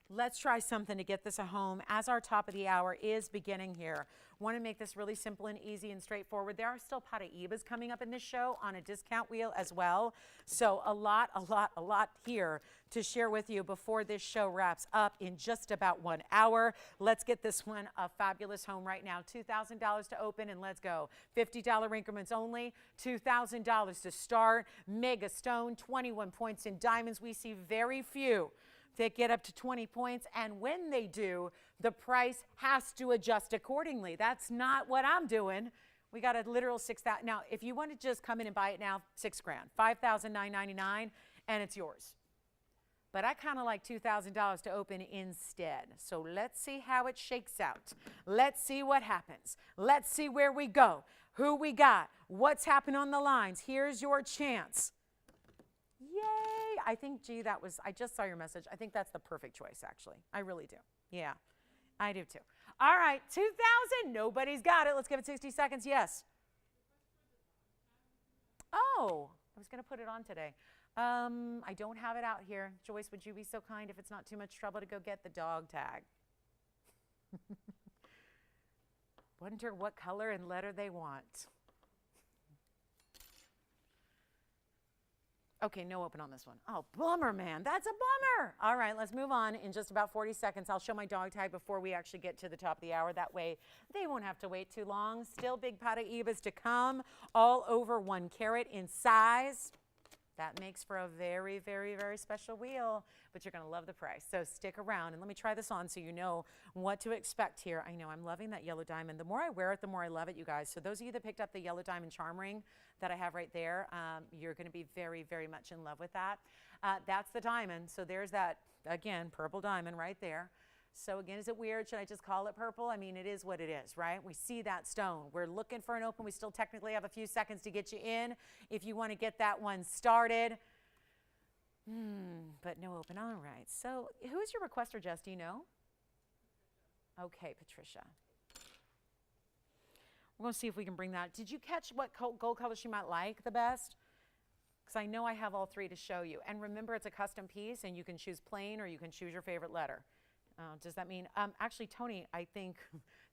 Let's try something to get this a home as our top of the hour is beginning here. Want to make this really simple and easy and straightforward. There are still Paraibas coming up in this show on a discount wheel as well. So a lot here to share with you before this show wraps up in just about 1 hour. Let's get this one a fabulous home right now. $2,000 to open and let's go. $50 increments only, $2,000 to start. Mega stone, 21 points in diamonds. We see very few that get up to 20 points, and when they do, the price has to adjust accordingly. That's not what I'm doing. We got a literal $6,000. Now, if you want to just come in and buy it now, $6 grand, $5,999, and it's yours. But I kind of like $2,000 to open instead. So let's see how it shakes out. Let's see what happens. Let's see where we go, who we got, what's happened on the lines. Here's your chance. Yay! I think, gee, that was, I just saw your message. I think that's the perfect choice, actually. I really do. Yeah, I do too. All right, 2,000. Nobody's got it. Let's give it 60 seconds. Yes. Oh, I was going to put it on today. I don't have it out here. Joyce, would you be so kind if it's not too much trouble to go get the dog tag? Wonder what color and letter they want. Okay, no open on this one. Oh, bummer, man. That's a bummer. All right, let's move on. In just about 40 seconds, I'll show my dog tag before we actually get to the top of the hour. That way, they won't have to wait too long. Still big Paraibas to come, all over 1 carat in size. That makes for a very, very, very special wheel, but you're going to love the price. So stick around, and let me try this on so you know what to expect here. I know I'm loving that yellow diamond. The more I wear it, the more I love it, you guys. So those of you that picked up the yellow diamond charm ring that I have right there, you're going to be very, very much in love with that. That's the diamond. So there's that, again, purple diamond right there. So again, is it weird? Should I just call it purple? I mean, it is what it is, right? We see that stone. We're looking for an open. We still technically have a few seconds to get you in if you want to get that one started. But no open. All right. So who is your requester, Jess? Do you know? Okay, Patricia. We're going to see if we can bring that. Did you catch what gold color she might like the best? because I know I have all three to show you. And remember, it's a custom piece, and you can choose plain or you can choose your favorite letter. Does that mean, actually, Tony, I think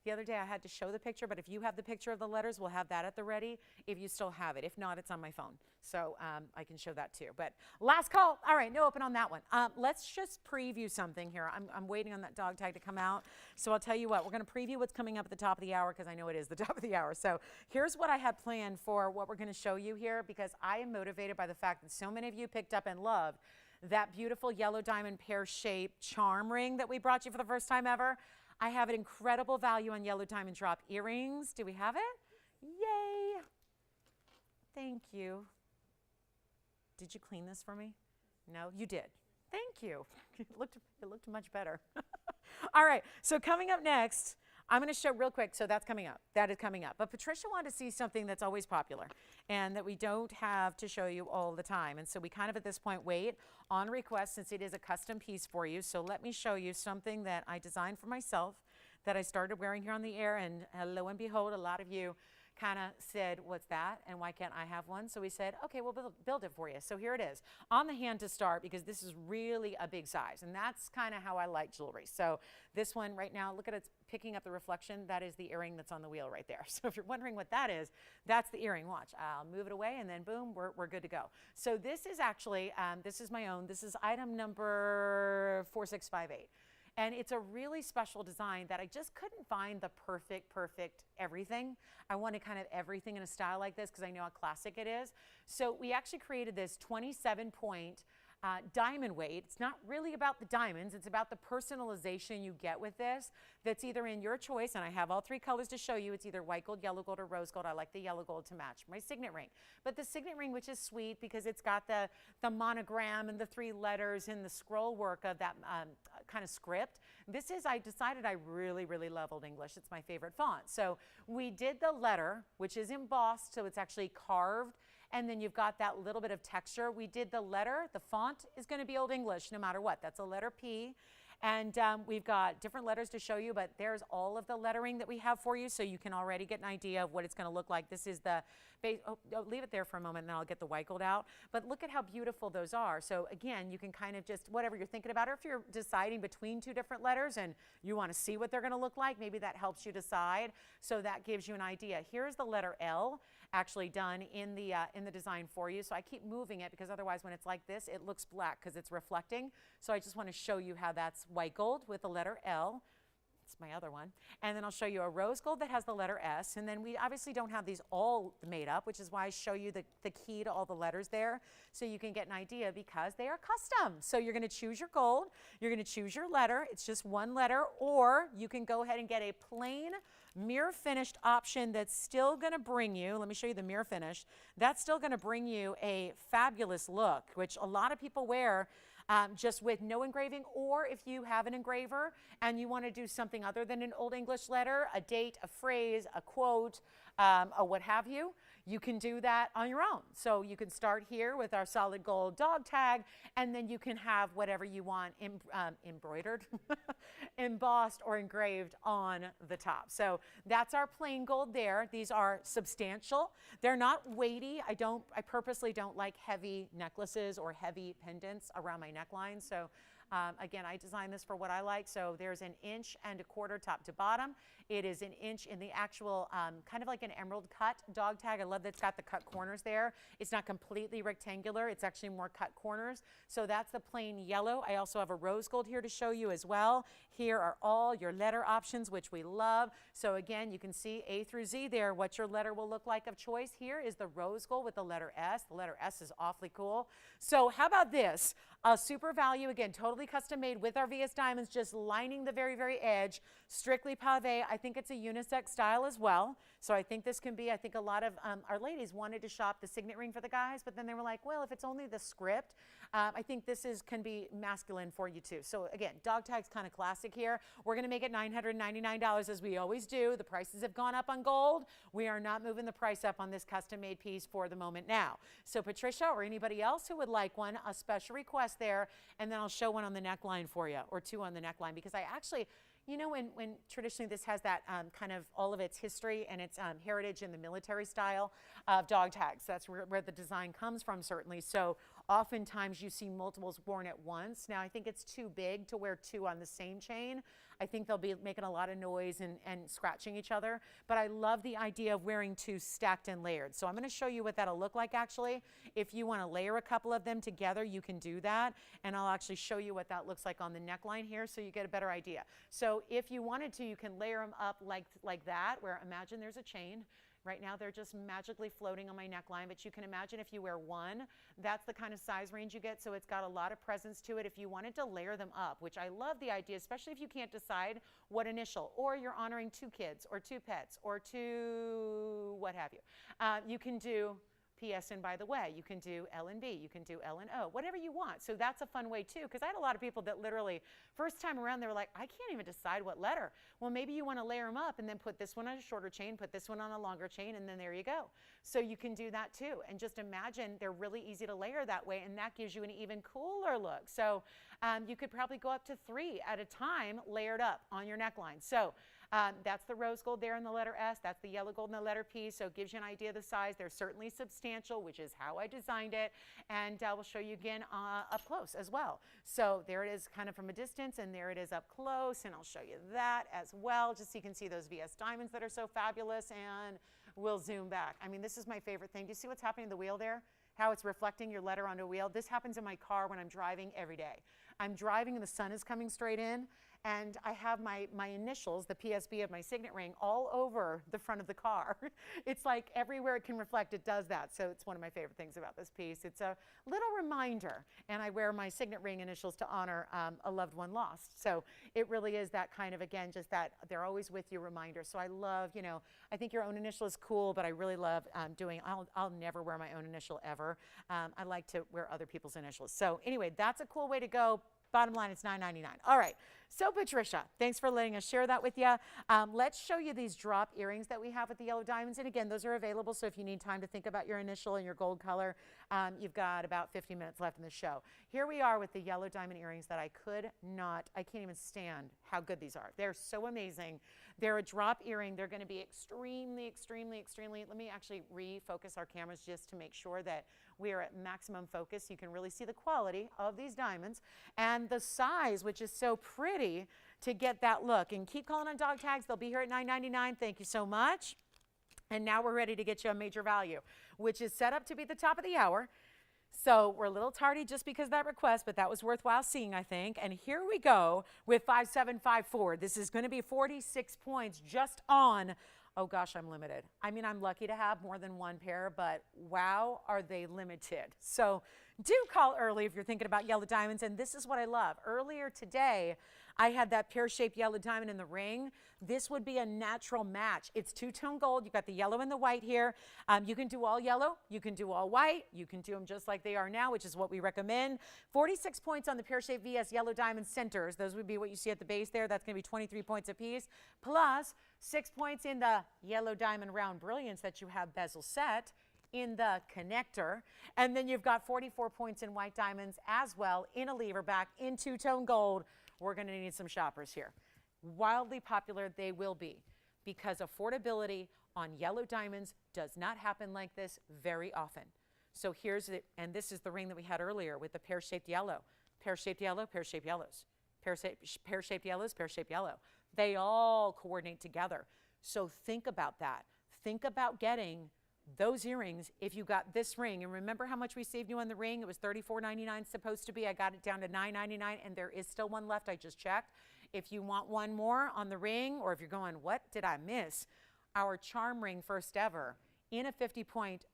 the other day I had to show the picture, but if you have the picture of the letters, we'll have that at the ready if you still have it. If not, it's on my phone. So I can show that too. But last call. All right, no open on that one. Let's just preview something here. I'm waiting on that dog tag to come out. So I'll tell you what, we're going to preview what's coming up at the top of the hour because I know it is the top of the hour. So here's what I had planned for what we're going to show you here because I am motivated by the fact that so many of you picked up and loved that beautiful yellow diamond pear-shaped charm ring that we brought you for the first time ever. I have an incredible value on yellow diamond drop earrings. Do we have it? Yay. Thank you. Did you clean this for me? No, you did. Thank you. It looked much better. All right, so coming up next, I'm going to show real quick. So that's coming up. That is coming up. But Patricia wanted to see something that's always popular and that we don't have to show you all the time. And so we kind of at this point wait on request since it is a custom piece for you. So let me show you something that I designed for myself that I started wearing here on the air. And lo and behold, a lot of you kind of said, what's that? And why can't I have one? So we said, okay, we'll build it for you. So here it is on the hand to start because this is really a big size. And that's kind of how I like jewelry. So this one right now, look at it picking up the reflection. That is the earring that's on the wheel right there. So if you're wondering what that is, that's the earring. Watch, I'll move it away and then boom, we're good to go. So this is actually, this is my own. This is item number 4658. And it's a really special design that I just couldn't find the perfect everything. I wanted kind of everything in a style like this because I know how classic it is. So we actually created this 27-point diamond weight. It's not really about the diamonds. It's about the personalization you get with this that's either in your choice, and I have all three colors to show you. It's either white gold, yellow gold, or rose gold. I like the yellow gold to match my signet ring. But the signet ring, which is sweet because it's got the monogram and the three letters and the scroll work of that kind of script. This is, I decided I really love Old English. It's my favorite font. So we did the letter, which is embossed, so it's actually carved. And then you've got that little bit of texture. We did the letter. The font is going to be Old English no matter what. That's a letter P. And we've got different letters to show you, but there's all of the lettering that we have for you, so you can already get an idea of what it's going to look like. This is the base. Oh, leave it there for a moment, and then I'll get the white gold out. But look at how beautiful those are. So again, you can kind of just, whatever you're thinking about, or if you're deciding between two different letters and you want to see what they're going to look like, maybe that helps you decide. So that gives you an idea. Here's the letter L actually done in the design for you. So I keep moving it because otherwise when it's like this, it looks black because it's reflecting. So I just want to show you how that's white gold with the letter L. It's my other one. And then I'll show you a rose gold that has the letter S. And then we obviously don't have these all made up, which is why I show you the key to all the letters there so you can get an idea because they are custom. So you're going to choose your gold. You're going to choose your letter. It's just one letter. Or you can go ahead and get a plain mirror finished option that's still going to bring you, let me show you the mirror finish, that's still going to bring you a fabulous look, which a lot of people wear just with no engraving, or if you have an engraver and you want to do something other than an Old English letter, a date, a phrase, a quote, a what have you, you can do that on your own. So you can start here with our solid gold dog tag, and then you can have whatever you want embroidered, embossed, or engraved on the top. So that's our plain gold there. These are substantial. They're not weighty. I purposely don't like heavy necklaces or heavy pendants around my neckline. So again, I designed this for what I like. So there's 1.25 inches top to bottom. It is 1 inch in the actual kind of like an emerald cut dog tag. I love that it's got the cut corners there. It's not completely rectangular. It's actually more cut corners. So that's the plain yellow. I also have a rose gold here to show you as well. Here are all your letter options, which we love. So again, you can see A through Z there, what your letter will look like of choice. Here is the rose gold with the letter S. The letter S is awfully cool. So how about this? A super value, again, totally custom made with our VS diamonds, just lining the very edge, strictly pave. I think it's a unisex style as well. So I think this can be, I think a lot of our ladies wanted to shop the signet ring for the guys, but then they were like, well, if it's only the script, I think this can be masculine for you too. So again, dog tag's kind of classic here. We're going to make it $999 as we always do. The prices have gone up on gold. We are not moving the price up on this custom made piece for the moment now. So Patricia or anybody else who would like one, a special request there, and then I'll show one on the neckline for you, or two on the neckline, because I actually, You know, when traditionally this has that kind of all of its history and its heritage in the military style of dog tags. That's where the design comes from, certainly. So oftentimes you see multiples worn at once. Now, I think it's too big to wear two on the same chain. I think they'll be making a lot of noise and scratching each other. But I love the idea of wearing two stacked and layered. So I'm going to show you what that'll look like, actually. If you want to layer a couple of them together, you can do that. And I'll actually show you what that looks like on the neckline here so you get a better idea. So if you wanted to, you can layer them up like that, where imagine there's a chain. Right now, they're just magically floating on my neckline, but you can imagine if you wear one, that's the kind of size range you get, so it's got a lot of presence to it. If you wanted to layer them up, which I love the idea, especially if you can't decide what initial, or you're honoring two kids, or two pets, or two what have you. You can do P.S. and by the way, you can do L and B, you can do L and O, whatever you want. So that's a fun way too, because I had a lot of people that literally, first time around, they were like, I can't even decide what letter. Well, maybe you want to layer them up and then put this one on a shorter chain, put this one on a longer chain, and then there you go. So you can do that too. And just imagine they're really easy to layer that way, and that gives you an even cooler look. So you could probably go up to 3 at a time layered up on your neckline. So that's the rose gold there in the letter S. That's the yellow gold in the letter P. So it gives you an idea of the size. They're certainly substantial, which is how I designed it. And we'll show you again up close as well. So there it is kind of from a distance, and there it is up close. And I'll show you that as well, just so you can see those VS diamonds that are so fabulous. And we'll zoom back. I mean, this is my favorite thing. Do you see what's happening to the wheel there? How it's reflecting your letter onto a wheel. This happens in my car when I'm driving every day. I'm driving and the sun is coming straight in, and I have my initials, the PSB of my signet ring, all over the front of the car. It's like everywhere it can reflect, it does that. So it's one of my favorite things about this piece. It's a little reminder, and I wear my signet ring initials to honor a loved one lost. So it really is that kind of, again, just that they're always with you reminder. So I love, you know, I think your own initial is cool, but I really love I'll never wear my own initial ever. I like to wear other people's initials. So anyway, that's a cool way to go. Bottom line, it's $9.99. All right. So Patricia, thanks for letting us share that with you. Let's show you these drop earrings that we have with the yellow diamonds. And again, those are available. So if you need time to think about your initial and your gold color, you've got about 50 minutes left in the show. Here we are with the yellow diamond earrings that I can't even stand how good these are. They're so amazing. They're a drop earring. They're going to be extremely, let me actually refocus our cameras just to make sure that we are at maximum focus. You can really see the quality of these diamonds and the size, which is so pretty to get that look. And keep calling on dog tags. They'll be here at $9.99. Thank you so much. And now we're ready to get you a major value, which is set up to be the top of the hour. So we're a little tardy just because of that request, but that was worthwhile seeing, I think. And here we go with 5754. This is going to be 46 points just on, oh gosh, I'm limited. I mean, I'm lucky to have more than one pair, but wow, are they limited. So do call early if you're thinking about yellow diamonds. And this is what I love. Earlier today, I had that pear-shaped yellow diamond in the ring. This would be a natural match. It's two-tone gold. You've got the yellow and the white here. You can do all yellow. You can do all white. You can do them just like they are now, which is what we recommend. 46 points on the pear-shaped VS yellow diamond centers. Those would be what you see at the base there. That's going to be 23 points apiece, plus 6 points in the yellow diamond round brilliance that you have bezel set in the connector. And then you've got 44 points in white diamonds as well in a lever back in two-tone gold. We're going to need some shoppers here. Wildly popular they will be, because affordability on yellow diamonds does not happen like this very often. So here's it, and this is the ring that we had earlier with the pear-shaped yellow. Pear-shaped yellow, pear-shaped yellows. Pear-shaped yellows, pear-shaped yellow. They all coordinate together. So think about that. Think about getting those earrings if you got this ring. And remember how much we saved you on the ring? It was $34.99 supposed to be. I got it down to $9.99, and there is still one left. I just checked. If you want one more on the ring, or if you're going, what did I miss? Our charm ring, first ever, in a 50-point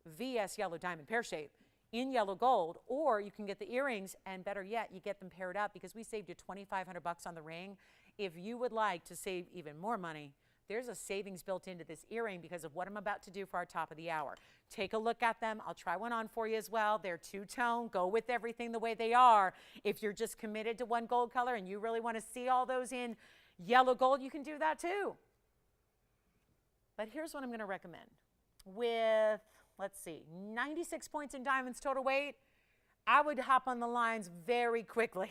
VS yellow diamond pear shape in yellow gold, or you can get the earrings, and better yet, you get them paired up because we saved you $2,500 on the ring. If you would like to save even more money, there's a savings built into this earring because of what I'm about to do for our top of the hour. Take a look at them. I'll try one on for you as well. They're two-tone. Go with everything the way they are. If you're just committed to one gold color and you really want to see all those in yellow gold, you can do that too. But here's what I'm going to recommend. With, let's see, 96 points in diamonds total weight, I would hop on the lines very quickly.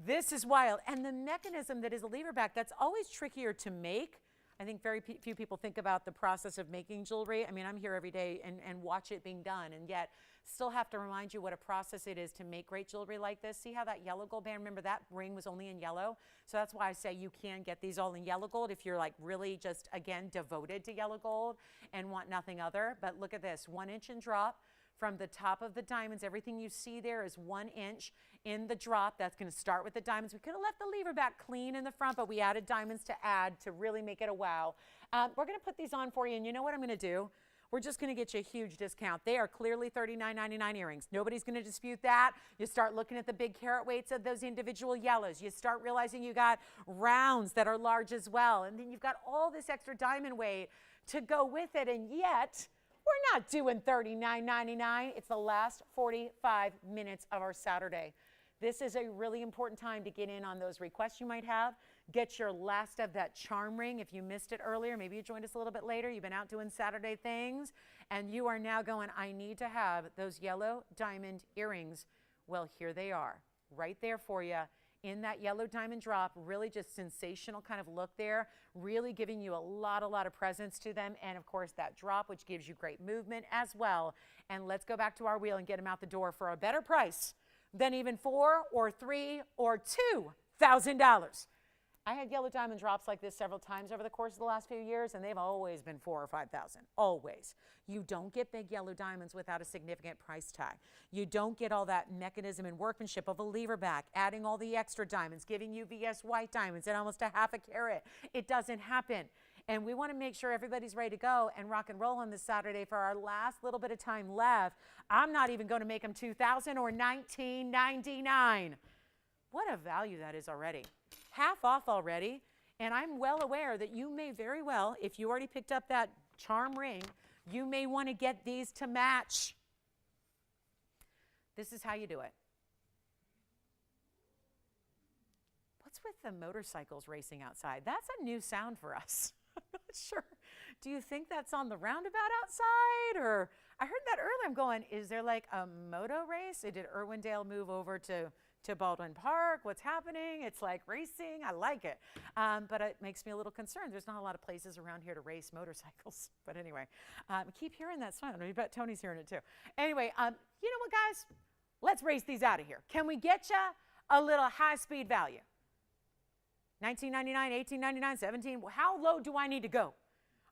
This is wild. And the mechanism that is a lever back, that's always trickier to make. I think very few people think about the process of making jewelry. I mean, I'm here every day and watch it being done, and yet still have to remind you what a process it is to make great jewelry like this. See how that yellow gold band, remember that ring was only in yellow? So that's why I say you can get these all in yellow gold if you're like really just, again, devoted to yellow gold and want nothing other. But look at this, 1 inch in drop. From the top of the diamonds, everything you see there is 1 inch in the drop. That's going to start with the diamonds. We could have left the lever back clean in the front, but we added diamonds to add to really make it a wow. We're going to put these on for you, and you know what I'm going to do? We're just going to get you a huge discount. They are clearly $39.99 earrings. Nobody's going to dispute that. You start looking at the big carat weights of those individual yellows. You start realizing you got rounds that are large as well, and then you've got all this extra diamond weight to go with it, and yet we're not doing $39.99. It's the last 45 minutes of our Saturday. This is a really important time to get in on those requests you might have. Get your last of that charm ring. If you missed it earlier, maybe you joined us a little bit later. You've been out doing Saturday things, and you are now going, I need to have those yellow diamond earrings. Well, here they are, right there for you. In that yellow diamond drop, really just sensational kind of look there, really giving you a lot of presence to them. And of course that drop, which gives you great movement as well. And let's go back to our wheel and get them out the door for a better price than even $4,000 or $3,000 or $2,000. I had yellow diamond drops like this several times over the course of the last few years, and they've always been $4,000 or $5,000, always. You don't get big yellow diamonds without a significant price tag. You don't get all that mechanism and workmanship of a lever back, adding all the extra diamonds, giving you VS white diamonds at almost a half a carat. It doesn't happen. And we want to make sure everybody's ready to go and rock and roll on this Saturday for our last little bit of time left. I'm not even going to make them $2,000 or $19.99. What a value that is already. Half off already, and I'm well aware that you may very well, if you already picked up that charm ring, you may want to get these to match. This is how you do it. What's with the motorcycles racing outside? That's a new sound for us. I'm not sure. Do you think that's on the roundabout outside? Or I heard that earlier. I'm going, is there like a moto race? Did Irwindale move over to Baldwin Park? What's happening? It's like racing. I like it. But it makes me a little concerned. There's not a lot of places around here to race motorcycles. But anyway, I keep hearing that sound. I bet Tony's hearing it too. Anyway, you know what, guys? Let's race these out of here. Can we get you a little high-speed value? $19.99, $18.99, $17. How low do I need to go?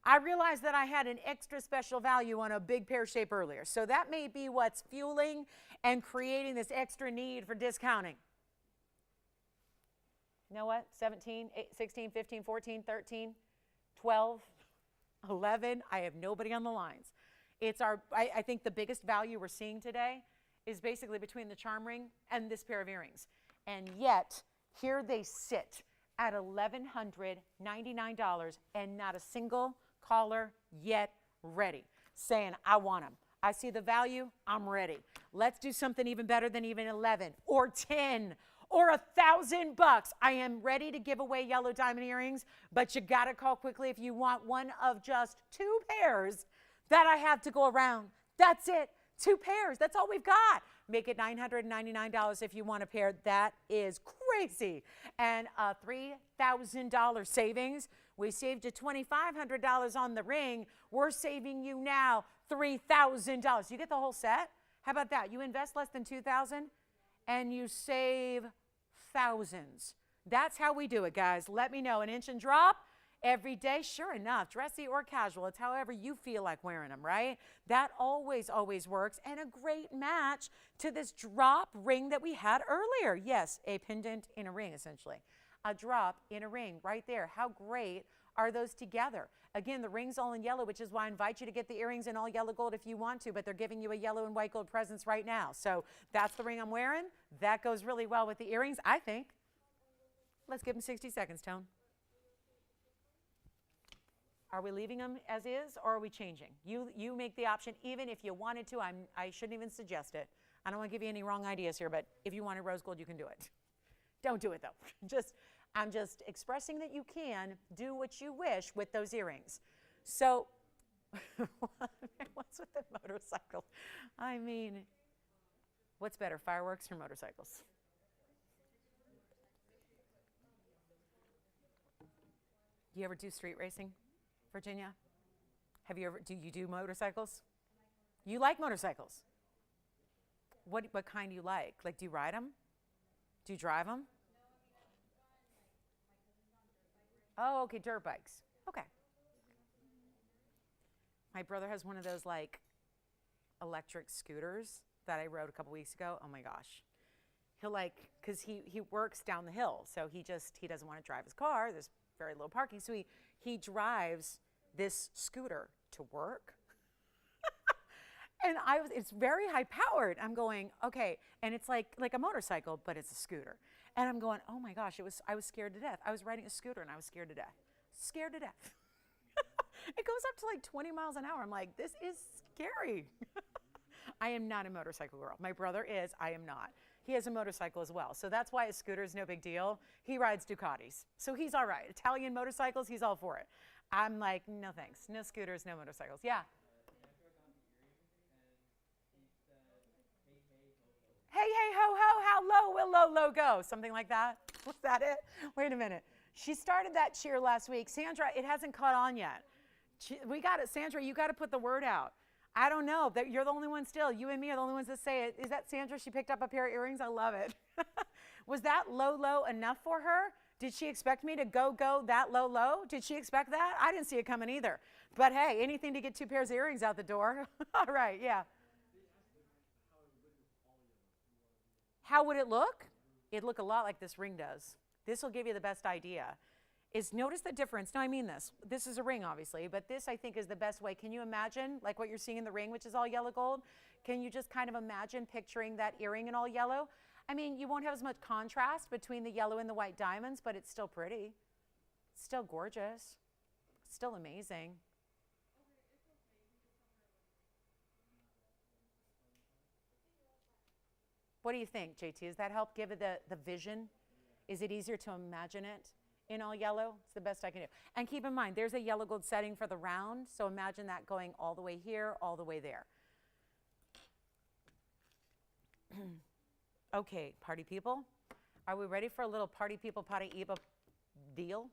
I realized that I had an extra special value on a big pear shape earlier. So that may be what's fueling and creating this extra need for discounting. You know what? 17, 16, 15, 14, 13, 12, 11. I have nobody on the lines. It's I think the biggest value we're seeing today is basically between the charm ring and this pair of earrings. And yet, here they sit at $1,199 and not a single caller yet ready, saying, I want them. I see the value, I'm ready. Let's do something even better than even 11 or 10 or $1,000. I am ready to give away yellow diamond earrings, but you gotta call quickly if you want one of just 2 pairs that I have to go around. That's it, 2 pairs, that's all we've got. Make it $999 if you want a pair. That is crazy. And a $3,000 savings. We saved you $2,500 on the ring. We're saving you now $3,000. You get the whole set? How about that? You invest less than $2,000 and you save thousands. That's how we do it, guys. Let me know. An inch and drop every day. Sure enough, dressy or casual. It's however you feel like wearing them, right? That always works. And a great match to this drop ring that we had earlier. Yes, a pendant in a ring, essentially. A drop in a ring right there. How great are those together? Again, the ring's all in yellow, which is why I invite you to get the earrings in all yellow gold if you want to, but they're giving you a yellow and white gold presence right now. So that's the ring I'm wearing. That goes really well with the earrings, I think. Let's give them 60 seconds, Tone. Are we leaving them as is, or are we changing? You make the option. Even if you wanted to, I shouldn't even suggest it. I don't want to give you any wrong ideas here, but if you wanted rose gold, you can do it. Don't do it, though. I'm just expressing that you can do what you wish with those earrings. So, what's with the motorcycle? I mean, what's better, fireworks or motorcycles? You ever do street racing, Virginia? Have you ever, do you do motorcycles? You like motorcycles? What kind do you like? Like, do you ride them? Do you drive them? Oh, okay, dirt bikes. Okay. My brother has one of those like electric scooters that I rode a couple weeks ago. Oh my gosh. He'll like, cause he works down the hill. So he doesn't want to drive his car. There's very low parking. So he drives this scooter to work. And it's very high powered. I'm going, okay. And it's like a motorcycle, but it's a scooter. And I'm going, oh my gosh, I was scared to death. I was riding a scooter and I was scared to death. Scared to death. It goes up to like 20 miles an hour. I'm like, this is scary. I am not a motorcycle girl. My brother is, I am not. He has a motorcycle as well. So that's why a scooter is no big deal. He rides Ducatis. So he's all right. Italian motorcycles, he's all for it. I'm like, no thanks. No scooters, no motorcycles. Yeah. Hey, hey, ho, ho, how low will low go? Something like that. Was that it? Wait a minute. She started that cheer last week. Sandra, it hasn't caught on yet. We got it. Sandra, you got to put the word out. I don't know. You're the only one still. You and me are the only ones that say it. Is that Sandra? She picked up a pair of earrings. I love it. Was that low enough for her? Did she expect me to go that low? Did she expect that? I didn't see it coming either. But hey, anything to get 2 pairs of earrings out the door. All right, yeah. How would it look? It'd look a lot like this ring does. This will give you the best idea. Is notice the difference. No, I mean this. This is a ring, obviously, but this I think is the best way. Can you imagine, like what you're seeing in the ring, which is all yellow gold? Can you just kind of imagine picturing that earring in all yellow? I mean, you won't have as much contrast between the yellow and the white diamonds, but it's still pretty. It's still gorgeous. It's still amazing. What do you think, JT? Does that help give it the vision? Is it easier to imagine it in all yellow? It's the best I can do. And keep in mind, there's a yellow gold setting for the round, so imagine that going all the way here, all the way there. Okay, party people, are we ready for a little party people Paraiba deal?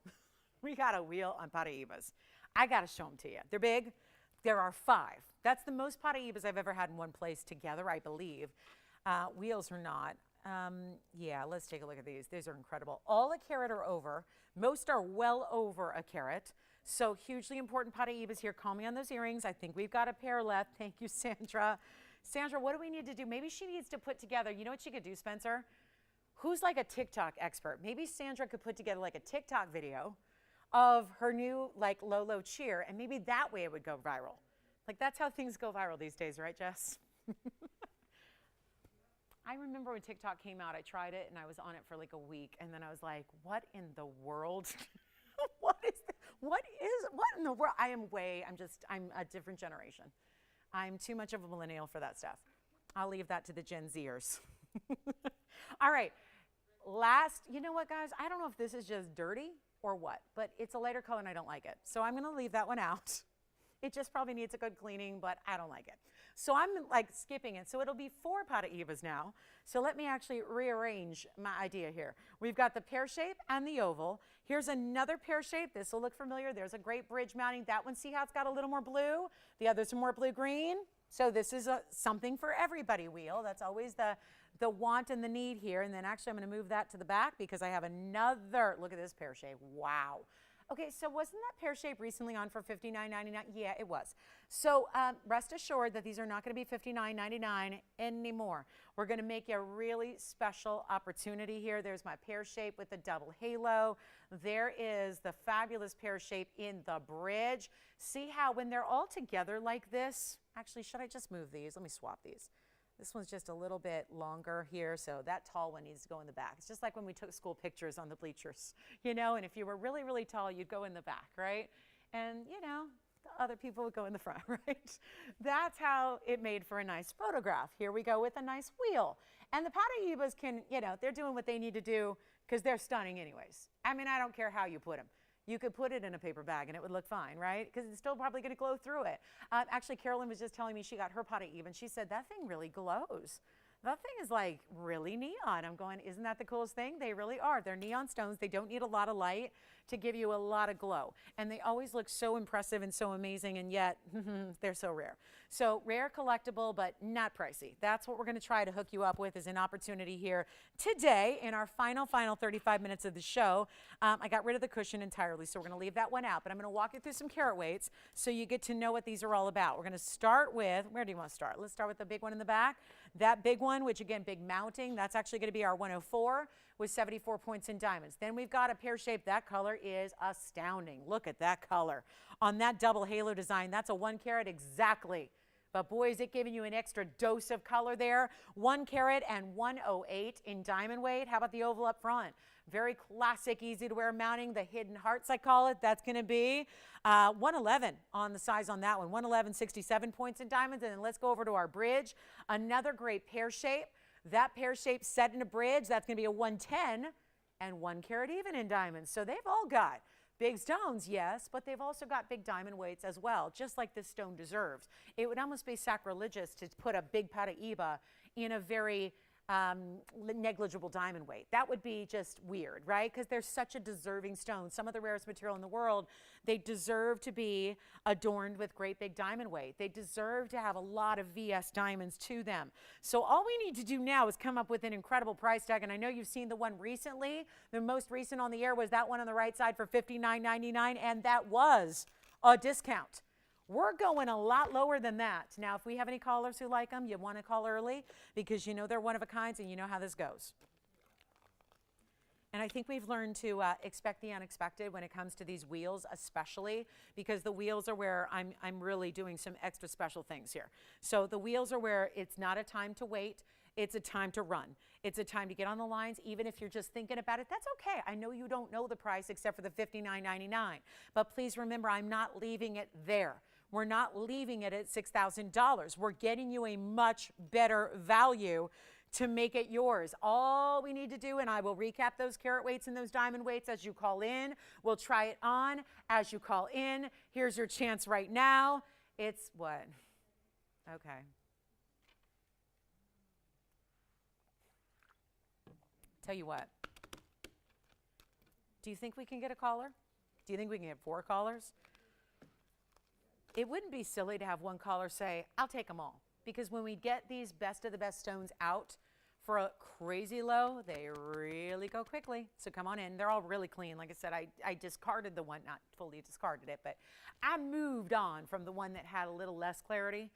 We got a wheel on Paraibas. I got to show them to you. They're big. There are 5. That's the most Paraibas I've ever had in one place together, I believe. Wheels are not. Yeah, let's take a look at these. These are incredible. All a carat or over. Most are well over a carat. So hugely important Paraibas here. Call me on those earrings. I think we've got a pair left. Thank you, Sandra. Sandra, what do we need to do? Maybe she needs to put together, you know what she could do, Spencer? Who's like a TikTok expert? Maybe Sandra could put together like a TikTok video of her new like low cheer, and maybe that way it would go viral. Like that's how things go viral these days, right, Jess? I remember when TikTok came out, I tried it and I was on it for like a week, and then I was like, what in the world? What in the world? I'm a different generation. I'm too much of a millennial for that stuff. I'll leave that to the Gen Zers. All right, you know what, guys? I don't know if this is just dirty or what, but it's a lighter color and I don't like it. So I'm gonna leave that one out. It just probably needs a good cleaning, but I don't like it. So I'm like skipping it. So it'll be 4 Paraibas now. So let me actually rearrange my idea here. We've got the pear shape and the oval. Here's another pear shape. This will look familiar. There's a great bridge mounting. That one, see how it's got a little more blue? The others are more blue-green. So this is something for everybody wheel. That's always the want and the need here. And then actually I'm gonna move that to the back because I have another, look at this pear shape. Wow. Okay, so wasn't that pear shape recently on for $59.99? Yeah, it was. So rest assured that these are not going to be $59.99 anymore. We're going to make a really special opportunity here. There's my pear shape with the double halo. There is the fabulous pear shape in the bridge. See how when they're all together like this, actually, should I just move these? Let me swap these. This one's just a little bit longer here, so that tall one needs to go in the back. It's just like when we took school pictures on the bleachers, you know, and if you were really, really tall, you'd go in the back, right? And, you know, the other people would go in the front, right? That's how it made for a nice photograph. Here we go with a nice wheel. And the Paraibas can, you know, they're doing what they need to do because they're stunning anyways. I mean, I don't care how you put them. You could put it in a paper bag and it would look fine, right? Because it's still probably going to glow through it. Actually, Carolyn was just telling me she got her Paraiba and she said, that thing really glows. That thing is like really neon. I'm going, isn't that the coolest thing? They really are. They're neon stones. They don't need a lot of light to give you a lot of glow. And they always look so impressive and so amazing, and yet they're so rare. So rare, collectible, but not pricey. That's what we're going to try to hook you up with as an opportunity here today in our final 35 minutes of the show. I got rid of the cushion entirely, so we're going to leave that one out. But I'm going to walk you through some carat weights so you get to know what these are all about. We're going to start with, where do you want to start? Let's start with the big one in the back. That big one, which again, big mounting, that's actually going to be our 104 with 74 points in diamonds. Then we've got a pear shape. That color is astounding. Look at that color. On that double halo design, that's a 1 carat exactly. But boy, is it giving you an extra dose of color there. 1 carat and 108 in diamond weight. How about the oval up front? Very classic, easy to wear mounting. The hidden hearts, I call it. That's going to be 111 on the size on that one. 111, 67 points in diamonds. And then let's go over to our bridge. Another great pear shape. That pear shape set in a bridge, that's going to be a 110 and 1 carat even in diamonds. So they've all got big stones, yes, but they've also got big diamond weights as well, just like this stone deserves. It would almost be sacrilegious to put a big Paraiba in a very negligible diamond weight. That would be just weird, right? Because they're such a deserving stone. Some of the rarest material in the world, they deserve to be adorned with great big diamond weight. They deserve to have a lot of VS diamonds to them. So all we need to do now is come up with an incredible price tag. And I know you've seen the one recently. The most recent on the air was that one on the right side for $59.99, and that was a discount. We're going a lot lower than that. Now, if we have any callers who like them, you want to call early because you know they're one of a kind and you know how this goes. And I think we've learned to expect the unexpected when it comes to these wheels, especially because the wheels are where I'm really doing some extra special things here. So the wheels are where it's not a time to wait. It's a time to run. It's a time to get on the lines. Even if you're just thinking about it, that's okay. I know you don't know the price except for the $59.99. But please remember, I'm not leaving it there. We're not leaving it at $6,000. We're getting you a much better value to make it yours. All we need to do, and I will recap those carat weights and those diamond weights as you call in. We'll try it on as you call in. Here's your chance right now. It's what? Okay. Tell you what. Do you think we can get a caller? Do you think we can get 4 callers? It wouldn't be silly to have one caller say, I'll take them all. Because when we get these best of the best stones out for a crazy low, they really go quickly. So come on in. They're all really clean. Like I said, I discarded the one, not fully discarded it, but I moved on from the one that had a little less clarity.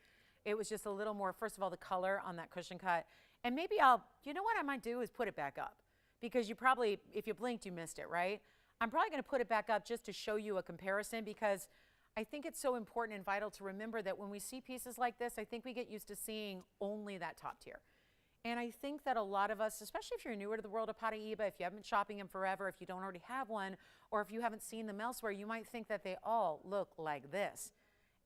It was just a little more, first of all, the color on that cushion cut. And maybe you know what I might do is put it back up. Because you probably, if you blinked, you missed it, right? I'm probably going to put it back up just to show you a comparison because I think it's so important and vital to remember that when we see pieces like this, I think we get used to seeing only that top tier. And I think that a lot of us, especially if you're newer to the world of Paraiba, if you haven't been shopping them forever, if you don't already have one, or if you haven't seen them elsewhere, you might think that they all look like this.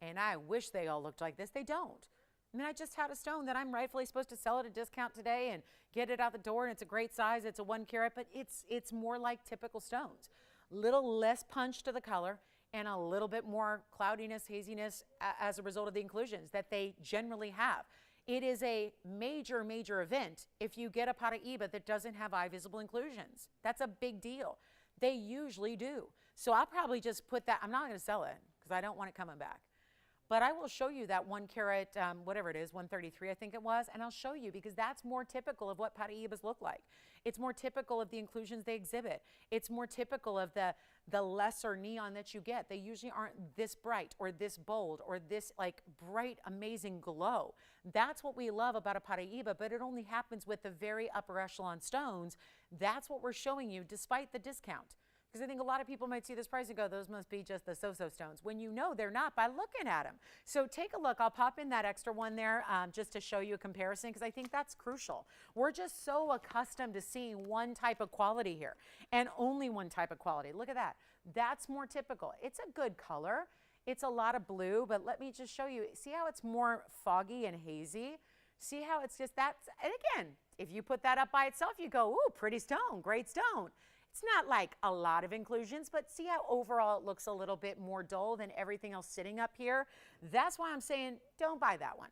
And I wish they all looked like this. They don't. I mean, I just had a stone that I'm rightfully supposed to sell at a discount today and get it out the door, and it's a great size. It's a 1 carat, but it's more like typical stones. Little less punch to the color and a little bit more cloudiness, haziness as a result of the inclusions that they generally have. It is a major, major event if you get a Paraiba that doesn't have eye visible inclusions. That's a big deal. They usually do. So I'll probably just put that, I'm not going to sell it because I don't want it coming back. But I will show you that 1 carat, whatever it is, 133 I think it was, and I'll show you because that's more typical of what Paraibas look like. It's more typical of the inclusions they exhibit. It's more typical of the lesser neon that you get. They usually aren't this bright or this bold or this like bright, amazing glow. That's what we love about a Paraiba, but it only happens with the very upper echelon stones. That's what we're showing you despite the discount. Because I think a lot of people might see this price and go, those must be just the so-so stones, when you know they're not by looking at them. So take a look. I'll pop in that extra one there just to show you a comparison because I think that's crucial. We're just so accustomed to seeing one type of quality here and only one type of quality. Look at that. That's more typical. It's a good color. It's a lot of blue, but let me just show you. See how it's more foggy and hazy? See how it's just that? And again, if you put that up by itself, you go, ooh, pretty stone, great stone. It's not like a lot of inclusions, but see how overall it looks a little bit more dull than everything else sitting up here? That's why I'm saying don't buy that one.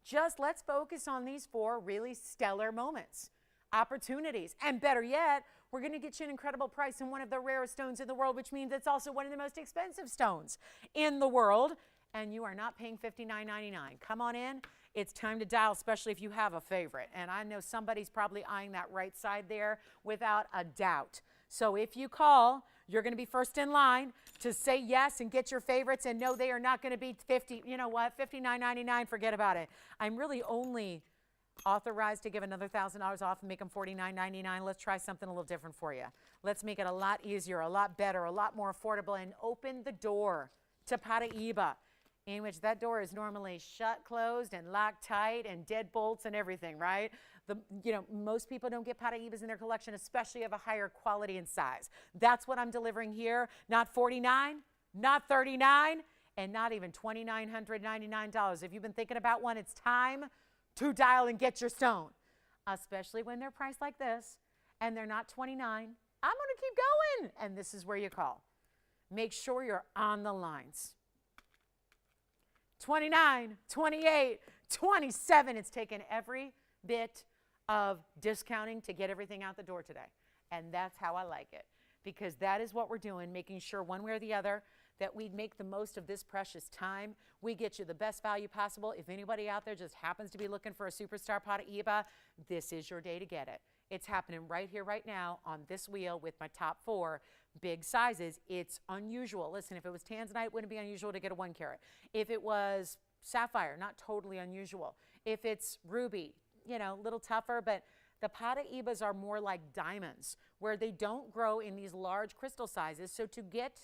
Just let's focus on these 4 really stellar moments, opportunities. And better yet, we're going to get you an incredible price in one of the rarest stones in the world, which means it's also one of the most expensive stones in the world. And you are not paying $59.99. Come on in. It's time to dial, especially if you have a favorite. And I know somebody's probably eyeing that right side there without a doubt. So if you call, you're going to be first in line to say yes and get your favorites, and no, they are not going to be $59.99, forget about it. I'm really only authorized to give another $1,000 off and make them $49.99. Let's try something a little different for you. Let's make it a lot easier, a lot better, a lot more affordable, and open the door to Paraiba, in which that door is normally shut, closed, and locked tight, and deadbolts and everything, right? Most people don't get Paraibas in their collection, especially of a higher quality and size. That's what I'm delivering here. Not $49, not $39, and not even $2,999. If you've been thinking about one, it's time to dial and get your stone, especially when they're priced like this and they're not $29. I'm going to keep going, and this is where you call. Make sure you're on the lines. 29, 28, 27. It's taken every bit of discounting to get everything out the door today. And that's how I like it, because that is what we're doing, making sure one way or the other that we make the most of this precious time. We get you the best value possible. If anybody out there just happens to be looking for a superstar Paraiba, this is your day to get it. It's happening right here, right now on this wheel with my top 4 big sizes. It's unusual. Listen, if it was Tanzanite, it wouldn't be unusual to get a 1 carat. If it was sapphire, not totally unusual. If it's ruby, a little tougher, but the Paraibas are more like diamonds, where they don't grow in these large crystal sizes. So to get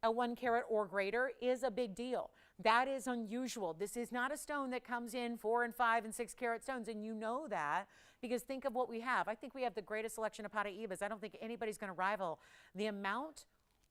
a 1 carat or greater is a big deal. That is unusual. This is not a stone that comes in 4 and 5 and 6 carat stones, and you know that because think of what we have. I think we have the greatest selection of Paraibas. I don't think anybody's going to rival the amount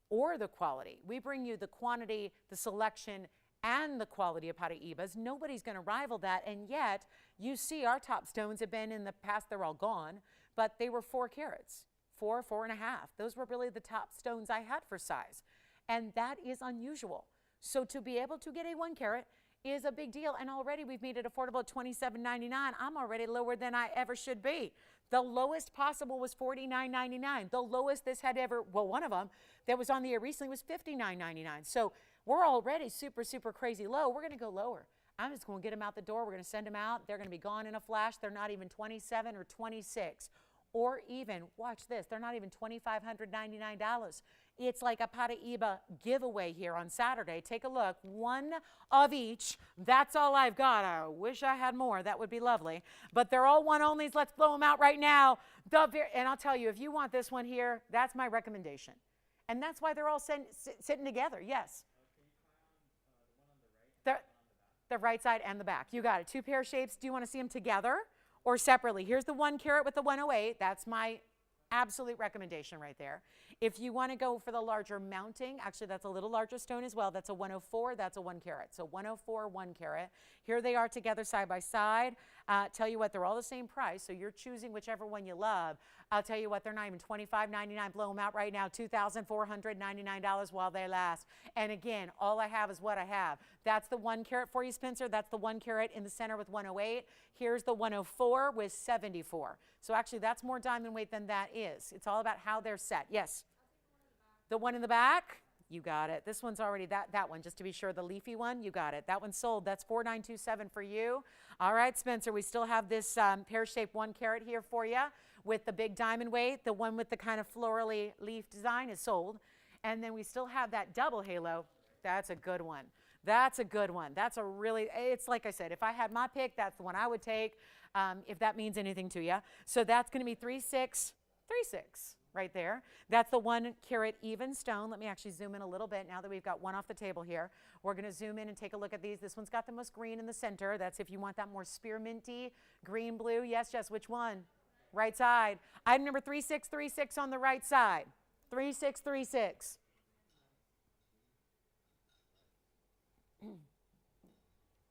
or the quality. We bring you the quantity, the selection, and the quality of Paraibas. Nobody's going to rival that, and yet you see our top stones have been in the past, they're all gone, but they were 4 carats, 4, 4.5. Those were really the top stones I had for size, and that is unusual. So to be able to get a 1 carat is a big deal, and already we've made it affordable at $27.99. I'm already lower than I ever should be. The lowest possible was $49.99. The lowest this had ever, well, one of them that was on the air recently was $59.99. So we're already super, super crazy low. We're going to go lower. I'm just going to get them out the door. We're going to send them out. They're going to be gone in a flash. They're not even 27 or 26. Or even, watch this, they're not even $2,599. It's like a Paraiba giveaway here on Saturday. Take a look. 1 of each. That's all I've got. I wish I had more. That would be lovely. But they're all 1-onlys. Let's blow them out right now. And I'll tell you, if you want this one here, that's my recommendation. And that's why they're all sitting together. Yes. The right side and the back. You got it. 2 pair shapes. Do you want to see them together or separately? Here's the 1 carat with the 108. That's my absolute recommendation right there. If you want to go for the larger mounting, actually that's a little larger stone as well. That's a 104. That's a 1 carat. So 104, 1 carat. Here they are together side by side. Tell you what, they're all the same price. So you're choosing whichever one you love. I'll tell you what, they're not even $25.99. Blow them out right now. $2,499 while they last. And again, all I have is what I have. That's the 1 carat for you, Spencer. That's the 1 carat in the center with 108. Here's the 104 with 74. So actually that's more diamond weight than that is. It's all about how they're set. Yes. The one in the back, you got it. This one's already that one, just to be sure. The leafy one, you got it. That one's sold. That's $4,927 for you. All right, Spencer, we still have this pear-shaped 1 carat here for you with the big diamond weight. The one with the kind of florally leaf design is sold. And then we still have that double halo. That's a good one. That's a good one. That's a really, it's like I said, if I had my pick, that's the one I would take, if that means anything to you. So that's going to be 3636. Right there. That's the 1 carat even stone. Let me actually zoom in a little bit now that we've got one off the table here. We're going to zoom in and take a look at these. This one's got the most green in the center. That's if you want that more spearminty, green, blue. Yes, Jess, which one? Right side. Item number 3636 on the right side. 3636.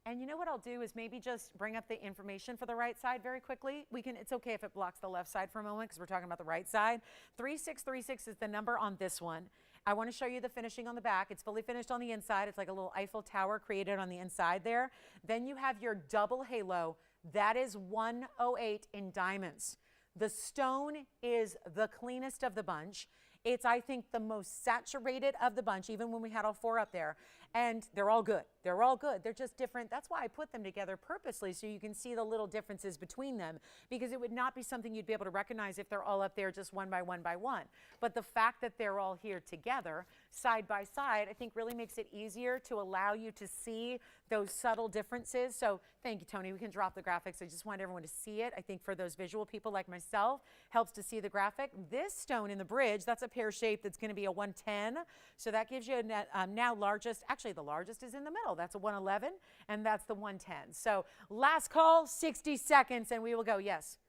And you know what I'll do is maybe just bring up the information for the right side very quickly. It's okay if it blocks the left side for a moment because we're talking about the right side. 3636 is the number on this one. I want to show you the finishing on the back. It's fully finished on the inside. It's like a little Eiffel Tower created on the inside there. Then you have your double halo. That is 108 in diamonds. The stone is the cleanest of the bunch. It's, I think, the most saturated of the bunch, even when we had all 4 up there. And they're all good. They're all good. They're just different. That's why I put them together purposely, so you can see the little differences between them, because it would not be something you'd be able to recognize if they're all up there just one by one by one. But the fact that they're all here together, side by side, I think really makes it easier to allow you to see those subtle differences. So thank you, Tony. We can drop the graphics. I just want everyone to see it. I think for those visual people like myself, helps to see the graphic. This stone in the bridge, that's a pear shape that's going to be a 110. So that gives you a now largest, actually the largest is in the middle. That's a 111, and that's the 110. So last call, 60 seconds, and we will go. Yes?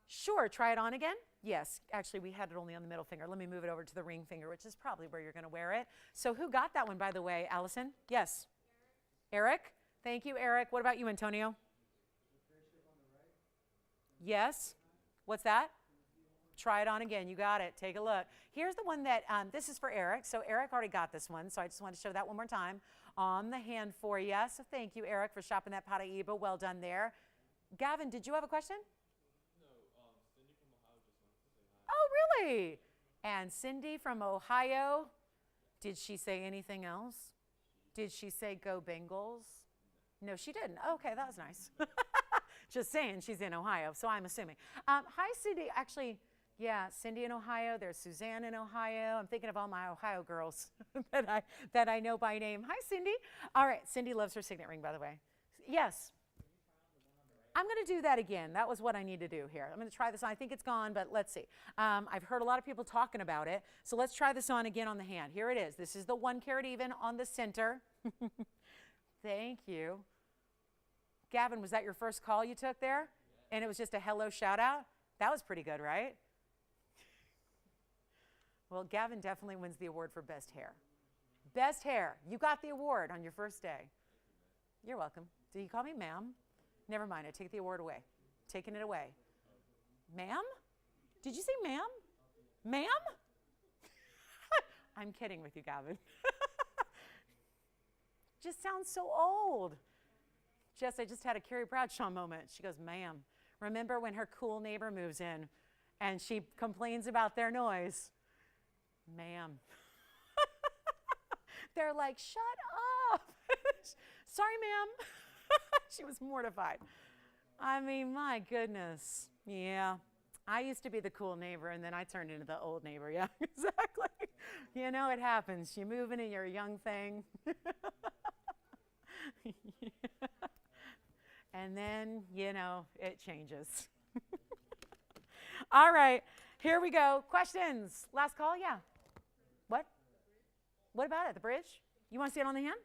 Sure, try it on again. Yes, actually we had it only on the middle finger. Let me move it over to the ring finger, which is probably where you're going to wear it. So who got that one, by the way, Allison? Yes? Eric? Thank you, Eric. What about you, Antonio? Yes? What's that? Try it on again. You got it. Take a look. Here's the one that, this is for Eric. So Eric already got this one, so I just want to show that one more time on the hand for you. So thank you, Eric, for shopping that Paraiba. Well done there. Gavin, did you have a question? Oh, really? And Cindy from Ohio, did she say anything else? Did she say go Bengals? No, she didn't. Okay, that was nice. Just saying, she's in Ohio, so I'm assuming. Hi, Cindy. Actually, yeah, Cindy in Ohio. There's Suzanne in Ohio. I'm thinking of all my Ohio girls that I know by name. Hi, Cindy. All right, Cindy loves her signet ring, by the way. Yes. I'm going to do that again. That was what I need to do here. I'm going to try this on. I think it's gone, but let's see. I've heard a lot of people talking about it, so let's try this on again on the hand. Here it is. This is the 1 carat even on the center. Thank you. Gavin, was that your first call you took there? And it was just a hello shout out? That was pretty good, right? Well, Gavin definitely wins the award for best hair. Best hair. You got the award on your first day. You're welcome. Did you call me ma'am? Never mind. I take the award away. Taking it away. Ma'am? Did you say ma'am? Ma'am? I'm kidding with you, Gavin. Just sounds so old. Jess, I just had a Carrie Bradshaw moment. She goes, ma'am, remember when her cool neighbor moves in and she complains about their noise? Ma'am. They're like, shut up. Sorry, ma'am. She was mortified. I mean, my goodness. Yeah. I used to be the cool neighbor, and then I turned into the old neighbor. Yeah, exactly. You know, it happens. You move in and you're a young thing. And then, you know, it changes. All right, here we go. Questions? Last call? Yeah. What? What about it? The bridge? You want to see it on the hand?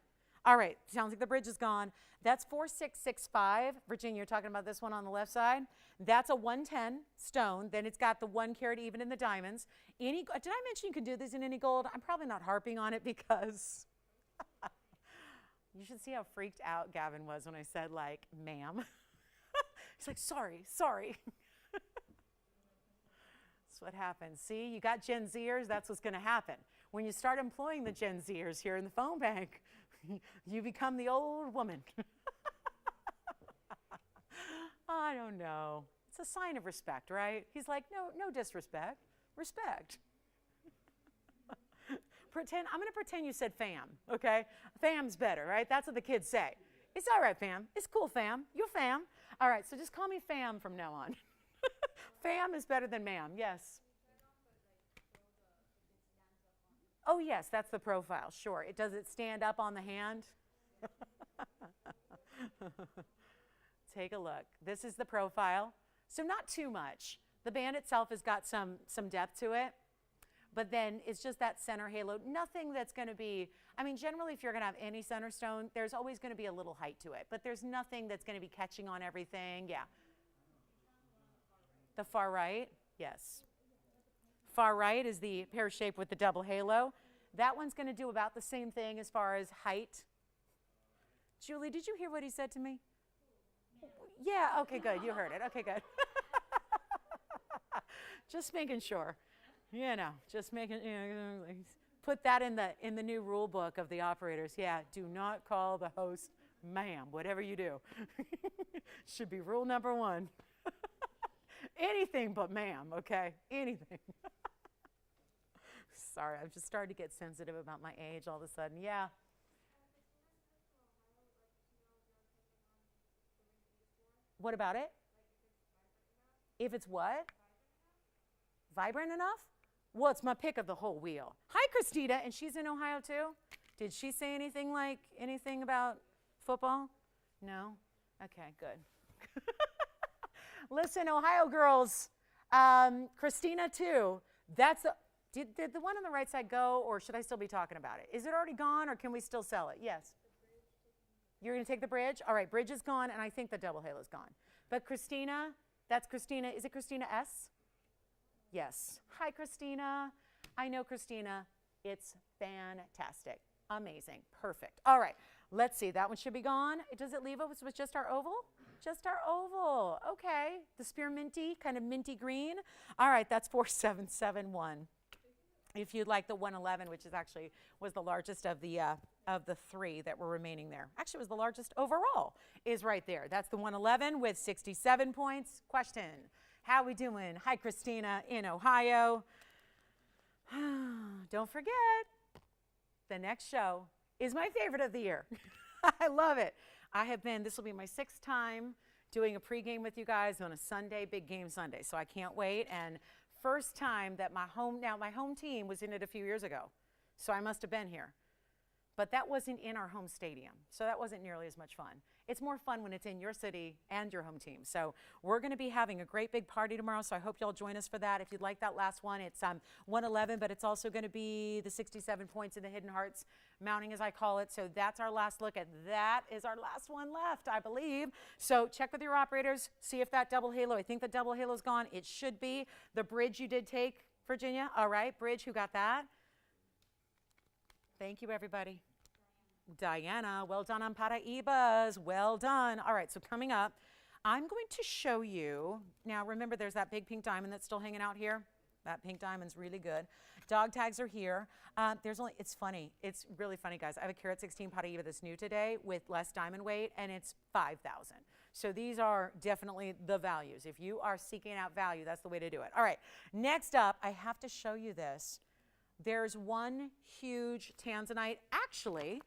All right, sounds like the bridge is gone. That's 4665. Virginia, you're talking about this one on the left side. That's a 110 stone. Then it's got the 1 carat even in the diamonds. Did I mention you can do this in any gold? I'm probably not harping on it because you should see how freaked out Gavin was when I said, like, ma'am. He's like, sorry. That's what happens. See, you got Gen Zers, that's what's going to happen. When you start employing the Gen Zers here in the phone bank, you become the old woman. I don't know. It's a sign of respect, right? He's like, no disrespect. Respect. I'm going to pretend you said fam, okay? Fam's better, right? That's what the kids say. It's all right, fam. It's cool, fam. You're fam. All right, so just call me fam from now on. Fam is better than ma'am, yes. Oh, yes, that's the profile, sure. Does it stand up on the hand? Take a look. This is the profile. So not too much. The band itself has got some depth to it, but then it's just that center halo. Nothing that's going to be, I mean, generally if you're going to have any center stone, there's always going to be a little height to it, but there's nothing that's going to be catching on everything. Yeah. The far right, yes. Far right is the pear shape with the double halo. That one's going to do about the same thing as far as height. Julie, did you hear what he said to me? Yeah, okay, good. You heard it. Okay, good. Just making sure. You know, just making, put that in the new rule book of the operators. Yeah, do not call the host ma'am, whatever you do. Should be rule number 1. Anything but ma'am, okay? Anything. Sorry, I've just started to get sensitive about my age all of a sudden. Yeah. What about it? If it's what? Vibrant enough? Well, it's my pick of the whole wheel. Hi, Christina, and she's in Ohio too. Did she say anything about football? No? Okay, good. Listen, Ohio girls, Christina too. Did the one on the right side go, or should I still be talking about it? Is it already gone, or can we still sell it? Yes. You're going to take the bridge? All right, bridge is gone, and I think the double halo is gone. But Christina, that's Christina. Is it Christina S? Yes. Hi, Christina. I know Christina. It's fantastic. Amazing. Perfect. All right. Let's see. That one should be gone. Does it leave us with just our oval? Just our oval. Okay. The spearminty, kind of minty green. All right. That's 4771. If you'd like the 111, which is actually was the largest of the 3 that were remaining there. Actually, it was the largest overall, is right there. That's the 111 with 67 points. Question. How we doing? Hi, Christina in Ohio. Don't forget, the next show is my favorite of the year. I love it. This will be my 6th time doing a pregame with you guys on a Sunday, big game Sunday. So I can't wait. And first time that my home team was in it a few years ago. So I must have been here. But that wasn't in our home stadium. So that wasn't nearly as much fun. It's more fun when it's in your city and your home team. So we're going to be having a great big party tomorrow. So I hope y'all join us for that. If you'd like that last one, it's 111, but it's also going to be the 67 points in the Hidden Hearts mounting, as I call it. So that's our last look at that. Is our last one left, I believe. So check with your operators. See if that double halo. I think the double halo's gone. It should be. The bridge you did take, Virginia. All right, bridge. Who got that? Thank you, everybody. Diana, well done on Paraibas. Well done. All right, so coming up, I'm going to show you. Now, remember, there's that big pink diamond that's still hanging out here. That pink diamond's really good. Dog tags are here. It's funny. It's really funny, guys. I have a carat 16 Paraiba that's new today with less diamond weight, and it's 5,000. So these are definitely the values. If you are seeking out value, that's the way to do it. All right, next up, I have to show you this. There's one huge Tanzanite. Actually,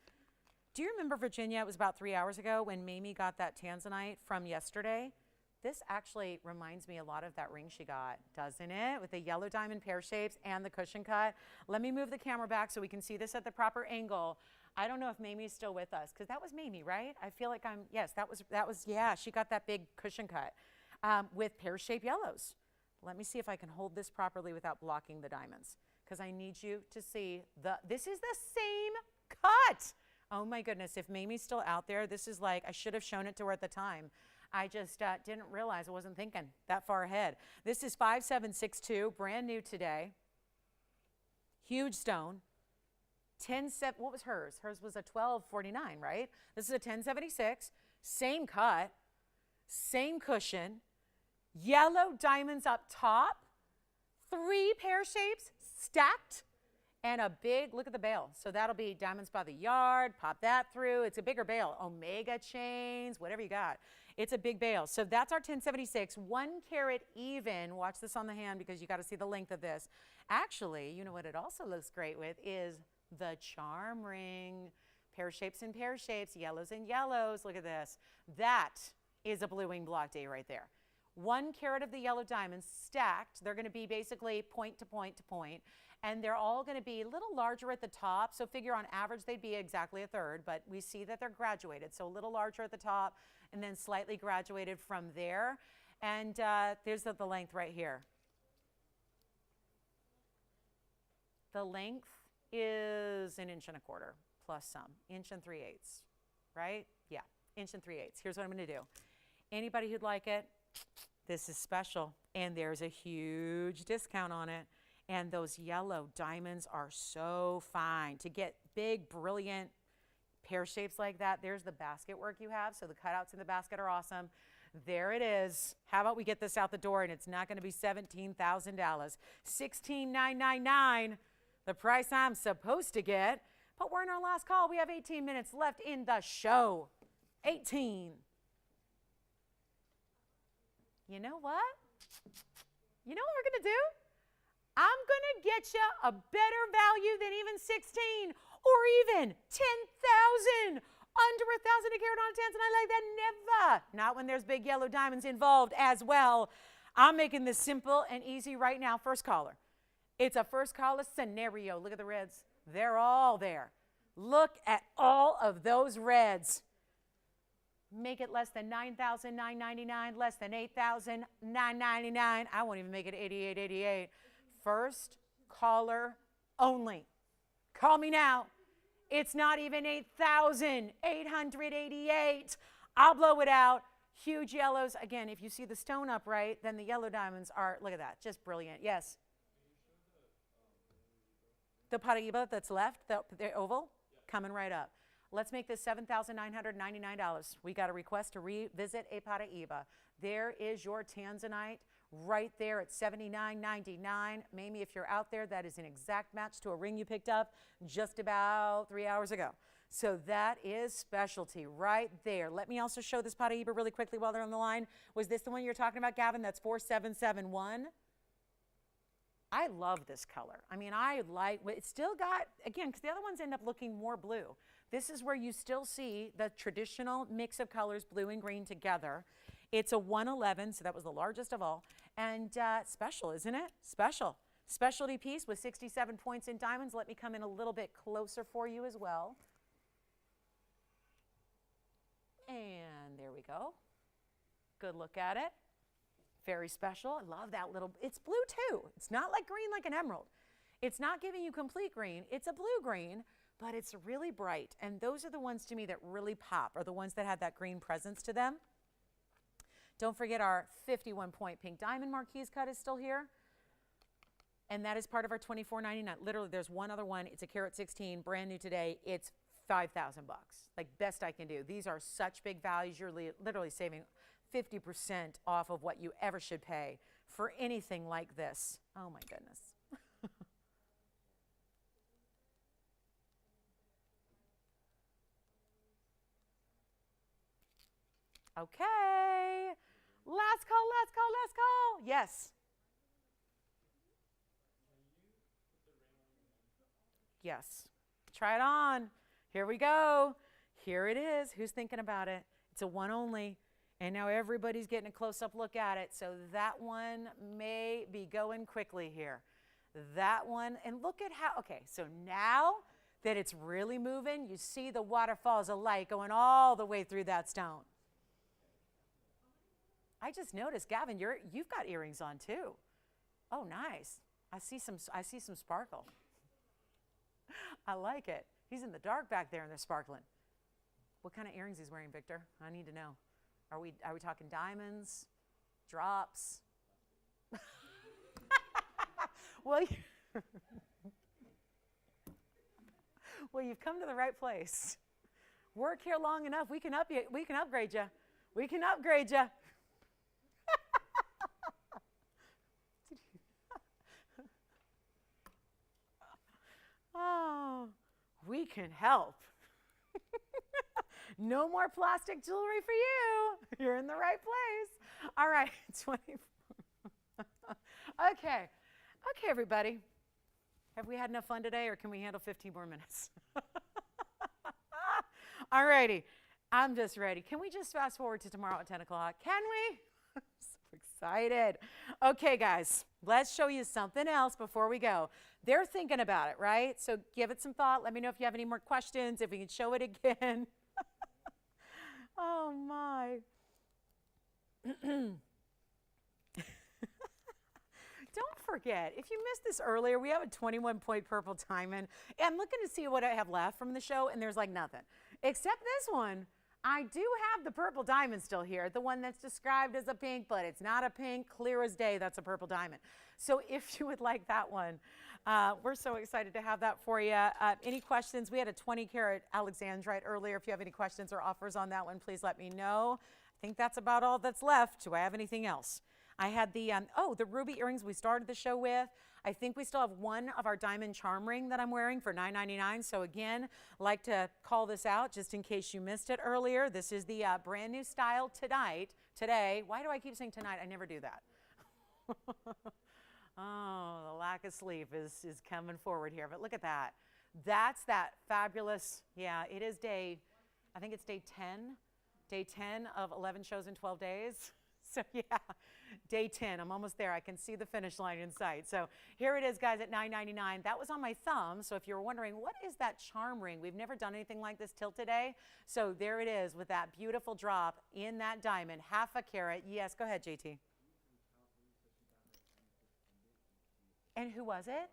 do you remember, Virginia, it was about 3 hours ago when Mamie got that Tanzanite from yesterday? This actually reminds me a lot of that ring she got, doesn't it? With the yellow diamond pear shapes and the cushion cut. Let me move the camera back so we can see this at the proper angle. I don't know if Mamie's still with us, because that was Mamie, right? I feel like yes, that was, yeah, she got that big cushion cut with pear-shaped yellows. Let me see if I can hold this properly without blocking the diamonds, because I need you to see this is the same cut. Oh my goodness, if Mamie's still out there, this is like, I should have shown it to her at the time. I just didn't realize, I wasn't thinking that far ahead. This is 5762, brand new today. Huge stone. 10, what was hers? Hers was a 1249, right? This is a 1076, same cut, same cushion, yellow diamonds up top, 3 pear shapes stacked, and a big, look at the bail. So that'll be diamonds by the yard, pop that through. It's a bigger bail. Omega chains, whatever you got. It's a big bail. So that's our 1076, 1 carat even. Watch this on the hand because you got to see the length of this. Actually, you know what it also looks great with is the charm ring. Pear shapes and pear shapes, yellows and yellows. Look at this. That is a blue wing block day right there. 1 carat of the yellow diamonds stacked. They're going to be basically point to point to point. And they're all going to be a little larger at the top. So figure on average they'd be exactly a third, but we see that they're graduated. So a little larger at the top and then slightly graduated from there. And there's the length right here. The length is 1 1/4 inches plus some, 1 3/8 inches, right? Yeah, 1 3/8 inches. Here's what I'm going to do. Anybody who'd like it, this is special. And there's a huge discount on it. And those yellow diamonds are so fine. To get big, brilliant pear shapes like that, there's the basket work you have. So the cutouts in the basket are awesome. There it is. How about we get this out the door and it's not going to be $17,000. $16,999, the price I'm supposed to get. But we're in our last call. We have 18 minutes left in the show. 18. You know what? You know what we're going to do? I'm going to get you a better value than even 16 or even 10,000. Under 1,000 a carat on a Tanzanite like that, never. Not when there's big yellow diamonds involved as well. I'm making this simple and easy right now. First caller. It's a first caller scenario. Look at the reds. They're all there. Look at all of those reds. Make it less than $9,999, less than $8,999. I won't even make it $8,888. First caller only. Call me now. It's not even $8,888. I'll blow it out. Huge yellows. Again, if you see the stone upright, then the yellow diamonds are, look at that, just brilliant. Yes? The Paraiba that's left, the oval, coming right up. Let's make this $7,999. We got a request to revisit a Paraiba. There is your Tanzanite right there at $79.99. Mamie, if you're out there, that is an exact match to a ring you picked up just about 3 hours ago. So that is specialty right there. Let me also show this Paraiba really quickly while they're on the line. Was this the one you're talking about, Gavin? That's 4771. I love this color. I mean, I like, it's still got, again, because the other ones end up looking more blue. This is where you still see the traditional mix of colors, blue and green together. It's a 111, so that was the largest of all. And special, isn't it? Special. Specialty piece with 67 points in diamonds. Let me come in a little bit closer for you as well. And there we go. Good look at it. Very special. I love that little, it's blue too. It's not like green like an emerald. It's not giving you complete green. It's a blue green, but it's really bright. And those are the ones to me that really pop, are the ones that have that green presence to them. Don't forget our 51-point pink diamond marquise cut is still here. And that is part of our $24.99. Literally, there's one other one. It's a carat 16, brand new today. It's $5,000 bucks. Like, best I can do. These are such big values. You're literally saving 50% off of what you ever should pay for anything like this. Oh my goodness. Okay. Last call, last call, last call. Yes. Yes. Try it on. Here we go. Here it is. Who's thinking about it? It's a one only. And now everybody's getting a close-up look at it. So that one may be going quickly here. That one. And look at how, okay, so now that it's really moving, you see the waterfalls of light going all the way through that stone. I just noticed, Gavin, you've got earrings on too. Oh, nice. I see some sparkle. I like it. He's in the dark back there and they're sparkling. What kind of earrings he's wearing, Victor? I need to know. Are we talking diamonds, drops? Well, well, you've come to the right place. Work here long enough. We can upgrade you. We can upgrade you. Oh, we can help. No more plastic jewelry for you. You're in the right place. All right, 24. Okay, everybody. Have we had enough fun today, or can we handle 15 more minutes? All righty, I'm just ready. Can we just fast forward to tomorrow at 10 o'clock? Can we? I'm so excited. Okay, guys, let's show you something else before we go. They're thinking about it, right? So give it some thought. Let me know if you have any more questions, if we can show it again. Oh, my. Don't forget, if you missed this earlier, we have a 21-point purple diamond. I'm looking to see what I have left from the show, and there's like nothing. Except this one. I do have the purple diamond still here, the one that's described as a pink, but it's not a pink, clear as day. That's a purple diamond. So if you would like that one, we're so excited to have that for you. Any questions? We had a 20-carat Alexandrite earlier. If you have any questions or offers on that one, please let me know. I think that's about all that's left. Do I have anything else? I had the, the ruby earrings we started the show with. I think we still have one of our diamond charm ring that I'm wearing for $9.99. So again, like to call this out just in case you missed it earlier. This is the brand new style today. Why do I keep saying tonight? I never do that. Oh, the lack of sleep is coming forward here. But look at that. That's that fabulous, yeah, it is I think it's day 10 of 11 shows in 12 days. So yeah, day 10, I'm almost there. I can see the finish line in sight. So here it is, guys, at $9.99. That was on my thumb. So if you're wondering, what is that charm ring? We've never done anything like this till today. So there it is with that beautiful drop in that diamond, half a carat. Yes, go ahead, JT. And who was it?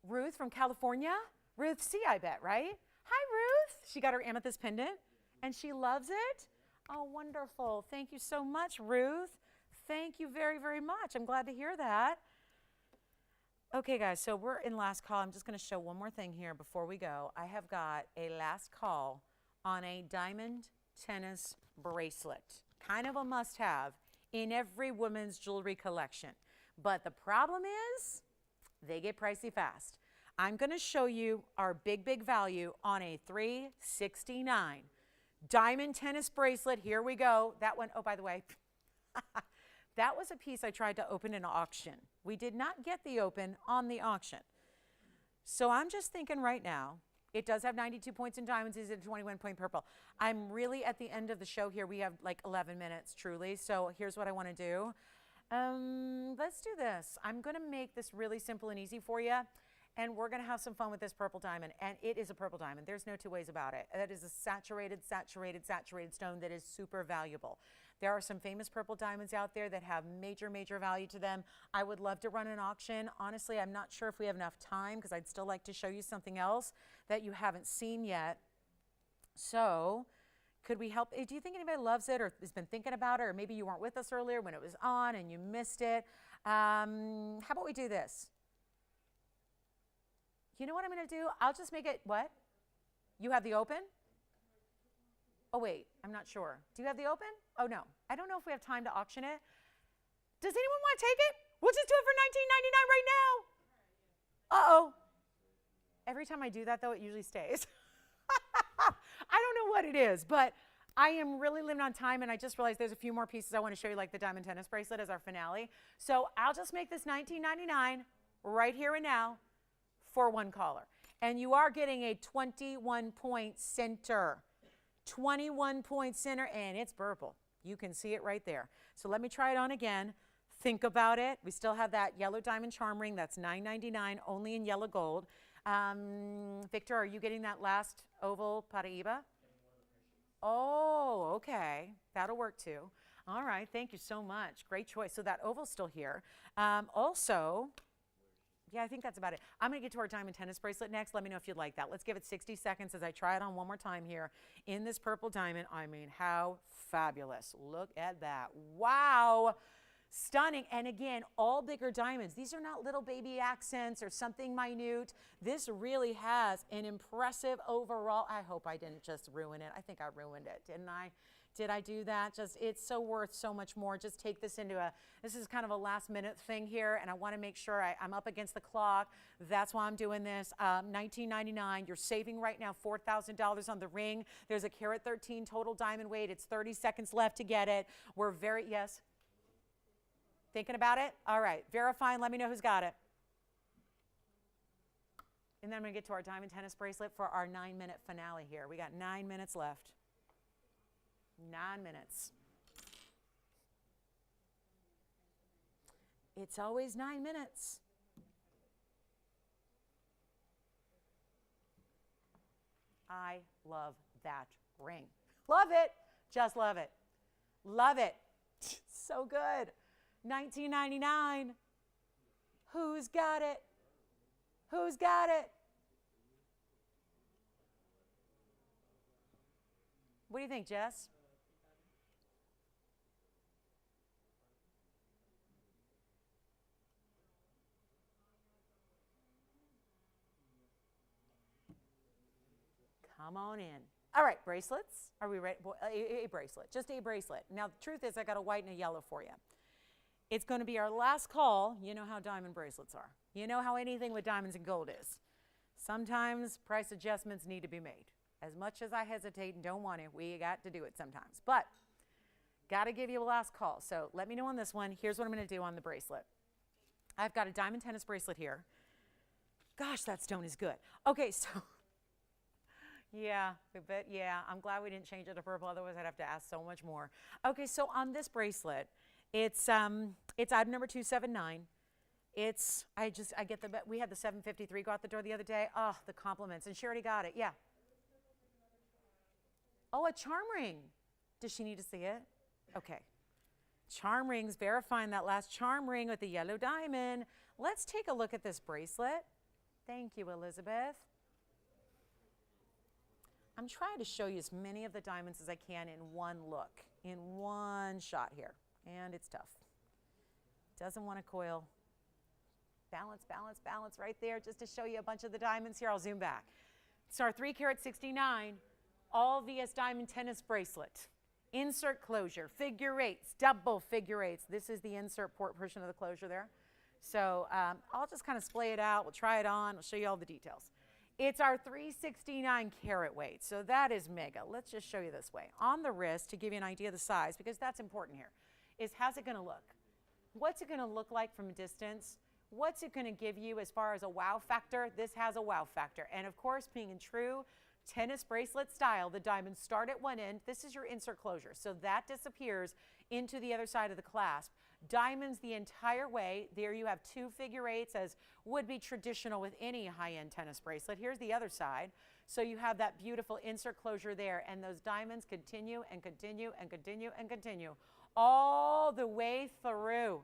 Ruth from California? Ruth C, I bet, right? Hi, Ruth. She got her amethyst pendant, and she loves it. Oh, wonderful. Thank you so much, Ruth. Thank you very, very much. I'm glad to hear that. Okay, guys, so we're in last call. I'm just going to show one more thing here before we go. I have got a last call on a diamond tennis bracelet. Kind of a must-have in every woman's jewelry collection. But the problem is they get pricey fast. I'm going to show you our big, big value on a $369 diamond tennis bracelet. Here we go. That one, oh, by the way, that was a piece I tried to open in an auction. We did not get the open on the auction. So I'm just thinking right now, it does have 92 points in diamonds. Is it a 21-point purple? I'm really at the end of the show here. We have like 11 minutes, truly. So here's what I want to do. Let's do this. I'm going to make this really simple and easy for you, and we're going to have some fun with this purple diamond, and it is a purple diamond. There's no two ways about it. That is a saturated stone that is super valuable. There are some famous purple diamonds out there that have major, major value to them. I would love to run an auction. Honestly, I'm not sure if we have enough time because I'd still like to show you something else that you haven't seen yet. So could we help? Do you think anybody loves it or has been thinking about it, or maybe you weren't with us earlier when it was on and you missed it? How about we do this? You know what I'm going to do? I'll just make it, what? You have the open? Oh, wait, I'm not sure. Do you have the open? Oh, no. I don't know if we have time to auction it. Does anyone want to take it? We'll just do it for $19.99 right now. Uh-oh. Every time I do that, though, it usually stays. I don't know what it is, but I am really limited on time, and I just realized there's a few more pieces I want to show you, like the diamond tennis bracelet as our finale. So I'll just make this $19.99 right here and now for one caller. And you are getting a 21-point center. 21-point center, and it's purple. You can see it right there. So let me try it on again. Think about it. We still have that yellow diamond charm ring. That's $9.99, only in yellow gold. Victor, are you getting that last oval Paraiba? Oh, okay. That'll work too. All right. Thank you so much. Great choice. So that oval's still here. Also, yeah, I think that's about it. I'm going to get to our diamond tennis bracelet next. Let me know if you'd like that. Let's give it 60 seconds as I try it on one more time here in this purple diamond. I mean, how fabulous. Look at that. Wow. Stunning. And again, all bigger diamonds. These are not little baby accents or something minute. This really has an impressive overall. I hope I didn't just ruin it. I think I ruined it, didn't I? Did I do that? Just, it's so worth so much more. Just take this into this is kind of a last minute thing here, and I want to make sure I'm up against the clock. That's why I'm doing this. $19.99. You're saving right now $4,000 on the ring. There's a carat 13 total diamond weight. It's 30 seconds left to get it. We're very, yes? Thinking about it? All right. Verify and let me know who's got it. And then I'm going to get to our diamond tennis bracelet for our 9-minute finale here. We got 9 minutes left. 9 minutes. It's always 9 minutes. I love that ring. Love it. Just love it. Love it. So good. $19.99. Who's got it? Who's got it? What do you think, Jess? Come on in. All right, bracelets. Are we ready? A bracelet, just a bracelet. Now, the truth is I got a white and a yellow for you. It's going to be our last call. You know how diamond bracelets are. You know how anything with diamonds and gold is. Sometimes price adjustments need to be made. As much as I hesitate and don't want to, we got to do it sometimes. But got to give you a last call. So let me know on this one. Here's what I'm going to do on the bracelet. I've got a diamond tennis bracelet here. Gosh, that stone is good. Okay, so yeah, I'm glad we didn't change it to purple. Otherwise, I'd have to ask so much more. Okay, so on this bracelet, it's item number 279. I get we had the 753 go out the door the other day. Oh, the compliments. And she already got it. Yeah. Oh, a charm ring. Does she need to see it? Okay. Charm rings, verifying that last charm ring with the yellow diamond. Let's take a look at this bracelet. Thank you, Elizabeth. I'm trying to show you as many of the diamonds as I can in one look, in one shot here. And it's tough. Doesn't want to coil. Balance, balance, balance right there just to show you a bunch of the diamonds here. I'll zoom back. It's our 3 carat 69, all VS diamond tennis bracelet. Insert closure, figure eights, double figure eights. This is the insert portion of the closure there. So I'll just kind of splay it out. We'll try it on. I'll show you all the details. It's our 369 carat weight, so that is mega. Let's just show you this way. On the wrist, to give you an idea of the size, because that's important here, is how's it going to look? What's it going to look like from a distance? What's it going to give you as far as a wow factor? This has a wow factor. And of course, being in true tennis bracelet style, the diamonds start at one end. This is your insert closure, so that disappears into the other side of the clasp. Diamonds the entire way. There you have 2 figure eights, as would be traditional with any high-end tennis bracelet. Here's the other side. So you have that beautiful insert closure there, and those diamonds continue and continue and continue and continue all the way through.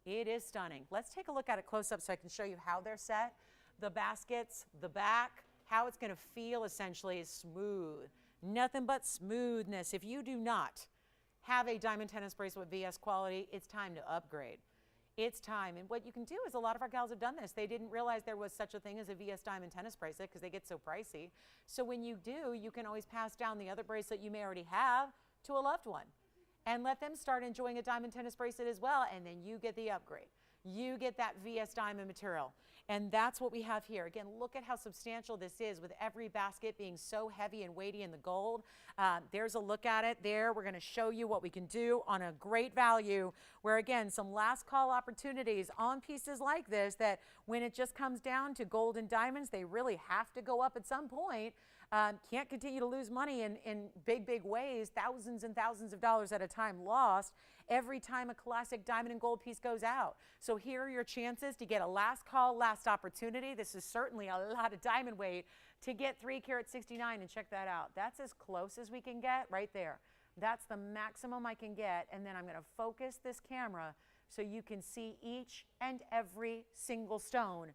It is stunning. Let's take a look at it close up so I can show you how they're set. The baskets, the back, how it's going to feel essentially is smooth. Nothing but smoothness. If you do not have a diamond tennis bracelet with VS quality, it's time to upgrade. It's time. And what you can do is, a lot of our gals have done this. They didn't realize there was such a thing as a VS diamond tennis bracelet because they get so pricey. So when you do, you can always pass down the other bracelet you may already have to a loved one and let them start enjoying a diamond tennis bracelet as well, and then you get the upgrade. You get that VS diamond material. And that's what we have here. Again, look at how substantial this is, with every basket being so heavy and weighty in the gold. There's a look at it there. We're going to show you what we can do on a great value, where again, some last call opportunities on pieces like this, that when it just comes down to gold and diamonds, they really have to go up at some point. Can't continue to lose money in big ways, thousands and thousands of dollars at a time lost every time a classic diamond and gold piece goes out. So here are your chances to get a last call, last opportunity. This is certainly a lot of diamond weight to get 3 carat 69, and check that out. That's as close as we can get right there. That's the maximum I can get, and then I'm going to focus this camera so you can see each and every single stone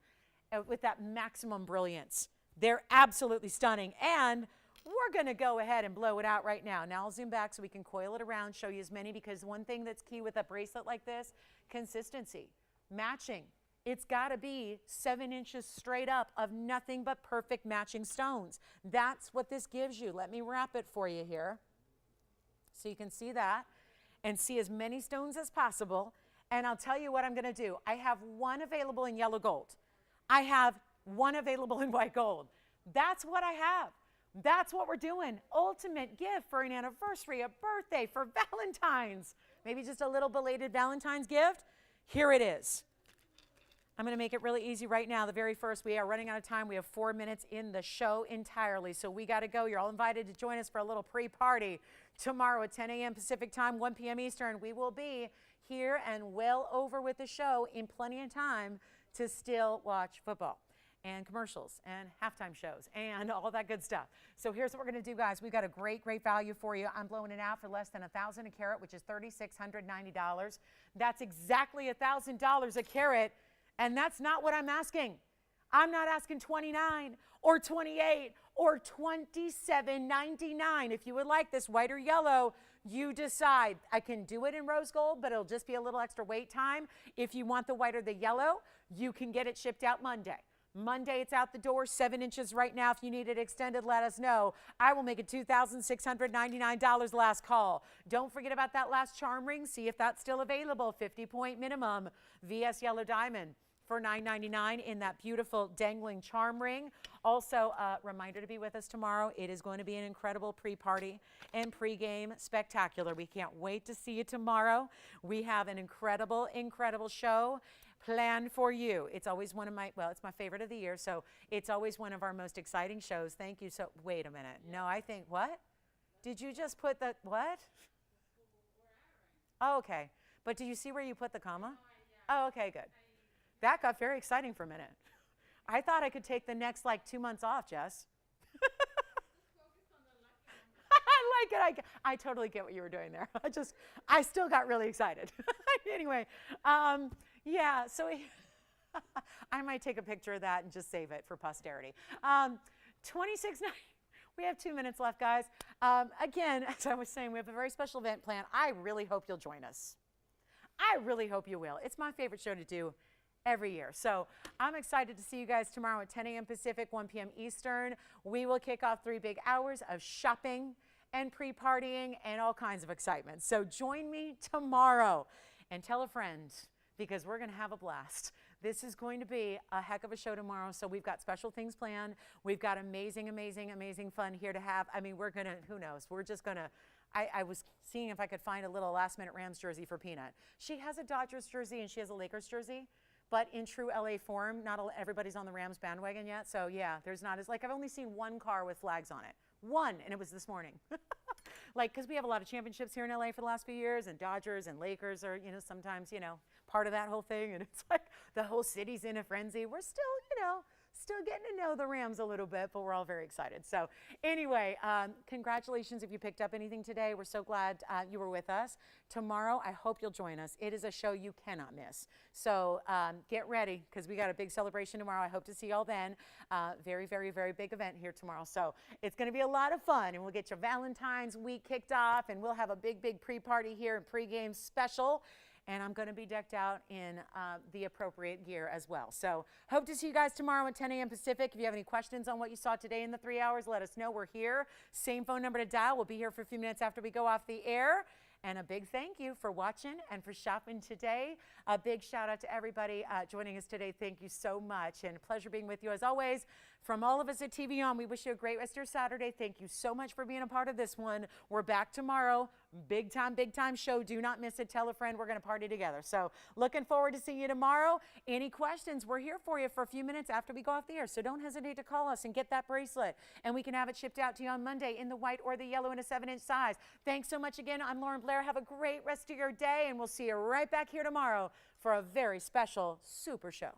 with that maximum brilliance. They're absolutely stunning, and we're going to go ahead and blow it out right now. Now I'll zoom back so we can coil it around, show you as many, because one thing that's key with a bracelet like this, consistency, matching. It's got to be 7 inches straight up of nothing but perfect matching stones. That's what this gives you. Let me wrap it for you here so you can see that and see as many stones as possible. And I'll tell you what I'm going to do. I have one available in yellow gold. I have one available in white gold. That's what I have. That's what we're doing. Ultimate gift for an anniversary, a birthday, for Valentine's. Maybe just a little belated Valentine's gift. Here it is. I'm going to make it really easy right now. The very first, we are running out of time. We have 4 minutes in the show entirely, so we got to go. You're all invited to join us for a little pre-party tomorrow at 10 a.m. Pacific time, 1 p.m. Eastern. We will be here and well over with the show in plenty of time to still watch football and commercials and halftime shows and all that good stuff. So here's what we're going to do, guys. We've got a great value for you. I'm blowing it out for less than $1,000 a carat, which is $3,690. That's exactly $1,000 a carat, and that's not what I'm asking. I'm not asking $29 or $28 or $27.99. If you would like this white or yellow, you decide. I can do it in rose gold, but it'll just be a little extra wait time. If you want the white or the yellow, you can get it shipped out Monday. Monday, it's out the door, 7 inches right now. If you need it extended, let us know. I will make it $2,699 last call. Don't forget about that last charm ring. See if that's still available. 50-point minimum. VS Yellow Diamond for $9.99 in that beautiful dangling charm ring. Also, reminder to be with us tomorrow. It is going to be an incredible pre-party and pre-game spectacular. We can't wait to see you tomorrow. We have an incredible, incredible show planned for you. It's always one of my, well, it's my favorite of the year, so it's always one of our most exciting shows. Thank you. So, wait a minute. No, I think, what? Did you just put the, what? Oh, okay. But do you see where you put the comma? Oh, okay, good. That got very exciting for a minute. I thought I could take the next, like, 2 months off, Jess. I like it. I totally get what you were doing there. I still got really excited. Anyway, yeah, so I might take a picture of that and just save it for posterity. 26.90. We have 2 minutes left, guys. Again, as I was saying, we have a very special event planned. I really hope you'll join us. I really hope you will. It's my favorite show to do every year. So I'm excited to see you guys tomorrow at 10 a.m. Pacific, 1 p.m. Eastern. We will kick off 3 big hours of shopping and pre-partying and all kinds of excitement. So join me tomorrow and tell a friend, because we're going to have a blast. This is going to be a heck of a show tomorrow. So we've got special things planned. We've got amazing, amazing, amazing fun here to have. I mean, we're going to, who knows? We're just going to, I was seeing if I could find a little last-minute Rams jersey for Peanut. She has a Dodgers jersey and she has a Lakers jersey, but in true LA form. Not everybody's on the Rams bandwagon yet. So yeah, there's not as, like, I've only seen one car with flags on it. One, and it was this morning. Like, because we have a lot of championships here in LA for the last few years, and Dodgers and Lakers are, you know, sometimes, you know, part of that whole thing, and it's like the whole city's in a frenzy. We're still, you know, still getting to know the Rams a little bit, but we're all very excited. So anyway, congratulations if you picked up anything today. We're so glad you were with us. Tomorrow, I hope you'll join us. It is a show you cannot miss. So get ready, because we got a big celebration tomorrow. I hope to see y'all then. Very, very, very big event here tomorrow. So it's going to be a lot of fun, and we'll get your Valentine's week kicked off, and we'll have a big, big pre-party here and pre-game special. And I'm going to be decked out in the appropriate gear as well. So hope to see you guys tomorrow at 10 a.m. Pacific. If you have any questions on what you saw today in the 3 hours, let us know. We're here. Same phone number to dial. We'll be here for a few minutes after we go off the air. And a big thank you for watching and for shopping today. A big shout out to everybody joining us today. Thank you so much, and a pleasure being with you as always. From all of us at TVON, we wish you a great rest of your Saturday. Thank you so much for being a part of this one. We're back tomorrow. Big time show. Do not miss it. Tell a friend. We're going to party together. So looking forward to seeing you tomorrow. Any questions? We're here for you for a few minutes after we go off the air. So don't hesitate to call us and get that bracelet. And we can have it shipped out to you on Monday in the white or the yellow in a 7-inch size. Thanks so much again. I'm Lauren Blair. Have a great rest of your day, and we'll see you right back here tomorrow for a very special super show.